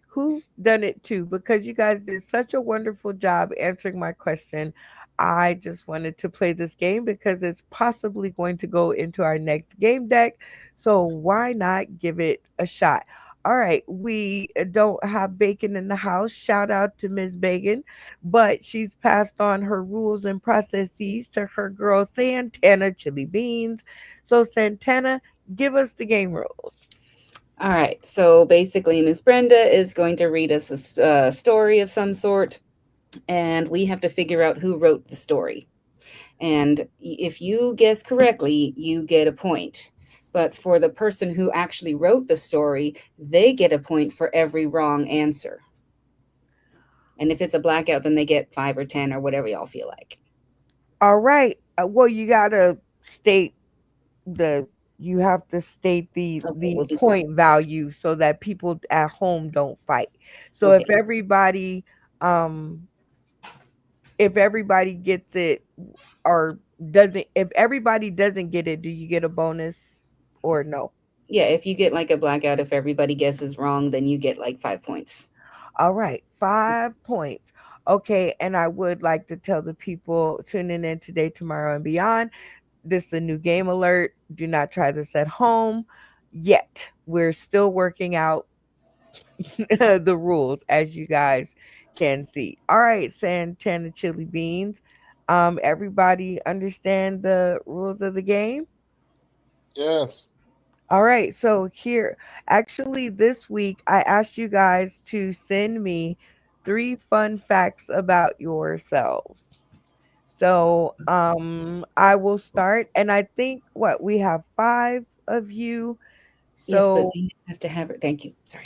who done it too? Because you guys did such a wonderful job answering my question. I just wanted to play this game because it's possibly going to go into our next game deck. So why not give it a shot? All right, we don't have Bacon in the house. Shout out to Ms. Bacon, but she's passed on her rules and processes to her girl Santana Chili Beans. So Santana, give us the game rules. All right. So basically, Miss Brenda is going to read us a story of some sort. and we have to figure out who wrote the story. And if you guess correctly, you get a point. But for the person who actually wrote the story, they get a point for every wrong answer. And if it's a blackout, then they get 5 or 10 or whatever y'all feel like. All right. Well, you gotta state the you have to state the Okay, we'll do point value so that people at home don't fight. So okay. if everybody gets it or doesn't, if everybody doesn't get it, do you get a bonus or no? Yeah, if you get like a blackout, if everybody guesses wrong, then you get like 5 points. All right, 5 points. Okay, and I would like to tell the people tuning in today, tomorrow, and beyond, this is a new game alert. Do not try this at home yet. We're still working out the rules, as you guys can see. All right, Santana Chili Beans. Everybody understand the rules of the game? Yes. All right, so here, actually, this week I asked you guys to send me 3 fun facts about yourselves. So, I will start, and I think what we have 5 of you. Yes, but So, Venus has to have her. Thank you. Sorry.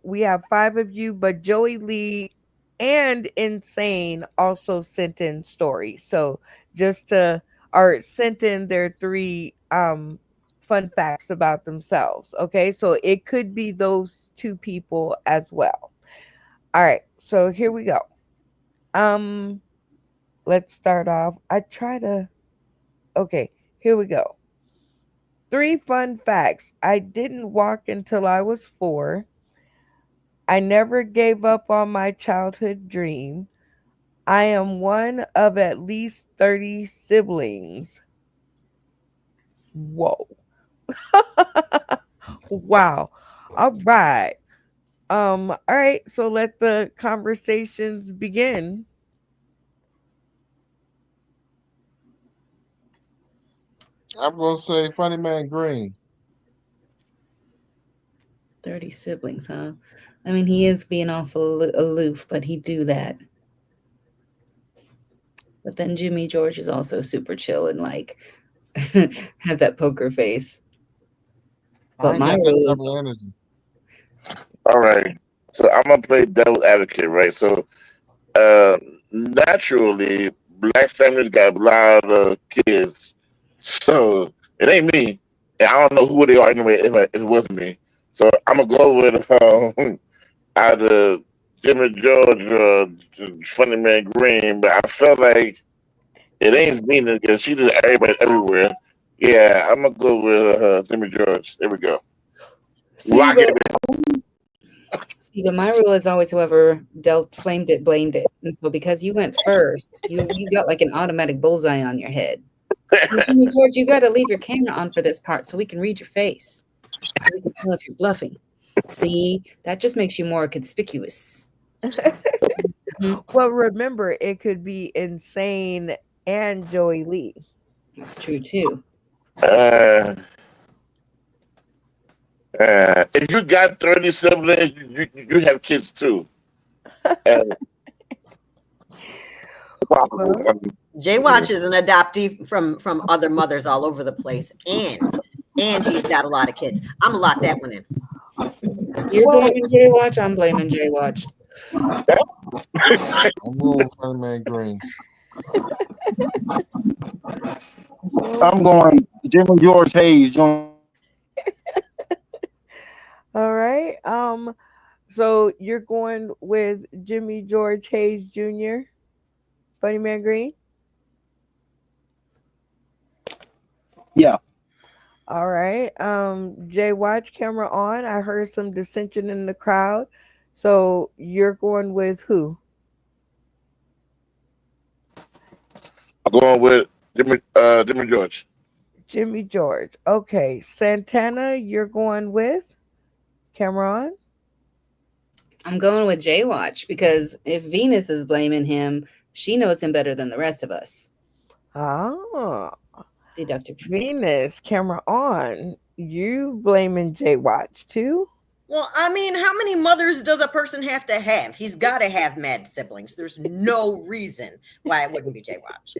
we have 5 of you, but Joey Lee and Insane also sent in stories. So, just to or sent in their 3 fun facts about themselves. Okay, so it could be those 2 people as well. All right, so here we go. Um, let's start off. Okay, here we go. 3 fun facts. I didn't walk until I was 4. I never gave up on my childhood dream. I am one of at least 30 siblings. Whoa. Wow. All right. All right, so let the conversations begin. I'm gonna say Funny Man Green. 30 siblings, huh? I mean, he is being awful aloof, but he'd do that. But then Jimmy George is also super chill and like had that poker face. I But ain't my got that rule type is of energy. All right. So I'm gonna play devil advocate, right? So naturally, black families got a lot of kids. So it ain't me. And I don't know who they are anyway if it wasn't me. So I'm gonna go with either Jimmy George or Funny Man Green, but I felt like it ain't me because she just everybody everywhere. Yeah, I'm gonna go with Jimmy George. There we go. see, Lock it but my rule is always whoever dealt flamed it blamed it. And so because you went first, you got like an automatic bullseye on your head. And Jimmy George, you got to leave your camera on for this part so we can read your face, so we can tell if you're bluffing. See, that just makes you more conspicuous. Well, remember, it could be Insane and Joey Lee. That's true too. Uh, if you got 30 siblings, you have kids too. And Well, Jay Watch is an adoptee from other mothers all over the place, and he's got a lot of kids. I'm gonna lock that one in. You're well, blaming Jay Watch. I'm blaming Jay Watch. I'm going with Funny Man Green. I'm going Jimmy George Hayes Jr. all right. So you're going with Jimmy George Hayes Jr., Funny Man Green? Yeah. All right. Jay Watch, camera on. I heard some dissension in the crowd. So you're going with who? I'm going with Jimmy George. Jimmy George. Okay. Santana, you're going with Cameron? I'm going with Jay Watch because if Venus is blaming him, she knows him better than the rest of us. Oh. Deductive. Venus, camera on. You blaming Jay Watch too? Well, I mean, how many mothers does a person have to have? He's got to have mad siblings. There's no reason why it wouldn't be J-Watch.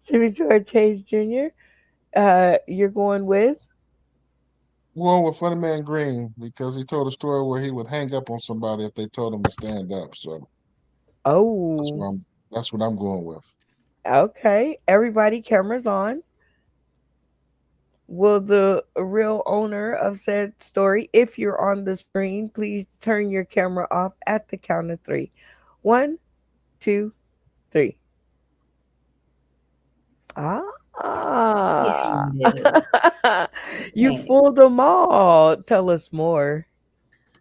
Jimmy George Hayes Jr., you're going with? Well, with Funny Man Green, because he told a story where he would hang up on somebody if they told him to stand up. So Oh, that's what I'm going with. okay. Everybody, cameras on. Will the real owner of said story, if you're on the screen, please turn your camera off at the count of three. 1, 2, 3. Ah. Yeah. You Okay. fooled them all. Tell us more.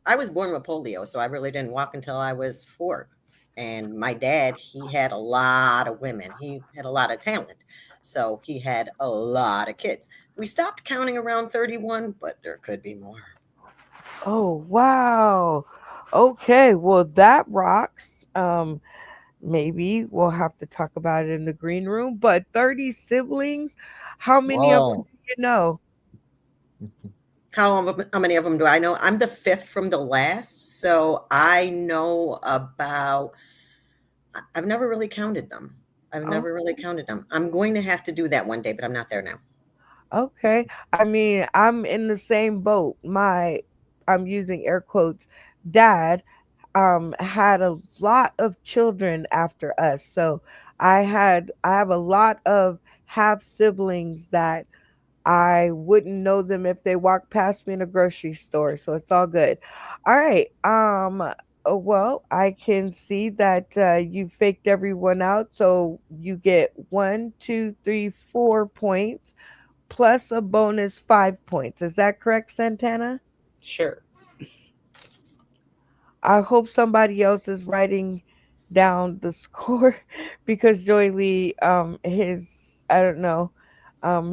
I was born with polio, so I really didn't walk until I was 4. And my dad, he had a lot of women. He had a lot of talent. So he had a lot of kids. We stopped counting around 31, but there could be more. Oh, wow. Okay, well that rocks. Maybe we'll have to talk about it in the green room, but 30 siblings, how many of them Wow. do you know? How many of them do I know? I'm the 5th from the last, so I know about. I've never really counted them. I'm going to have to do that one day, but I'm not there now. Okay. I mean, I'm in the same boat. I'm using air quotes, dad had a lot of children after us. So I have a lot of half siblings that I wouldn't know them if they walked past me in a grocery store. So it's all good. All right. Well, I can see that you faked everyone out. So you get 1, 2, 3, 4 points plus a bonus 5 points. Is that correct, Santana? Sure. I hope somebody else is writing down the score because Joy Lee, his I don't know,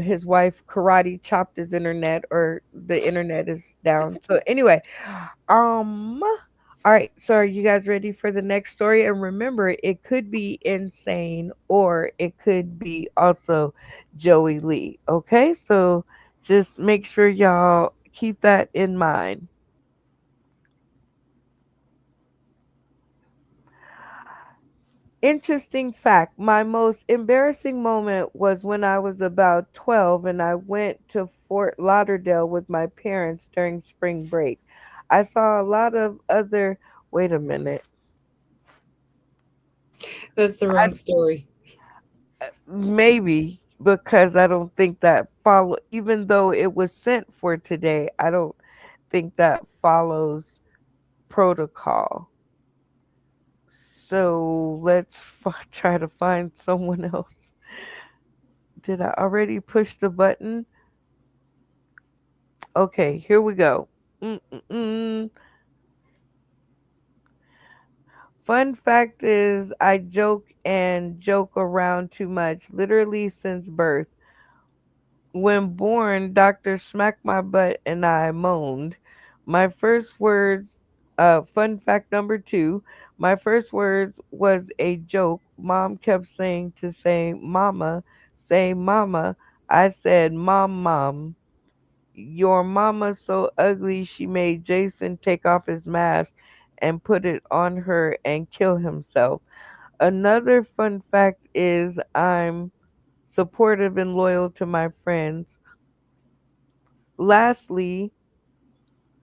his wife karate chopped his internet or the internet is down. So anyway, all right. So are you guys ready for the next story? And remember, it could be insane or it could be also Joey Lee. Okay, so just make sure y'all keep that in mind. Interesting fact, my most embarrassing moment was when I was about 12 and I went to Fort Lauderdale with my parents during spring break. I saw a lot of other. Wait a minute. That's the I, wrong story. maybe because I don't think that follow, even though it was sent for today, I don't think that follows protocol. So let's try to find someone else. Did I already push the button? Okay, here we go. Mm-mm-mm. Fun fact is, I joke and joke around too much, literally since birth. When born, doctor smacked my butt and I moaned. My first words, fun fact number 2, my first words was a joke. Mom kept saying to say mama, say mama. I said, mom, mom. Your mama's so ugly she made Jason take off his mask and put it on her and kill himself. Another fun fact is I'm supportive and loyal to my friends. Lastly,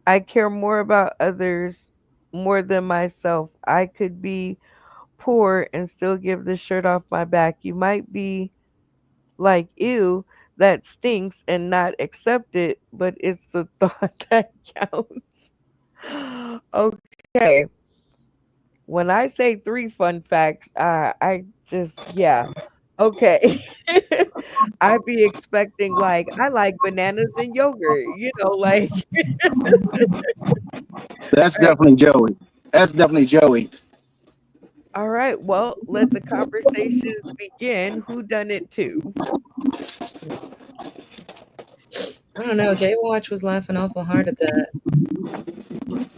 I care more about others more than myself. I could be poor and still give the shirt off my back. You might be like, ew, that stinks and not accept it, but it's the thought that counts. Okay. When I say 3 fun facts, I just, yeah. Okay. I'd be expecting, like, I like bananas and yogurt, like, That's all right. definitely Joey. That's definitely Joey. All right. Well, let the conversations begin. Who done it to? I don't know. Jay Watch was laughing awful hard at that.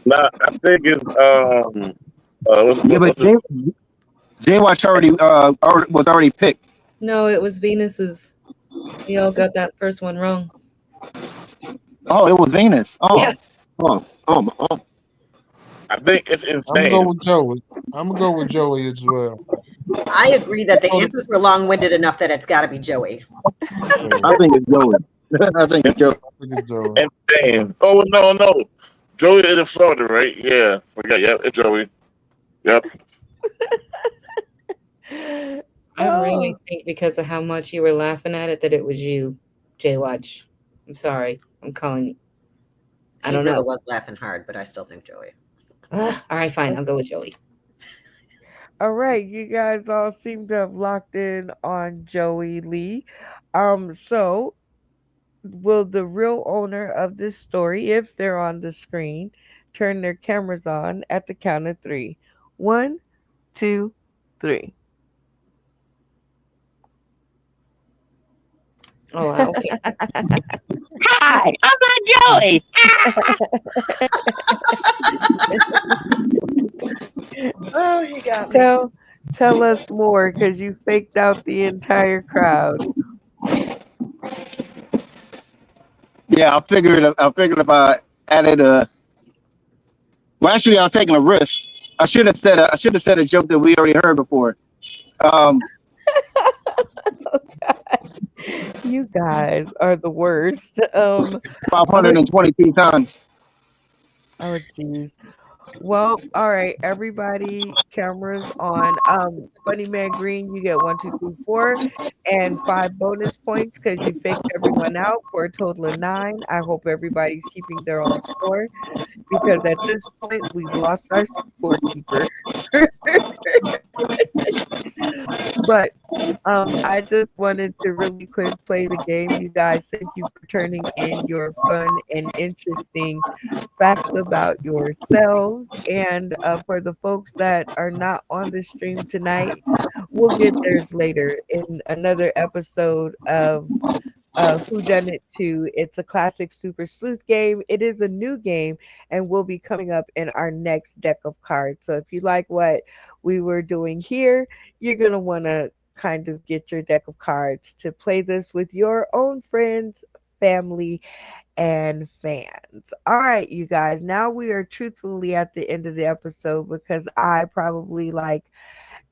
Nah, I think it's Yeah, but what's it? Jay Watch was already picked. No, it was Venus's. We all got that first one wrong. Oh, it was Venus. Yeah. Oh, Oh. I think it's I'm gonna go insane. with Joey. I'm gonna go with Joey as well. I agree that the Oh, answers were long-winded enough that it's got to be Joey. Joey. I think it's Joey. I think it's Yeah, Joey. I think it's Joey. Insane. Oh no. Joey is in Florida, right? Yeah. Forget. Yep, it's Joey. Yep. I Oh, really think because of how much you were laughing at it that it was you, Jay Watch. I'm sorry. I'm calling you. I He don't really know. was laughing hard, but I still think Joey. All right, fine. I'll go with Joey. all right. You guys all seem to have locked in on Joey Lee. So will the real owner of this story, if they're on the screen, turn their cameras on at the count of three? One, two, three. Oh, wow. Okay. Hi, I'm not Joey. Oh, you got me. Tell us more because you faked out the entire crowd. Yeah, I figured if I added a. Well, actually, I was taking a risk. I should have said a joke that we already heard before. Um, You guys are the worst. I'm gonna 522 times. Oh, jeez. Well, all right, everybody, cameras on. Funny Man Green, you get one, two, three, four, and 5 bonus points because you faked everyone out for a total of 9. I hope everybody's keeping their own score because at this point we've lost our scorekeeper. But I just wanted to really quick play the game. You guys, thank you for turning in your fun and interesting facts about yourselves. And for the folks that are not on the stream tonight, we'll get theirs later in another episode of Who Done It 2. It's a classic Super Sleuth game. It is a new game and will be coming up in our next deck of cards. So if you like what we were doing here, you're going to want to kind of get your deck of cards to play this with your own friends, family, and fans. All right, you guys. Now we are truthfully at the end of the episode because I probably like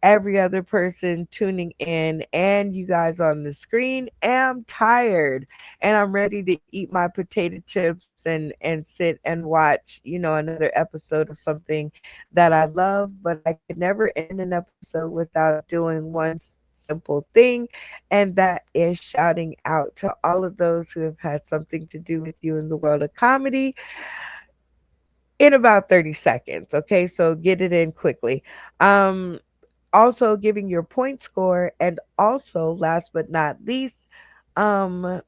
every other person tuning in and you guys on the screen am tired and I'm ready to eat my potato chips and sit and watch, another episode of something that I love, but I could never end an episode without doing one simple thing, and that is shouting out to all of those who have had something to do with you in the world of comedy in about 30 seconds. Okay, so get it in quickly. um Also giving your point score, and also last but not least, um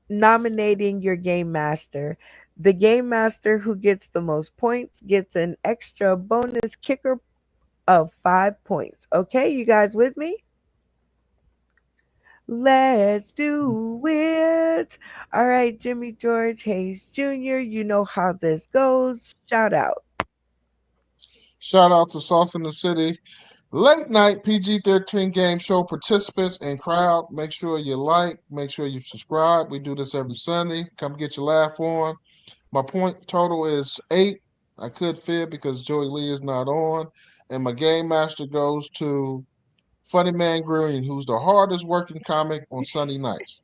nominating your game master. The game master who gets the most points gets an extra bonus kicker of 5 points. Okay, you guys with me? Let's do it. All right, Jimmy George Hayes Jr., you know how this goes. Shout out. Shout out to Sauce in the City. Late night PG-13 game show participants and crowd. Make sure you like, make sure you subscribe. We do this every Sunday. Come get your laugh on. My point total is 8. I could fib because Joey Lee is not on. And my game master goes to Funny Man Green, who's the hardest working comic on Sunday nights.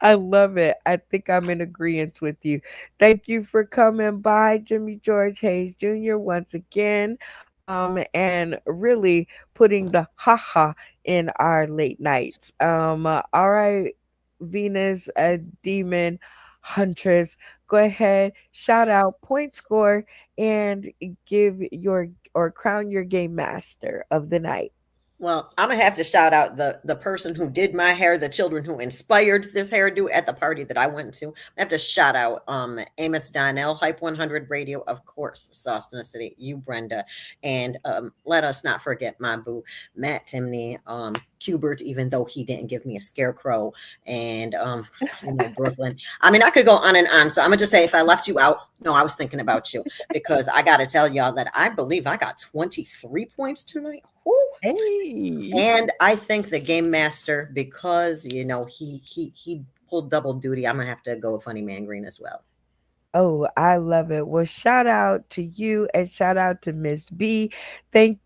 I love it. I think I'm in agreement with you. Thank you for coming by, Jimmy George Hayes Jr., once again, and really putting the haha in our late nights. All right, Venus, Demon, Huntress, go ahead, shout out, point score, and give your or crown your game master of the night. Well, I'm gonna have to shout out the person who did my hair, the children who inspired this hairdo at the party that I went to. I have to shout out Amos Donnell, Hype 100 Radio, of course, Sauce in the City, you Brenda, and let us not forget my boo Matt Timney, Cubert, even though he didn't give me a scarecrow, and Brooklyn. I mean, I could go on and on. So I'm gonna just say, if I left you out, no, I was thinking about you, because I got to tell y'all that I believe I got 23 points tonight. Woo. Hey. And I think the game master, because he pulled double duty, I'm gonna have to go with Funny Man Green as well. Oh, I love it. Well, shout out to you and shout out to Miss B. Thank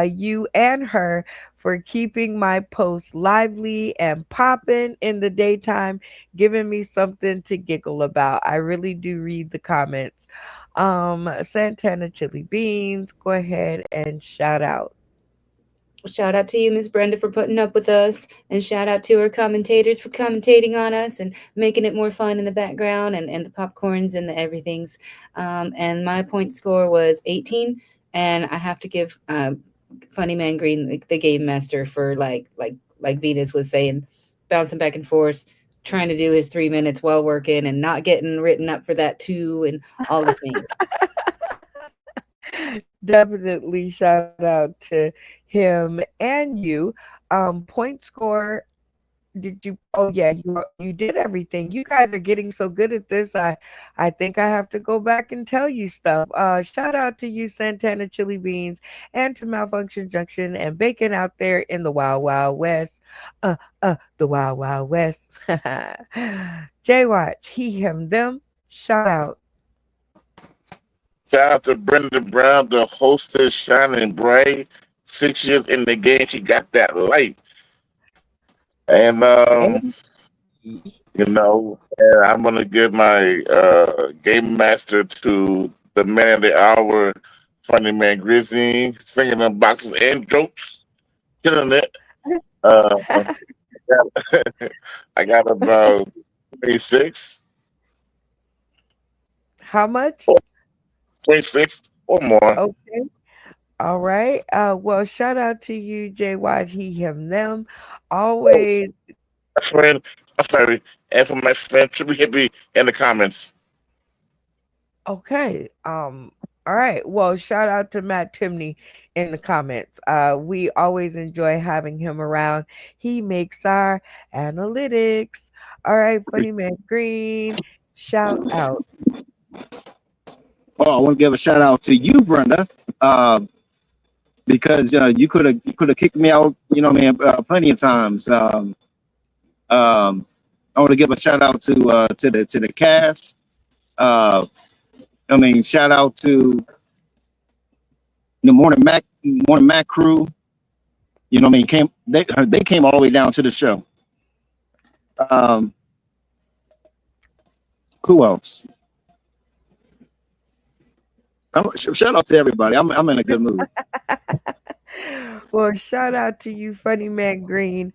you and her for keeping my posts lively and popping in the daytime, giving me something to giggle about. I really do read the comments. Santana Chili Beans, go ahead and shout out. Shout out to you, Miss Brenda, for putting up with us, and shout out to our commentators for commentating on us and making it more fun in the background, and the popcorns and the everythings. And my point score was 18, and I have to give Funny Man Green the game master for like Venus was saying, bouncing back and forth, trying to do his 3 minutes while working and not getting written up for that too, and all the things. Definitely shout out to him and you. Point score. Did you? Oh yeah, you did everything. You guys are getting so good at this. I think I have to go back and tell you stuff. Shout out to you, Santana Chili Beans, and to Malfunction Junction and Bacon out there in the Wild Wild West. The Wild Wild West. J Watch, he, him, them. Shout out. Shout out to Brenda Brown, the hostess, shining bright. 6 years in the game, she got that light. And and I'm gonna give my game master to the man of the hour, Funny Man Grizzly, singing them boxes and jokes, killing it. Uh, I got about 26, How much? 26 or more. Okay. All right. Well, shout out to you, JY, he, him, them. Always. My friend, I'm sorry. And for my friend, Triple Hippie in the comments. Okay. All right. Well, shout out to Matt Timney in the comments. We always enjoy having him around. He makes our analytics. All right, Funny Man Green. Shout out. Oh, I want to give a shout out to you, Brenda, because you could have kicked me out, man, plenty of times. I want to give a shout out to the cast. Shout out to the Morning Mac crew. They came all the way down to the show. Um, who else? Shout out to everybody. I'm in a good mood. Well, shout out to you, Funny Man Green.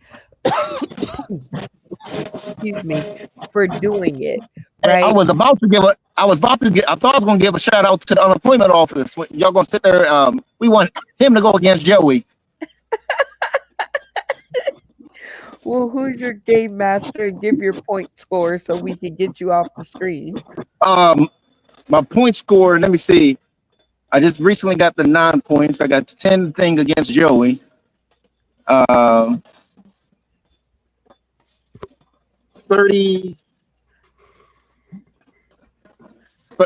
Excuse me, for doing it. Hey, I Right? was about to give a. I was about to get. I thought I was going to give a shout out to the unemployment office. Y'all going to sit there? We want him to go against Joey. Well, who's your game master? Give your point score so we can get you off the screen. Um, my point score. Let me see. I just recently got the 9 points. I got 10 thing against Joey. Um, 30.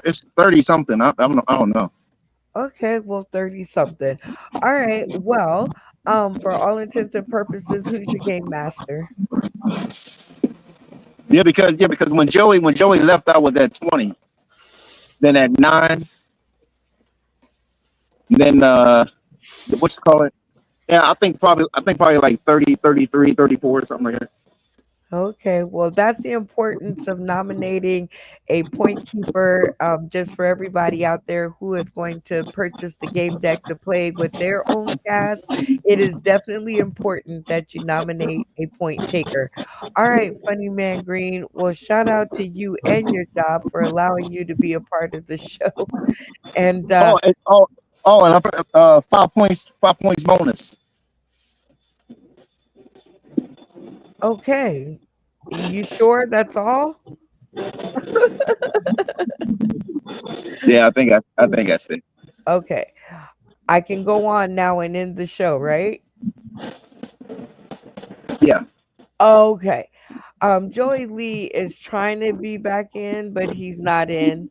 It's 30 something. I don't know. Okay, well, 30 something. All right. Well, for all intents and purposes, who's your game master? Yeah, because when Joey left out with that 20, then at 9, then what you call it? Yeah, I think probably like 30, 33, 34, something like that. Okay, well, that's the importance of nominating a point keeper, just for everybody out there who is going to purchase the game deck to play with their own cast. It is definitely important that you nominate a point taker. All right, Funny Man Green. Well, shout out to you and your job for allowing you to be a part of the show. And And 5 points bonus. okay, you sure that's all? Yeah, I think that's it. Okay, I can go on now and end the show, right? Yeah. Okay. Joey Lee is trying to be back in, but he's not in.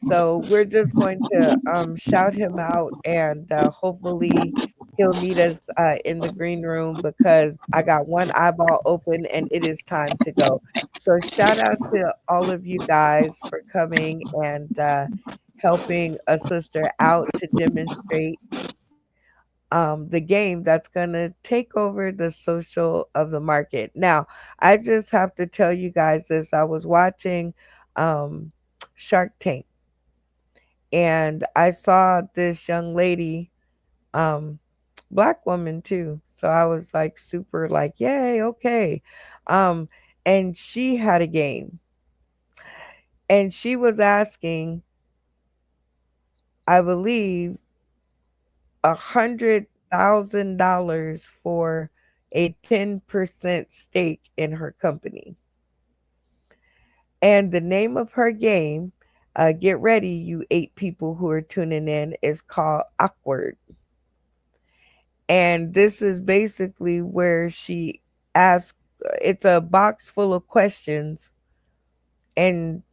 So we're just going to shout him out and hopefully he'll meet us in the green room because I got one eyeball open and it is time to go. So shout out to all of you guys for coming and helping a sister out to demonstrate the game that's going to take over the social of the market. Now, I just have to tell you guys this. I was watching um, Shark Tank and I saw this young lady, um, black woman too. So I was like super like, yay, okay. Um, and she had a game and she was asking, I believe, $100,000 for a 10% stake in her company. And the name of her game, get ready, you 8 people who are tuning in, is called Awkward. And this is basically where she asks, it's a box full of questions, and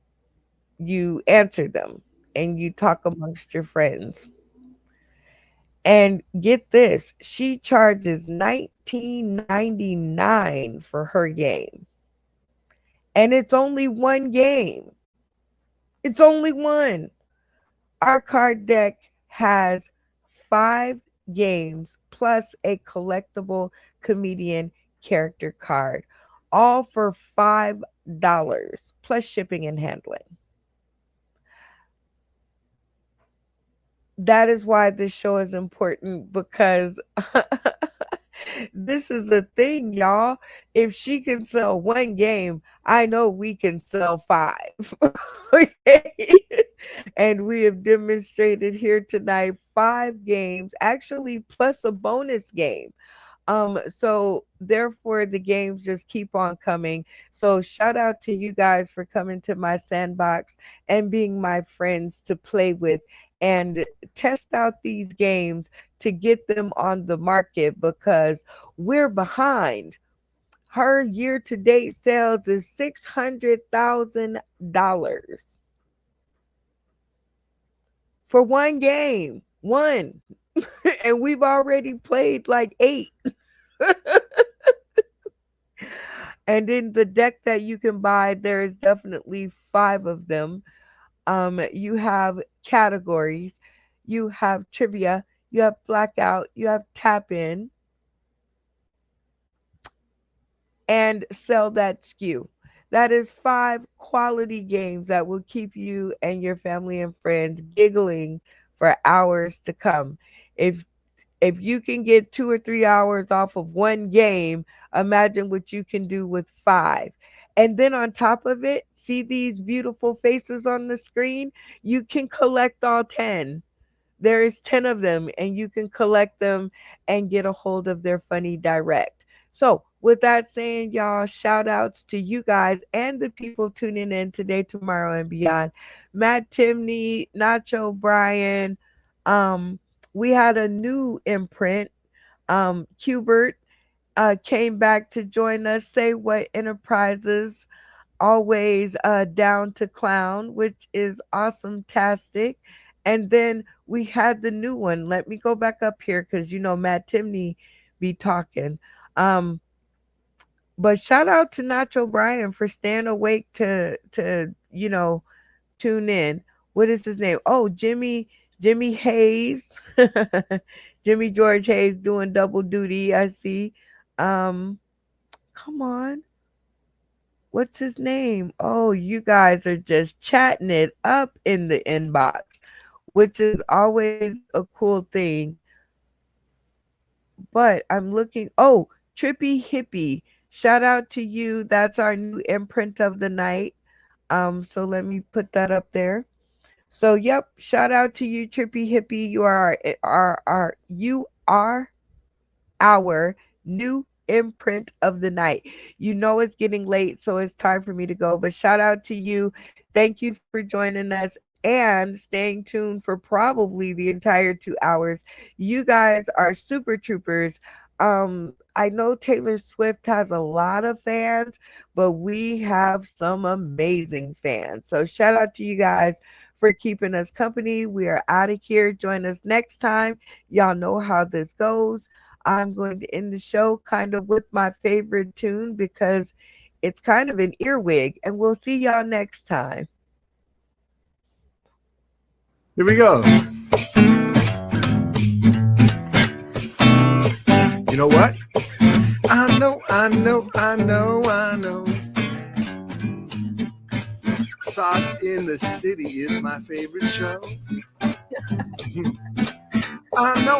you answer them and you talk amongst your friends. And get this, she charges 19.99 for her game. And it's only one game. It's only one. Our card deck has 5 games plus a collectible comedian character card, all for $5 plus shipping and handling. That is why this show is important because this is the thing, y'all. If she can sell one game, I know we can sell 5. Okay. And we have demonstrated here tonight 5 games, actually, plus a bonus game. So therefore the games just keep on coming. So shout out to you guys for coming to my sandbox and being my friends to play with and test out these games to get them on the market because we're behind. Her year to date sales is $600,000 for one game. One. And we've already played like 8. And in the deck that you can buy, there is definitely 5 of them. You have categories, you have trivia, you have blackout, you have tap in, and sell that skew. That is 5 quality games that will keep you and your family and friends giggling for hours to come. If if you can get 2 or 3 hours off of one game, imagine what you can do with 5. And then on top of it, see these beautiful faces on the screen? You can collect all 10. There is 10 of them, and you can collect them and get a hold of their funny direct. So, with that saying, y'all, shout outs to you guys and the people tuning in today, tomorrow, and beyond. Matt Timney, Nacho Brian. Um, we had a new imprint. Hubert came back to join us. Say What Enterprises, always down to clown, which is awesome tastic. And then we had the new one. Let me go back up here because you know Matt Timney be talking. Um, but shout out to Nacho Bryan for staying awake to tune in. What is his name? Oh, Jimmy Hayes. Jimmy George Hayes doing double duty. I see. Um, come on. What's his name? Oh, you guys are just chatting it up in the inbox, which is always a cool thing. But I'm looking. Oh, Trippy Hippie. Shout out to you. That's our new imprint of the night. So let me put that up there. So yep, shout out to you, Trippy Hippie. You are our new imprint of the night. You know it's getting late, so it's time for me to go. But shout out to you. Thank you for joining us and staying tuned for probably the entire 2 hours. You guys are super troopers. I know Taylor Swift has a lot of fans, but we have some amazing fans. So shout out to you guys for keeping us company. We are out of here. Join us next time. Y'all know how this goes. I'm going to end the show kind of with my favorite tune because it's kind of an earwig. And we'll see y'all next time. Here we go. You know what? I know. Saued in the City is my favorite show. I know.